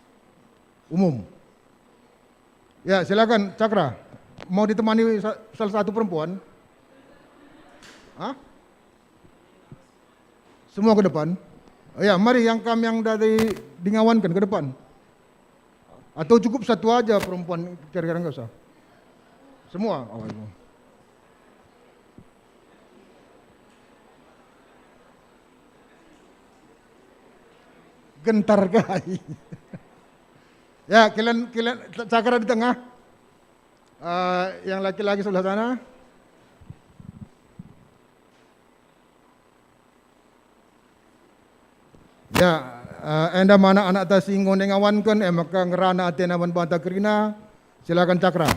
Umum. Ya, silakan Cakra. Mau ditemani salah satu perempuan? Hah? Semua ke depan? Ya, mari yang dari Dingawankan ke depan. Atau cukup satu aja perempuan, kira-kira enggak usah. Semua? Oh, iya. Gentar kali. Ya, kalian Cakra di tengah. Yang laki-laki sebelah sana. Ya, enda mana anak tasinggon yang awankan, maka ngerana atena man banta kerina. Silakan Cakra.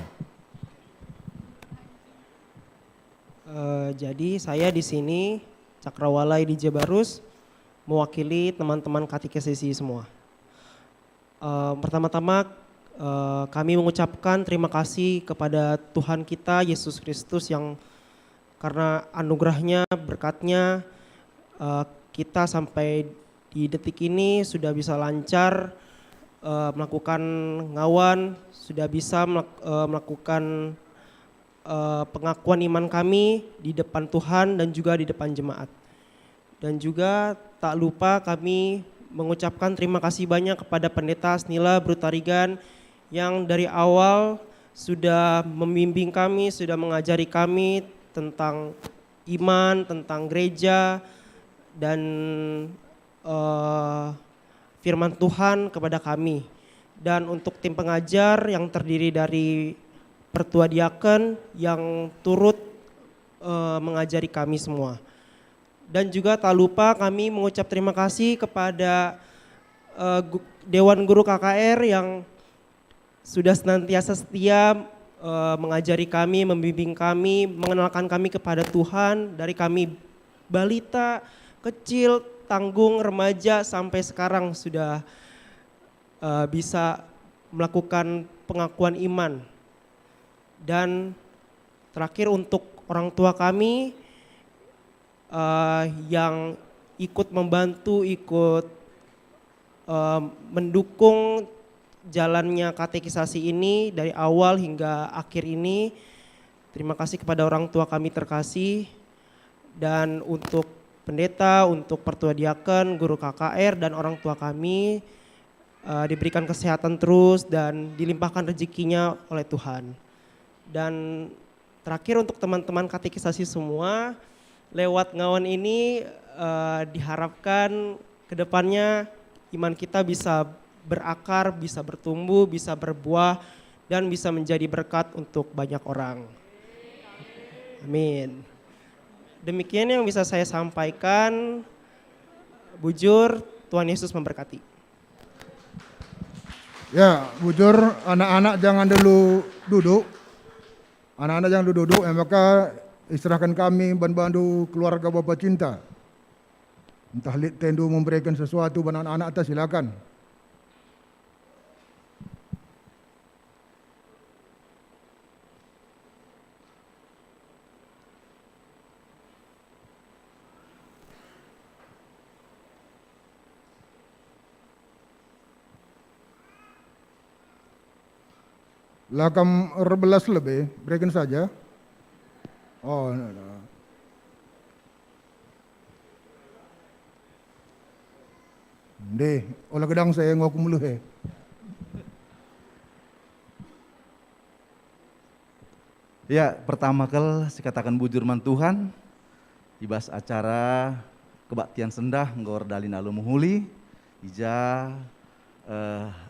Jadi saya di sini Cakrawalai di Jabarus mewakili teman-teman katekisasi semua. Pertama-tama kami mengucapkan terima kasih kepada Tuhan kita Yesus Kristus yang karena anugerahnya, berkatnya kita sampai di detik ini sudah bisa lancar melakukan ngawan, sudah bisa melakukan pengakuan iman kami di depan Tuhan dan juga di depan jemaat. Dan juga tak lupa kami mengucapkan terima kasih banyak kepada Pendeta Snila Brutarigan yang dari awal sudah membimbing kami, sudah mengajari kami tentang iman, tentang gereja, dan firman Tuhan kepada kami. Dan untuk tim pengajar yang terdiri dari Pertua Diaken yang turut mengajari kami semua. Dan juga tak lupa kami mengucap terima kasih kepada Dewan Guru KKR yang sudah senantiasa setia mengajari kami, membimbing kami, mengenalkan kami kepada Tuhan dari kami balita, kecil, tanggung, remaja sampai sekarang sudah bisa melakukan pengakuan iman. Dan terakhir untuk orang tua kami yang ikut membantu, ikut mendukung jalannya katekisasi ini dari awal hingga akhir ini. Terima kasih kepada orang tua kami terkasih, dan untuk pendeta, untuk Pertua Diaken, guru KKR, dan orang tua kami diberikan kesehatan terus dan dilimpahkan rezekinya oleh Tuhan. Dan terakhir untuk teman-teman katekisasi semua, lewat ngawan ini diharapkan kedepannya iman kita bisa berakar, bisa bertumbuh, bisa berbuah, dan bisa menjadi berkat untuk banyak orang. Amin. Demikian yang bisa saya sampaikan. Bujur, Tuhan Yesus memberkati. Ya, bujur, anak-anak jangan dulu duduk. Anak-anak jangan dulu duduk, maka istirahatkan kami bantu keluarga Bapa Cinta. Entah Lit Tendu memberikan sesuatu pada anak-anak atas, silakan. Lakam 12 lebih, berikan saja. Oh, no. Deh, olah gedang saya ngaku mulu he. Ya, pertama kali saya katakan bujurman Tuhan, ibas acara kebaktian sendah ngor dalin alu muhuli, ija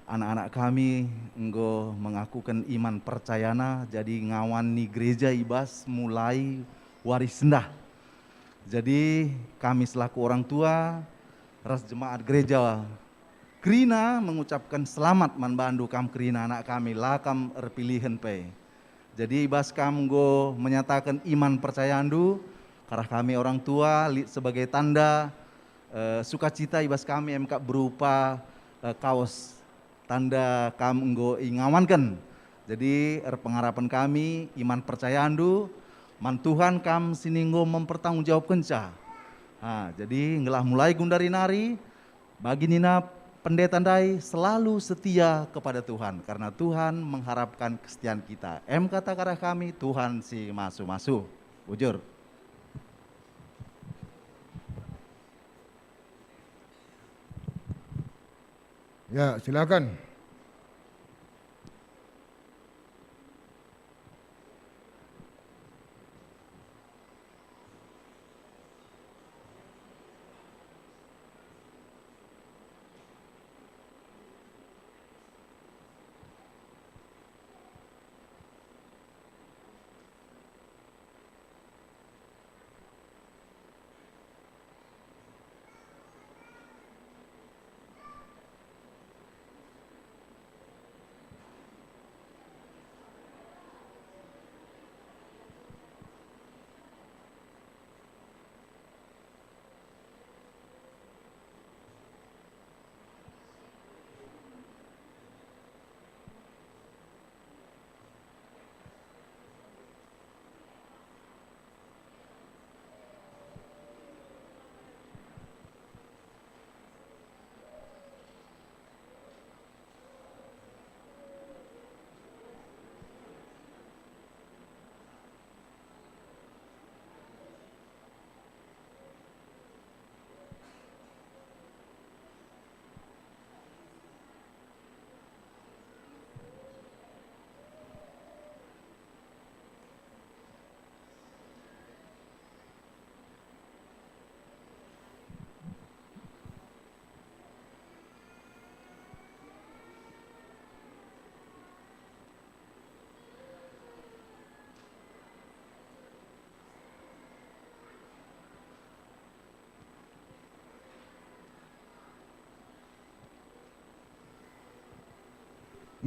anak-anak kami enggo mengakukan iman percayana jadi ngawan ni gereja ibas mulai waris sendah. Jadi kami selaku orang tua ras jemaat gereja Krina mengucapkan selamat manbandu kam Krina anak kami lakam erpilihan pe. Jadi ibas kam go menyatakan iman percayandu karena kami orang tua sebagai tanda sukacita ibas kami MK berupa kaos tanda kam enggo ingawankan. Jadi pengharapan kami iman percayandu man Tuhan kam sininggo mempertanggungjawabkan ca Nah, jadi ngelah mulai gundari nari, bagi Nina pendeta Dai selalu setia kepada Tuhan karena Tuhan mengharapkan kesetiaan kita. Kata karah kami, Tuhan si masu-masu. Bujur. Ya, silakan.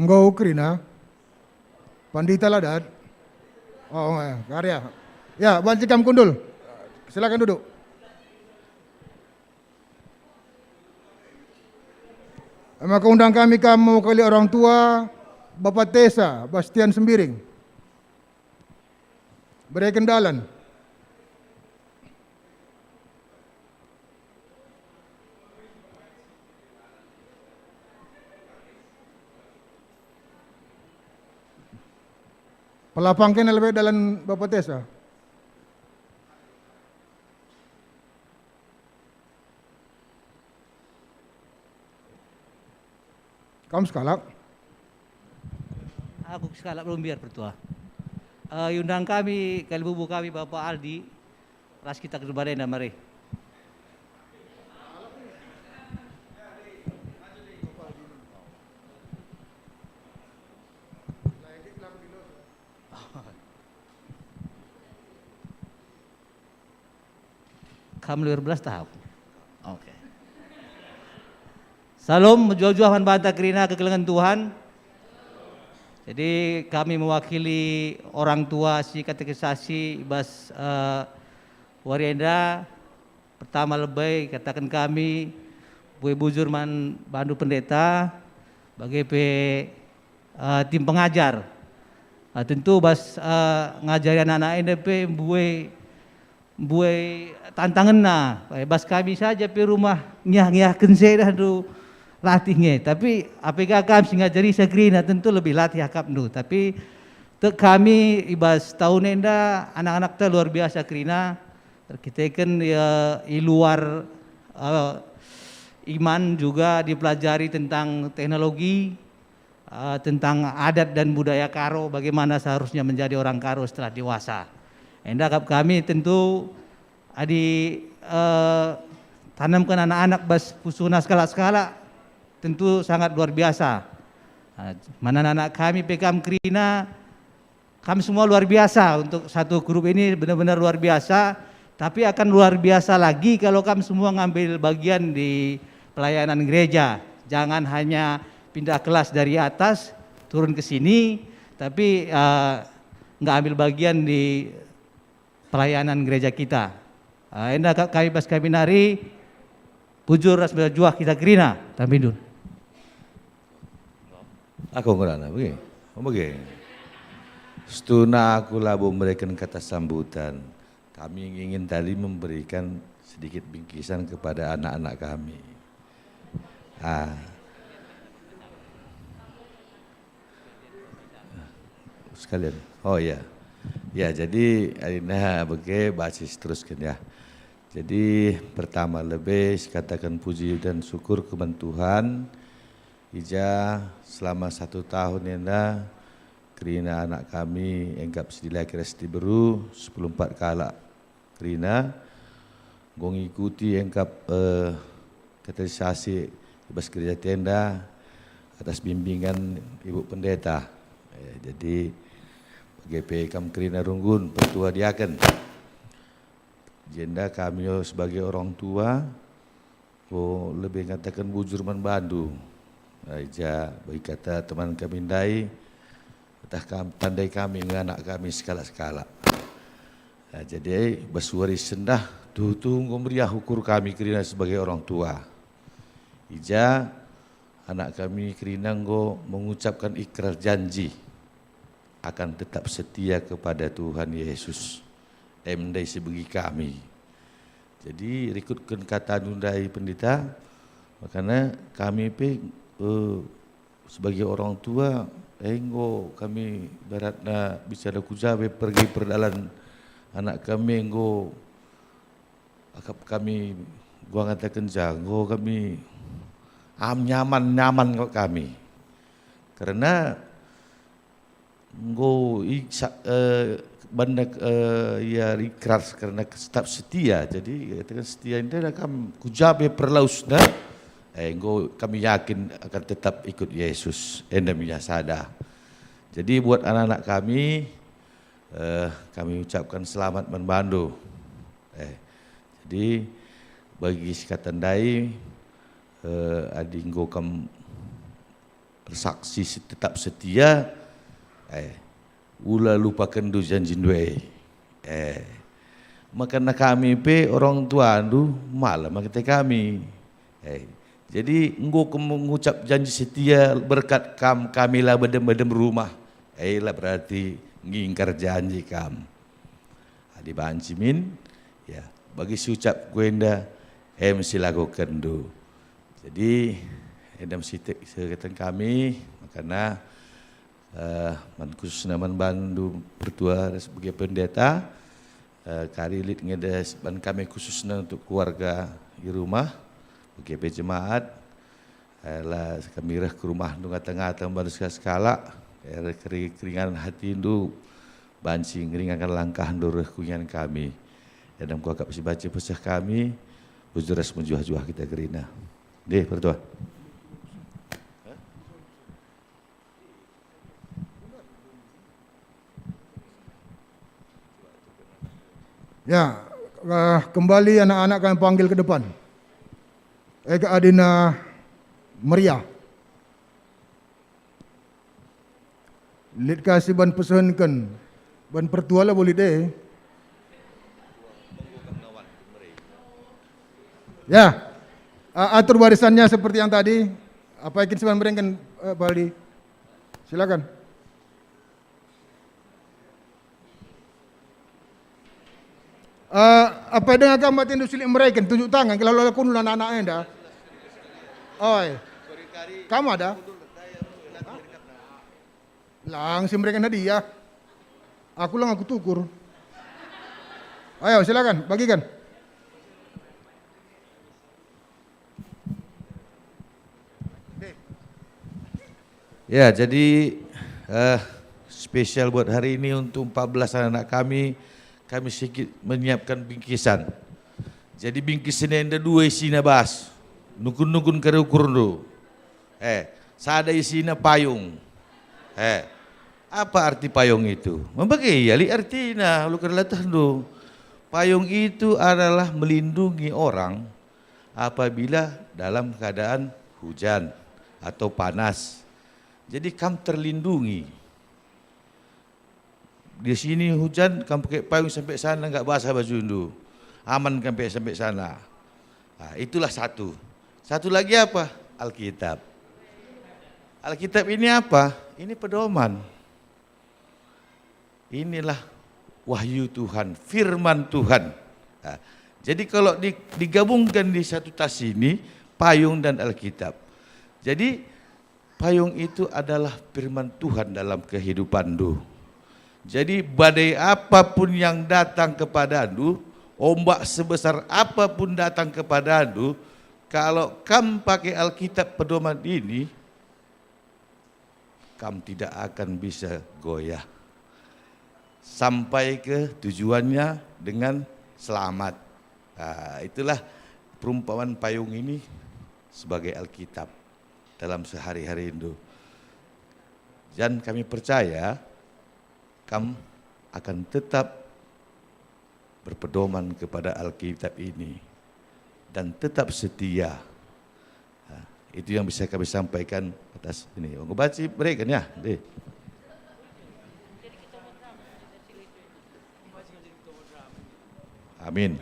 Engkau Krina, Pandita Ladat. Oh, karya. Ya, Bancikam Kundul. Silakan duduk. Maka undang kami mewakili orang tua Bapak Tesa Bastian Sembiring. Beri kendalan. Pelapangkan lebih dalam Bapak Tesa. Kamu sekalak? Aku sekalak belum biar bertua. Undang kami, kali bubu kami Bapak Aldi, ras kita ke Badena mari. Kamu 12 tahun. Oke. Salam jauh-jauhan bantah kerina kekelengan Tuhan. Jadi kami mewakili orang tua si katekisasi Ibas Warienda. Pertama lebay katakan kami Bue Bujurman Bandu Pendeta bagi tim pengajar. Tentu bas ngajari anak-anak NDP buai tantangan bas kami saja di rumah nyah kense dah tu latihnya. Tapi apakah kami ngajari sekrina tentu lebih latih akap tu. Tapi kami ibas tahun enda anak-anak luar biasa krina. Kita kan ya luar iman juga dipelajari tentang teknologi, tentang adat dan budaya Karo, bagaimana seharusnya menjadi orang Karo setelah dewasa. Enda kami tentu tanamkan anak-anak bas pusuna skala-skala tentu sangat luar biasa. Mana anak kami PKM Krina, kami semua luar biasa untuk satu grup ini benar-benar luar biasa. Tapi akan luar biasa lagi kalau kami semua ngambil bagian di pelayanan gereja. Jangan hanya pindah kelas dari atas turun ke sini, tapi nggak ambil bagian di pelayanan gereja kita. Enda kami pas kami nari pujur ras berjuah kita Krina tambindun. Aku ngurana begini. Stuna aku labu mereka kata sambutan. kami ingin tadi memberikan sedikit bingkisan kepada anak-anak kami. Sekalian. Oh ya. Ya, jadi Arina bagi basis teruskan ya. Jadi pertama lebih katakan puji dan syukur kepada Tuhan. Ija selama 1 tahun ini kerina anak kami enggap sedilai keresti beru 14 kala kerina ngikuti engkap katerisasi bebas kerja tenda atas bimbingan Ibu Pendeta. Jadi GP Kam Kerina Runggun Pertua Diaken. Jenda kami sebagai orang tua lebih katakan bujur man Bandung. Aja bagi kata teman kami dai tandai kami dengan anak kami skala-skala. Jadi basuari sendah tunggu meriah ukur kami kerina sebagai orang tua. Ija anak kami kerina mengucapkan ikrar janji akan tetap setia kepada Tuhan Yesus. Emdai sebagi kami. Jadi ikutkan kata nundai pendeta, makanya kami sebagai orang tua kami baratna bicara kujabe pergi perdalan anak kami kami gua katakan jago kami nyaman kok kami karena banyak ya ikrar karena tetap setia. Jadi katakan setia ini akan kujabe perlausna kami yakin akan tetap ikut Yesus endemnya sada. Jadi buat anak-anak kami kami ucapkan selamat membantu. Jadi bagi sikatan dai adinggo kam bersaksi tetap setia ula lupakan du janji due. Makanya kami orang tua malah makanya kami. Jadi engkau mengucap janji setia berkat kami lah bedem rumah. Lah berarti ngingkar janji kam. Adi bancimin ya bagi sucap guenda mesti lakukan du. Jadi edam sitek sekatan kami makanya khususnya Bandu Pertua sebagai pendeta karilit ngedes ban kami khususnya untuk keluarga di rumah GP jemaat lah kami ke rumah nunga tengah baru skala keringan hati indu banci ngeringankan langkah ndureh kunyan kami dalam kuakap si baca pesah kami bujuras menjuah-juah kita gerina deh Pertua. Ya, kembali anak-anak kami panggil ke depan. Eka Adina Maria. Lid kasih ban pesankan. Ban Pertua lah boleh deh. Ya, atur barisannya seperti yang tadi. Apa yang seban merengkan Baldi? Silakan. Apa dengan gambar tindu silik mereka tunjuk tangan kalau lalu anak-anaknya dah. Oi. Kamu ada? Langsung mereka hadiah. Aku tukur. Ayo silakan bagikan. Ya, jadi spesial buat hari ini untuk 14 anak kami sedikit menyiapkan bingkisan. Jadi bingkisan yang ada 2 isinya bas. Nukun-nukun kare ukur do. Sada isinya payung. Apa arti payung itu? Membagai yali artinya lu kerlatah do. Payung itu adalah melindungi orang apabila dalam keadaan hujan atau panas. Jadi kamu terlindungi. Di sini hujan, kamu pakai payung sampai sana enggak basah baju itu. Aman sampai sana. Nah, itulah satu. Satu lagi apa? Alkitab. Alkitab ini apa? Ini pedoman. Inilah wahyu Tuhan, firman Tuhan. Nah, jadi kalau digabungkan di satu tas ini, payung dan Alkitab. Jadi payung itu adalah firman Tuhan dalam kehidupan Andu. Jadi badai apapun yang datang kepada Andu, ombak sebesar apapun datang kepada Andu, kalau kamu pakai Alkitab pedoman ini, kamu tidak akan bisa goyah sampai ke tujuannya dengan selamat. Nah, itulah perumpamaan payung ini sebagai Alkitab dalam sehari-hari itu. Dan kami percaya kamu akan tetap berpedoman kepada Alkitab ini dan tetap setia. Nah, itu yang bisa kami sampaikan atas ini. Mau baca berikan ya. Amin.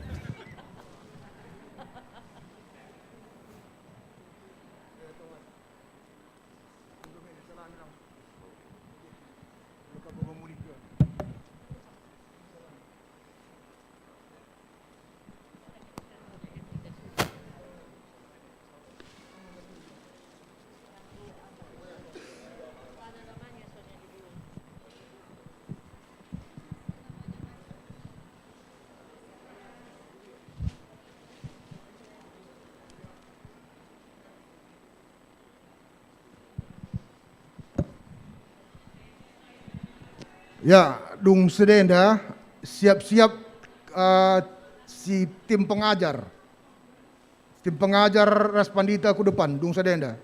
Ya, dung sedenda siap-siap si tim pengajar Raspandita ku depan, dung sedenda.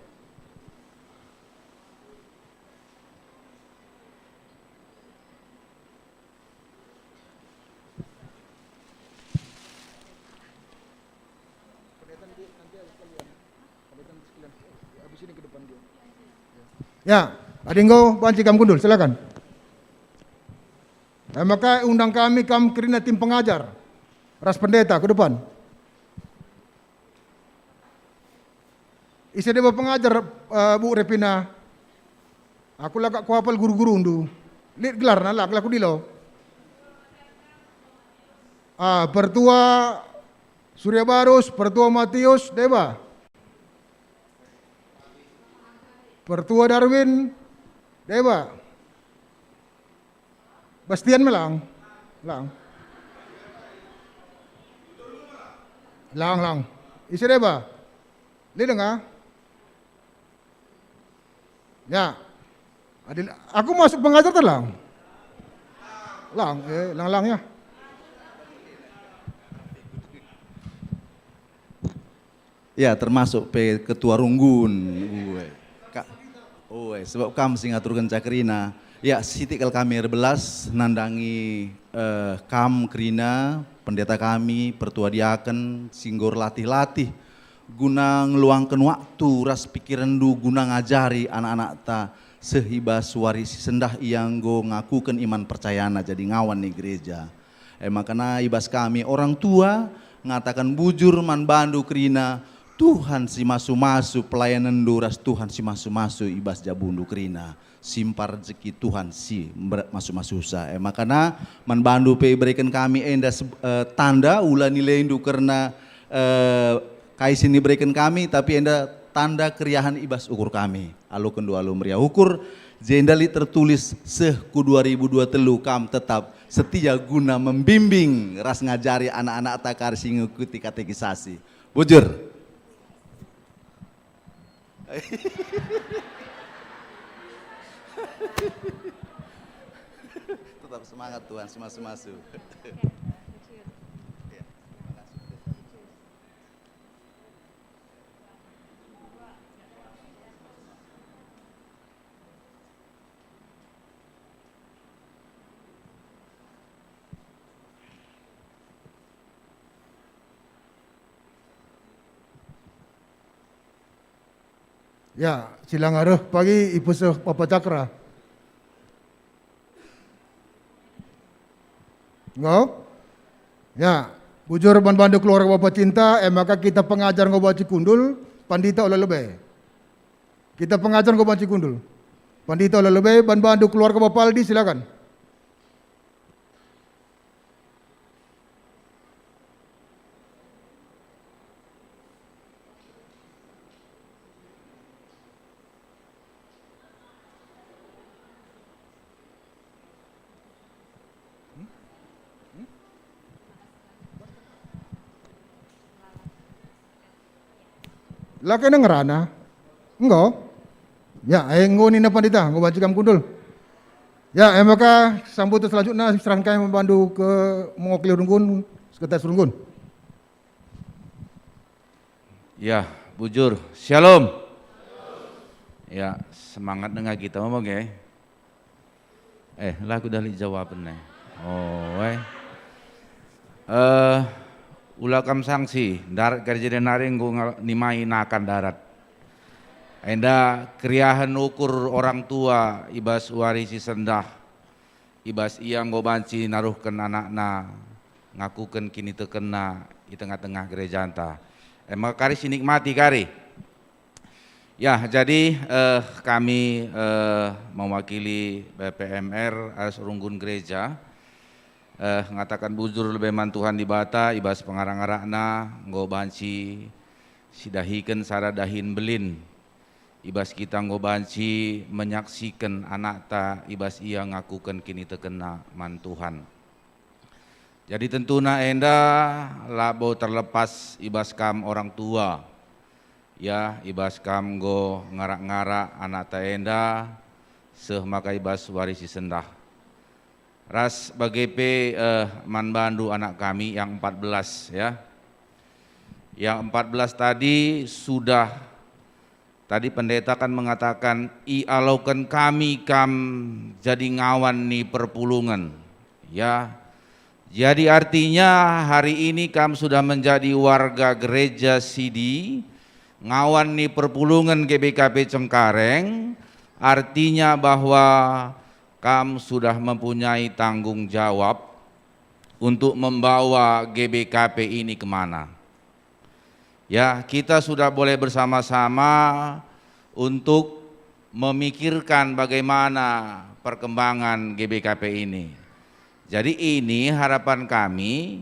Ya, adinggo banci kam gundul, silakan. Maka undang kami kerina tim pengajar Ras Pendeta ke depan. Isi dia pengajar Bu Repina. Aku lagak kuapal guru-guru undu. Lihat gelar nalak laku dilo. Pertua Surya Barus, Pertua Matius, deba. Pertua Darwin, deba. Bastian melang, lang. Isi deba, lihat nggak? Ya, adil. Aku masuk pengajar terlang, lang ya. Ya, termasuk ketua runggun, sebab kamu sing ngaturkan cakrina. Ya, sitikal kami 12 nandangi kam Krina, pendeta kami, pertua diaken, singgor latih-latih, guna ngeluangkan waktu, ras pikiran du guna ngajari anak-anak ta sehibas warisi sendah yang go ngakukan iman percayana jadi ngawan nih gereja. Makanya ibas kami orang tua ngatakan bujur man bandu Krina, Tuhan si masu-masu pelayanan duras Tuhan si masu-masu ibas jabundu Krina. Simpar rezeki Tuhan si masuk-masuk susah. Makanya man bandu pe berikan kami enda tanda ulah nilai indu karena kais ini berikan kami tapi enda tanda keriahan ibas ukur kami. Alu kedua alu meriah ukur jendali tertulis ku 2023 kam tetap setia guna membimbing ras ngajari anak-anak takar sing ngikuti katekisasi. Bujur. Tetap semangat Tuhan, masuk-masuk. Ya, silang arah pagi ibu seh Papa Cakra. Ngau? Ya, bujur ban bandu keluarga Bapak Cinta, maka kita pengajar ngobaci kundul, pandita oleh lebih. Kita pengajar ngobaci kundul. Pandita oleh lebih, ban bandu keluarga Bapak Aldi silakan. Laki na ngerana. Enggak. Ya, enggo ni na pandita, ngo baca kam kundul. Ya, maka sambutan selanjutnya serahkan kami membantu ke mewakili Runggun, Sekretaris Runggun. Ya, bujur. Shalom. Ya, semangat dengar kita ngomong ya. Lah aku dah jawab nih. Ulakam sanksi, darat kerja naring gua nimai nakan darat. Enda kriahan ukur orang tua ibas warisi sendah, ibas iang gobanci naruhkan anakna, ngakukan kini terkena di tengah-tengah gereja anta. Maka kari sinikmati kari. Ya, jadi kami mewakili BPMR Aras Runggun Gereja ngatakan bujur lebih mantuhan di bata ibas pengarang-arakna ngobanci sidahikan saradahin belin. Ibas kita ngobanci menyaksikan anak ta ibas ia ngakukan kini terkena mantuhan. Jadi tentunya enda labo terlepas ibas kam orang tua. Ya, ibas kam go ngarak-ngarak anak ta enda seh maka ibas warisi sendah. Ras bagepe man bandu anak kami yang 14 ya. Yang 14 tadi sudah tadi pendeta kan mengatakan alaukan kami kam jadi ngawan nih perpulungan. Ya. Jadi artinya hari ini kam sudah menjadi warga gereja Sidi, ngawan nih perpulungan GBKP Cengkareng, artinya bahwa kam sudah mempunyai tanggung jawab untuk membawa GBKP ini kemana. Ya, kita sudah boleh bersama-sama untuk memikirkan bagaimana perkembangan GBKP ini. Jadi ini harapan kami,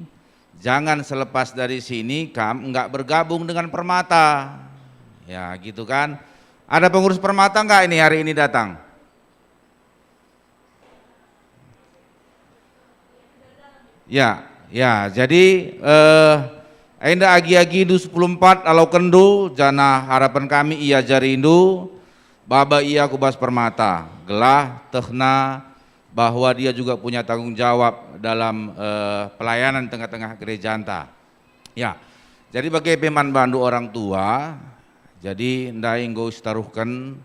jangan selepas dari sini kam enggak bergabung dengan Permata. Ya, gitu kan. Ada pengurus Permata enggak ini hari ini datang? Ya, jadi enda agi-agi du 14 alau kendu jana harapan kami ia jarindu baba ia kubas Permata gelah tehna bahwa dia juga punya tanggung jawab dalam pelayanan tengah-tengah gereja anta. Ya, jadi bagi peman bandu orang tua, jadi ndai nggo sitaruhkan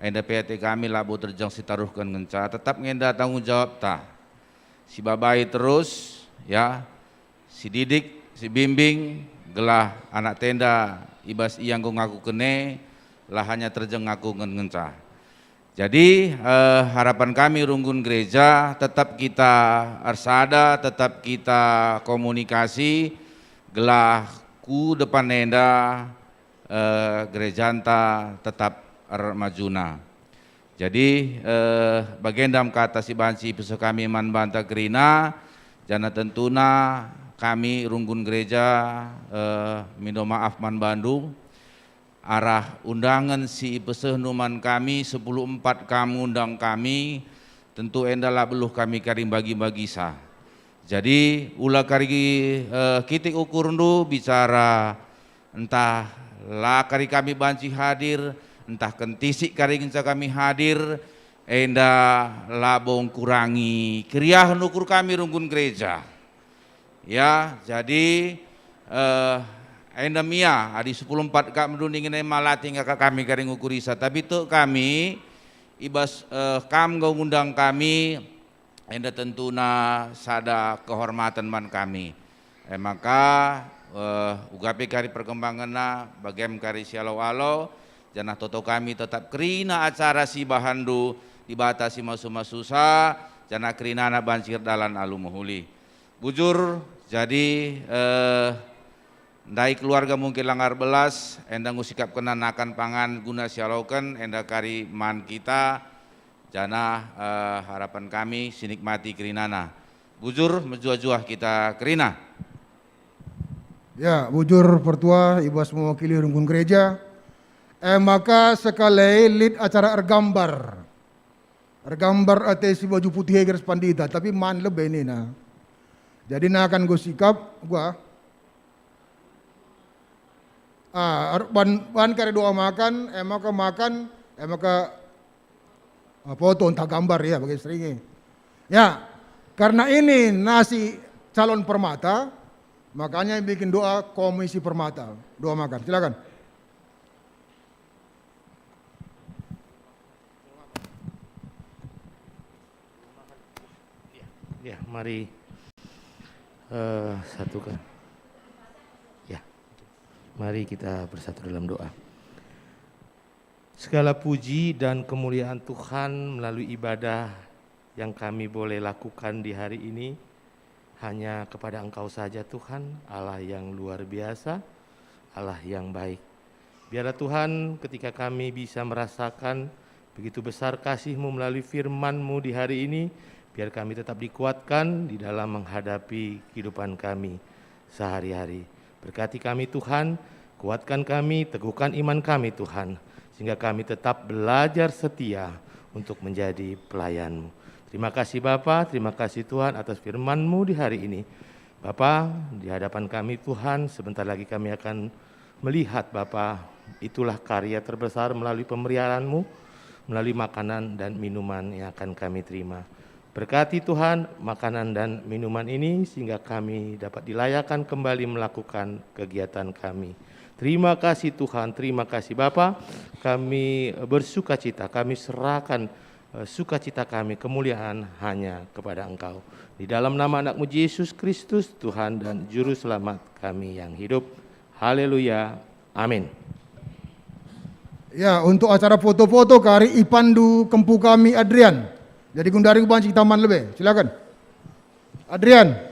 enda PAT kami labu terjang sitaruhkan ngenca tetap ngenda tanggung jawab ta. Si babai terus ya, si didik, si bimbing, gelah anak tenda ibas iyang go ngaku kene lah hanya terjeng ngaku ngenca. Jadi harapan kami Runggun Gereja tetap kita arsada, tetap kita komunikasi, gelah ku depan nenda gereja anta tetap majuna. Jadi bagendam kata si banci peso kami man banta gerina, jana tentuna kami Runggun Gereja minta maaf man Bandung arah undangan si peseh numan kami 10.4 kamu undang kami tentu endalah beluh kami karim bagi-bagi sah. Jadi ulah kari kitik ukur ndu bicara entah lah kari kami banci hadir entah kentisik kari genca kami hadir enda labong kurangi kriahan ukur kami Runggun Gereja. Ya, jadi enda mia adi 10.4 kak mendundingin malati ngak kami karing ukurisa tapi tuh kami ibas kam gau ngundang kami enda tentuna sada kehormatan man kami maka ugape kari perkembanganna bagem kari sialau-alau janah toto kami tetap kerina acara si bahandu dibatasi masu-masusa janah kerina na bancir dalan alu muhuli bujur jadi ndai keluarga mungkin langgar belas, enda ngusikap kenanakan pangan guna sialaukan, enda kari man kita, jana harapan kami sinikmati kerinana. Bujur menjuah-juah kita kerina. Ya, bujur pertua, ibas mewakili Runggun Gereja. Maka sekali lead acara ergambar. Ergambar ate si baju putih garis pandita, tapi man lebih ini nah. Jadi nah akan gue sikap, gua ban kare doa makan, emaka makan, emaka foto entah gambar ya bagi seringi. Ya, karena ini nasi calon permata, makanya bikin doa komisi permata, doa makan. Silakan. Ya, mari satukan. Ya, mari kita bersatu dalam doa. Segala puji dan kemuliaan Tuhan melalui ibadah yang kami boleh lakukan di hari ini hanya kepada Engkau saja Tuhan, Allah yang luar biasa, Allah yang baik. Biarlah Tuhan ketika kami bisa merasakan begitu besar kasih-Mu melalui firman-Mu di hari ini, biar kami tetap dikuatkan di dalam menghadapi kehidupan kami sehari-hari. Berkati kami Tuhan, kuatkan kami, teguhkan iman kami Tuhan, sehingga kami tetap belajar setia untuk menjadi pelayan-Mu. Terima kasih Bapa, terima kasih Tuhan atas firman-Mu di hari ini. Bapa, di hadapan kami Tuhan, sebentar lagi kami akan melihat Bapa, itulah karya terbesar melalui pemeliharaan-Mu, melalui makanan dan minuman yang akan kami terima. Berkati Tuhan makanan dan minuman ini sehingga kami dapat dilayakkan kembali melakukan kegiatan kami. Terima kasih Tuhan, terima kasih Bapa. Kami bersukacita, kami serahkan sukacita kami, kemuliaan hanya kepada Engkau. Di dalam nama anak-Mu Yesus Kristus, Tuhan dan Juru Selamat kami yang hidup. Haleluya, amin. Ya, untuk acara foto-foto kari Ipandu Kempu kami Adrian. Jadi gundari banci taman lebih, silakan. Adrian.